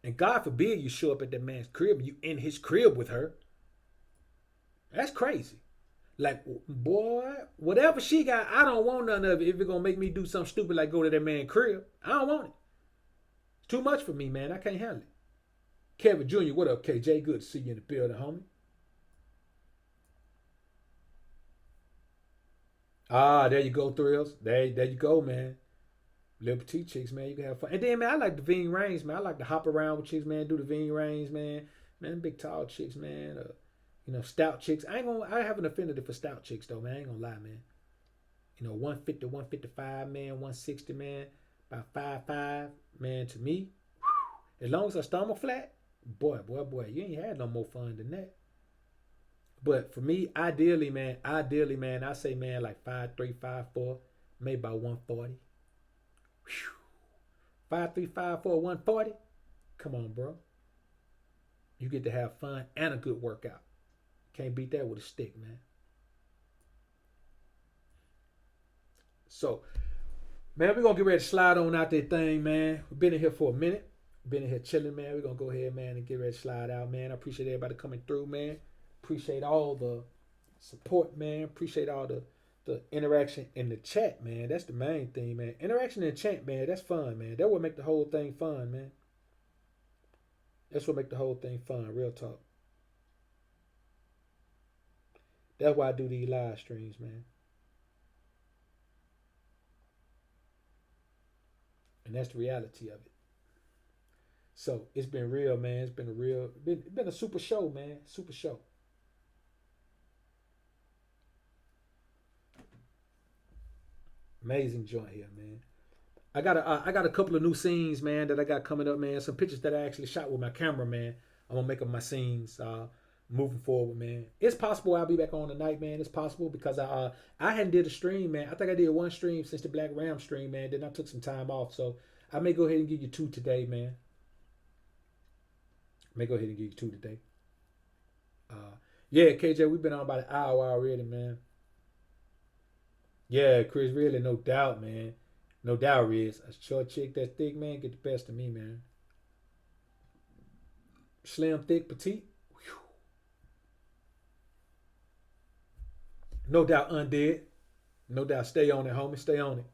And God forbid you show up at that man's crib and you in his crib with her. That's crazy. Like, boy, whatever she got, I don't want none of it if it's going to make me do something stupid like go to that man's crib. I don't want it. It's too much for me, man. I can't handle it. Kevin Jr., what up, KJ? Good to see you in the building, homie. Ah, there you go, thrills. There you go, man. Little petite chicks, man. You can have fun. And then, man, I like the ving range, man. I like to hop around with chicks, man. Do the ving range, man. Man, big tall chicks, man. Stout chicks. I have an affinity for stout chicks, though, man. I ain't gonna lie, man. 150, 155, man. 160, man. About 5'5", man. To me, as long as her stomach flat, boy, you ain't had no more fun than that. But for me, ideally, man, I say, man, like 5'3", 5'4", maybe about 140. 5'3", 5'4", 140. Come on, bro. You get to have fun and a good workout. Can't beat that with a stick, man. So, man, we're gonna get ready to slide on out that thing, man. We've been in here for a minute. Been in here chilling, man. We're gonna go ahead, man, and get ready to slide out, man. I appreciate everybody coming through, man. Appreciate all the support, man. Appreciate all the interaction in the chat, man. That's the main thing, man. Interaction in the chat, man. That's fun, man. That would make the whole thing fun, man. That's what make the whole thing fun. Real talk. That's why I do these live streams, man. And that's the reality of it. So it's been real, man. It's been a been a super show, man. Super show. Amazing joint here, man. I got a couple of new scenes, man, that I got coming up, man. Some pictures that I actually shot with my camera, man. I'm gonna make up my scenes moving forward, man. It's possible I'll be back on tonight, man. It's possible because I hadn't did a stream, man. I think I did one stream since the Black Ram stream, man. Then I took some time off, so I may go ahead and give you two today, man. I may go ahead and give you two today. Uh, yeah, KJ, we've been on about an hour already, man. Yeah, Chris, really, no doubt, man. No doubt, Riz. A short chick that's thick, man, get the best of me, man. Slim, thick, petite. Whew. No doubt, undead. No doubt, stay on it, homie. Stay on it.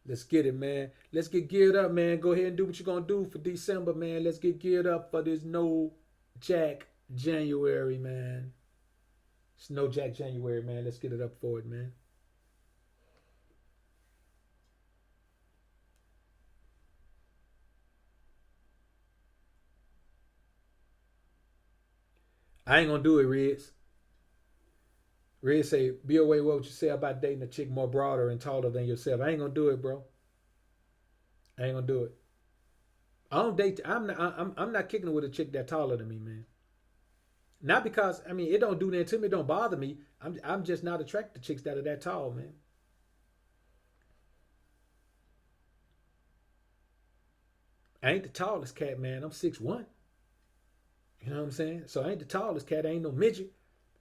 Let's get it, man. Let's get geared up, man. Go ahead and do what you're gonna do for December, man. Let's get geared up for this no Jack January, man. It's no Jack January, man. Let's get it up for it, man. I ain't gonna do it, Riz. Riz say, BoA, what would you say about dating a chick more broader and taller than yourself? I ain't gonna do it, bro. I ain't gonna do it. I don't date. I'm not kicking it with a chick that taller than me, man. Not because I mean it don't do that to me. It don't bother me. I'm just not attracted to chicks that are that tall, man. I ain't the tallest cat, man. I'm 6'1". You know what I'm saying? So I ain't the tallest cat. I ain't no midget.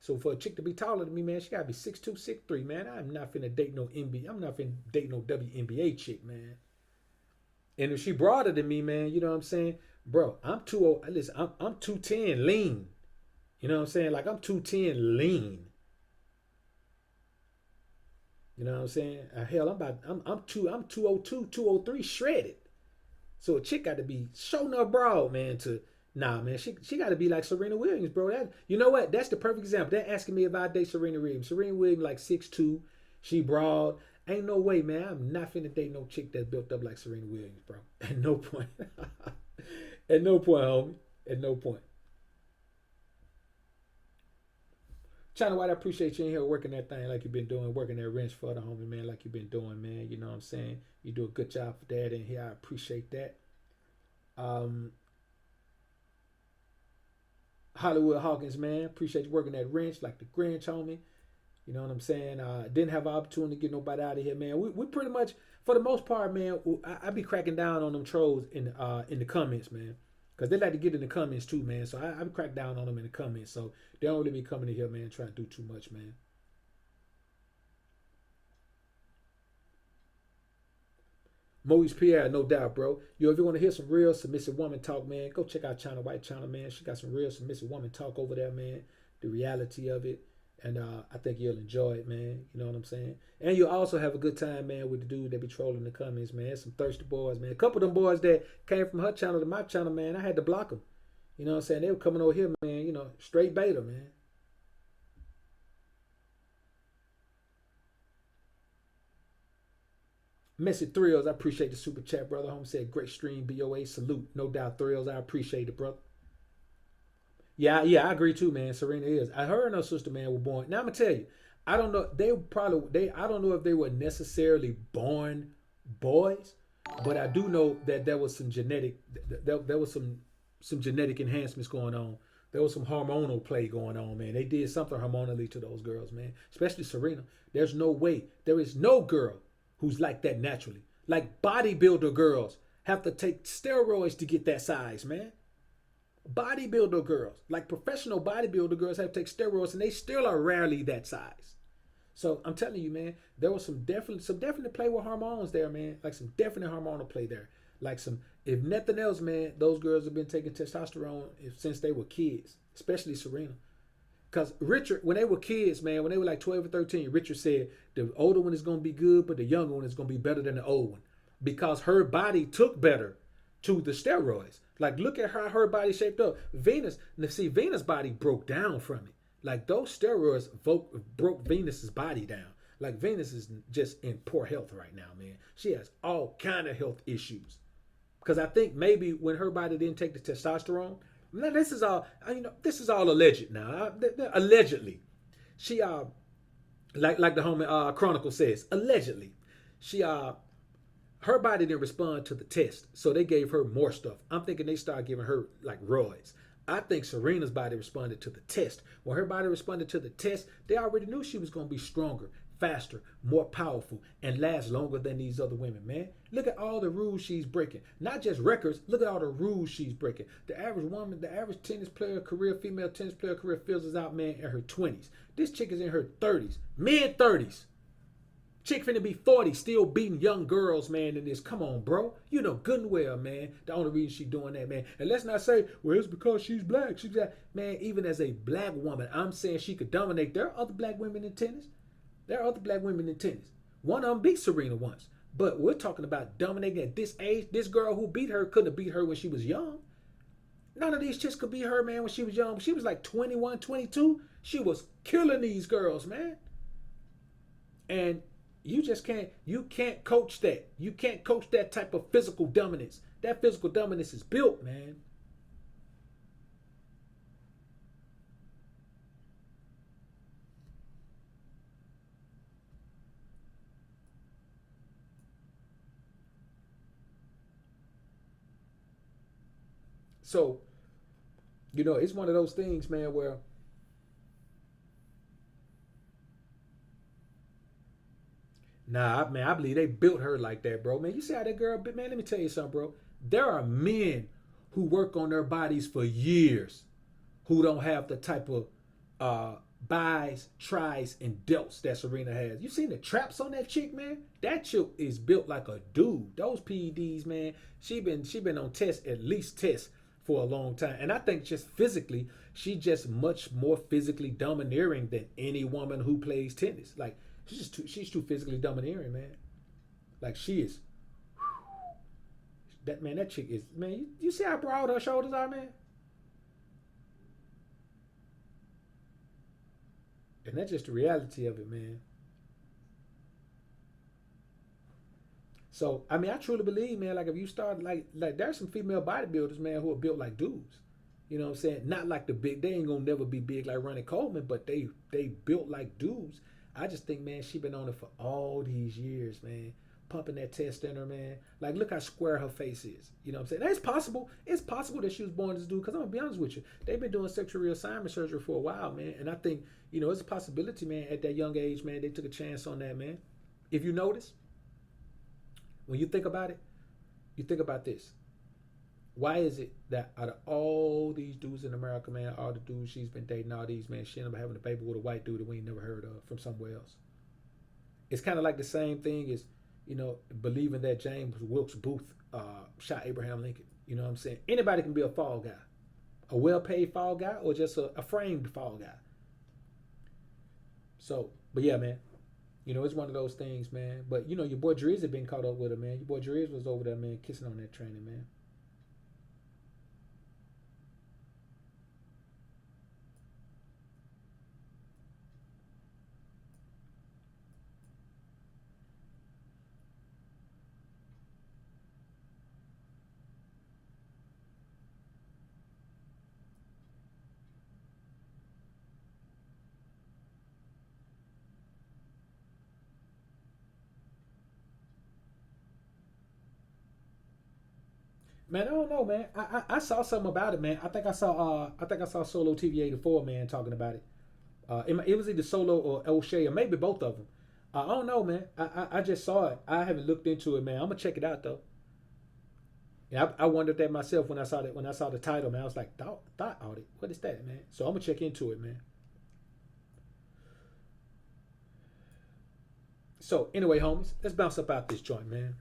So for a chick to be taller than me, man, she gotta be 6'2", 6'3", man. I'm not finna date no NBA. I'm not finna date no WNBA chick, man. And if she broader than me, man, you know what I'm saying, bro? I'm too old. Listen, I'm 210 lean. You know what I'm saying? Like I'm 210 lean. You know what I'm saying? Hell, I'm 202, 203 shredded. So a chick got to be showing up broad, man. To Nah, man. She got to be like Serena Williams, bro. You know what? That's the perfect example. They're asking me if I date Serena Williams. Serena Williams like 6'2", she broad. Ain't no way, man. I'm not finna date no chick that's built up like Serena Williams, bro. At no point. At no point, homie. At no point. China White, I appreciate you in here working that thing like you've been doing, working that wrench for the homie, man, like you've been doing, man. You know what I'm saying? You do a good job for that in here. I appreciate that. Um, Hollywood Hawkins, man, appreciate you working that wrench like the Grinch, homie. You know what I'm saying? Didn't have an opportunity to get nobody out of here, man. We pretty much, for the most part, man, I be cracking down on them trolls in the comments, man. Because they like to get in the comments too, man. So I be crack down on them in the comments. So they don't really be coming in here, man, trying to do too much, man. Maurice Pierre, no doubt, bro. Yo, if you want to hear some real submissive woman talk, man, go check out China White China, man. She got some real submissive woman talk over there, man. The reality of it. And I think you'll enjoy it, man. You know what I'm saying? And you'll also have a good time, man, with the dude that be trolling the comments, man. Some thirsty boys, man. A couple of them boys that came from her channel to my channel, man, I had to block them. You know what I'm saying? They were coming over here, man, straight beta, man. Messy Thrills, I appreciate the super chat, brother. Home said, great stream, BoA. Salute. No doubt, Thrills. I appreciate it, brother. Yeah, I agree too, man. Serena is. I heard her sister, man, were born. Now I'm gonna tell you, I don't know. I don't know if they were necessarily born boys, but I do know that there was some genetic, there was some genetic enhancements going on. There was some hormonal play going on, man. They did something hormonally to those girls, man. Especially Serena. There is no girl who's like that naturally. Like bodybuilder girls have to take steroids to get that size, man. Bodybuilder girls, like professional bodybuilder girls, have to take steroids, and they still are rarely that size. So I'm telling you, man, there was some definite play with hormones there, man. Like some definite hormonal play there. Like some, if nothing else, man, those girls have been taking testosterone since they were kids, especially Serena. Because Richard, when they were kids, man, when they were like 12 or 13, Richard said the older one is going to be good, but the younger one is going to be better than the old one. Because her body took better to the steroids. Like, look at how her body shaped up. Venus, now see, Venus' body broke down from it. Like, those steroids broke Venus's body down. Like, Venus is just in poor health right now, man. She has all kind of health issues. Because I think maybe when her body didn't take the testosterone, now this is all, this is all alleged now. Allegedly, she like the homie Chronicle says, allegedly, she her body didn't respond to the test, so they gave her more stuff. I'm thinking they started giving her like roids. I think Serena's body responded to the test. When her body responded to the test, they already knew she was going to be stronger, faster, more powerful, and last longer than these other women, man. Look at all the rules she's breaking. Not just records, look at all the rules she's breaking. The average woman, the average female tennis player career fizzles out, man, in her 20s. This chick is in her 30s, mid 30s. Chick finna be 40, still beating young girls, man, in this. Come on, bro. You know good and well, man. The only reason she doing that, man. And let's not say, well, it's because she's black. She's black. Man, even as a black woman, I'm saying she could dominate. There are other black women in tennis. There are other black women in tennis. One of them beat Serena once. But we're talking about dominating at this age. This girl who beat her couldn't have beat her when she was young. None of these chicks could beat her, man, when she was young. She was like 21, 22. She was killing these girls, man. And you can't coach that. You can't coach that type of physical dominance. That physical dominance is built, man. So, it's one of those things, man, where nah, man, I believe they built her like that, bro. Man, you see how that girl, man, let me tell you something, bro. There are men who work on their bodies for years who don't have the type of buys, tries, and delts that Serena has. You seen the traps on that chick, man? That chick is built like a dude. Those PEDs, man, she been on at least tests for a long time. And I think just physically, she's just much more physically domineering than any woman who plays tennis. Like, she's too physically domineering, man. Like, she is. That man, that chick is, man. You see how broad her shoulders are, man. And that's just the reality of it, man. So I mean, I truly believe, man. Like if you start like there's some female bodybuilders, man, who are built like dudes. You know what I'm saying? Not like the big. They ain't gonna never be big like Ronnie Coleman, but they built like dudes. I just think, man, she been on it for all these years, man. Pumping that test in her, man. Like, look how square her face is. You know what I'm saying? That's possible. It's possible that she was born this dude. Because I'm going to be honest with you. They've been doing sexual reassignment surgery for a while, man. And I think, it's a possibility, man, at that young age, man, they took a chance on that, man. If you notice, when you think about it, you think about this. Why is it that out of all these dudes in America, man, all the dudes she's been dating, all these, man, she ended up having a baby with a white dude that we ain't never heard of from somewhere else? It's kind of like the same thing as, believing that James Wilkes Booth shot Abraham Lincoln. You know what I'm saying? Anybody can be a fall guy, a well-paid fall guy, or just a framed fall guy. So, but yeah, man, it's one of those things, man. But your boy Drizzy been caught up with her, man. Your boy Drizzy was over there, man, kissing on that training, man. Man, I don't know, man. I saw something about it, man. I think I saw Solo TV 84, man, talking about it. It was either Solo or O'Shea or maybe both of them. I don't know, man. I just saw it. I haven't looked into it, man. I'm gonna check it out though. Yeah, I wondered that myself when I saw that when I saw the title, man. I was like, thought audit. What is that, man? So I'm gonna check into it, man. So anyway, homies, let's bounce up out this joint, man.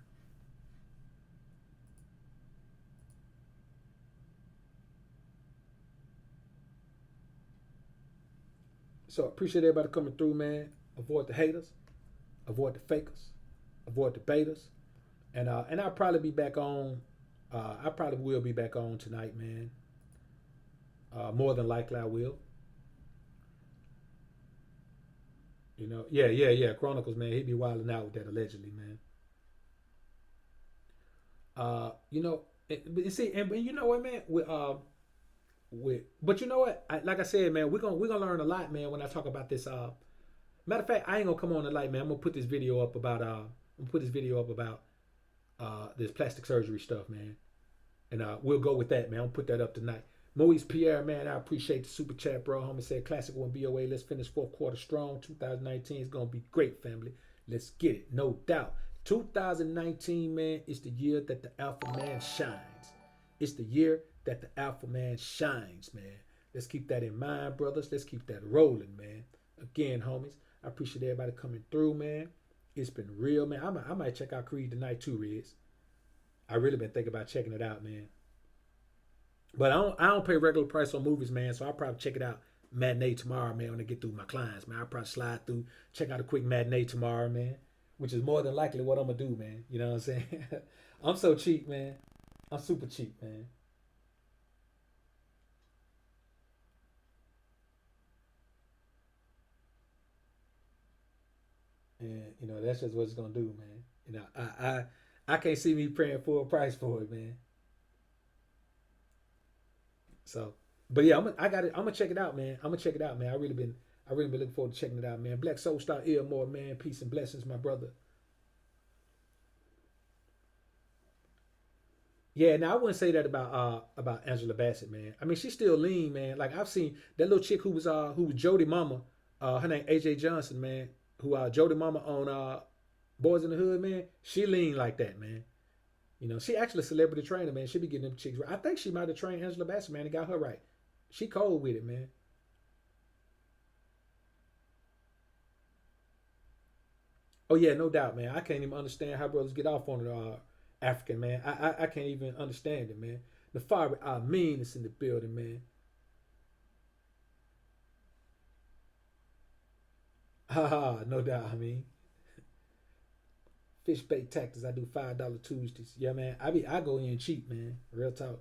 So appreciate everybody coming through, man. Avoid the haters, avoid the fakers, avoid the betas, and I'll probably be back on. I probably will be back on tonight, man. More than likely, I will. Yeah. Chronicles, man, he be wilding out with that allegedly, man. Uh, you know, but you see, and you know what, man, but you know what, like I said, man, we're gonna learn a lot, man, when I talk about this. Matter of fact, I ain't gonna come on tonight, man. I'm gonna put this video up about this plastic surgery stuff, man, and we'll go with that, man. I'm gonna put that up tonight. Moise Pierre, man, I appreciate the super chat, bro. Homie said, classic one BOA. Let's finish fourth quarter strong. 2019 is gonna be great, family. Let's get it, no doubt. 2019, man, is the year that the Alpha Man shines. It's the year that the Alpha Man shines, man. Let's keep that in mind, brothers. Let's keep that rolling, man. Again, homies, I appreciate everybody coming through, man. It's been real, man. I might check out Creed tonight too, Riz. I really been thinking about checking it out, man. But I don't pay regular price on movies, man. So I'll probably check it out matinee tomorrow, man. When I get through my clients, man, I'll probably slide through, check out a quick matinee tomorrow, man. Which is more than likely what I'm gonna do, man. You know what I'm saying? I'm so cheap, man. I'm super cheap, man. And that's just what it's gonna do, man. I can't see me paying full price for it, man. So, but yeah, I got it. I'm gonna check it out, man. I'm gonna check it out, man. I really been looking forward to checking it out, man. Black Soul Star Earmore, man. Peace and blessings, my brother. Yeah, now I wouldn't say that about Angela Bassett, man. I mean, she's still lean, man. Like I've seen that little chick who was Jody Mama, her name AJ Johnson, man. Who Jody Mama on Boys in the Hood, man. She lean like that, man. She actually a celebrity trainer, man. She be getting them chicks right. I think she might have trained Angela Bassett, man, and got her right. She cold with it, man. Oh yeah, no doubt, man. I can't even understand how brothers get off on the African, man. I can't even understand it, man. The fire I mean is in the building, man. Ha ha, no doubt. I mean, fish bait tactics. I do $5 Tuesdays. Yeah, man. I go in cheap, man. Real talk.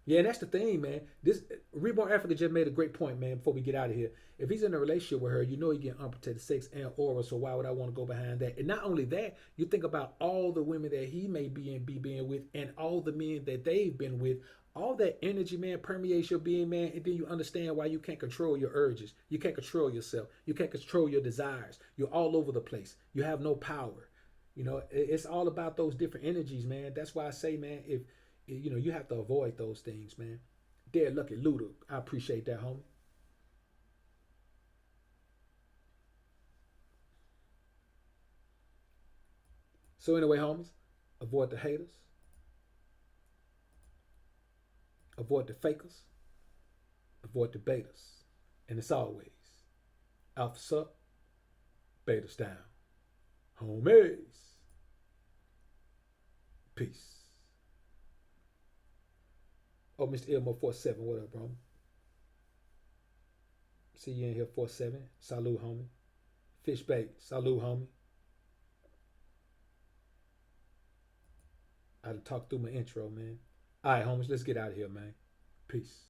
Yeah, and that's the thing, man. This Reborn Africa just made a great point, man. Before we get out of here, if he's in a relationship with her, he getting unprotected sex and oral. So why would I want to go behind that? And not only that, you think about all the women that he may be being with, and all the men that they've been with. All that energy, man, permeates your being, man, and then you understand why you can't control your urges. You can't control yourself. You can't control your desires. You're all over the place. You have no power. It's all about those different energies, man. That's why I say, man, if you have to avoid those things, man. Dead Lucky Luda, I appreciate that, homie. So anyway, homies, avoid the haters, avoid the fakers, avoid the betas, and it's always alphas up, betas down. Homies, peace. Oh, Mr. Elmo 47, what up, bro? See you in here 47. Salute, homie. Fish bait, salute, homie. I had to talk through my intro, man. All right, homies, let's get out of here, man. Peace.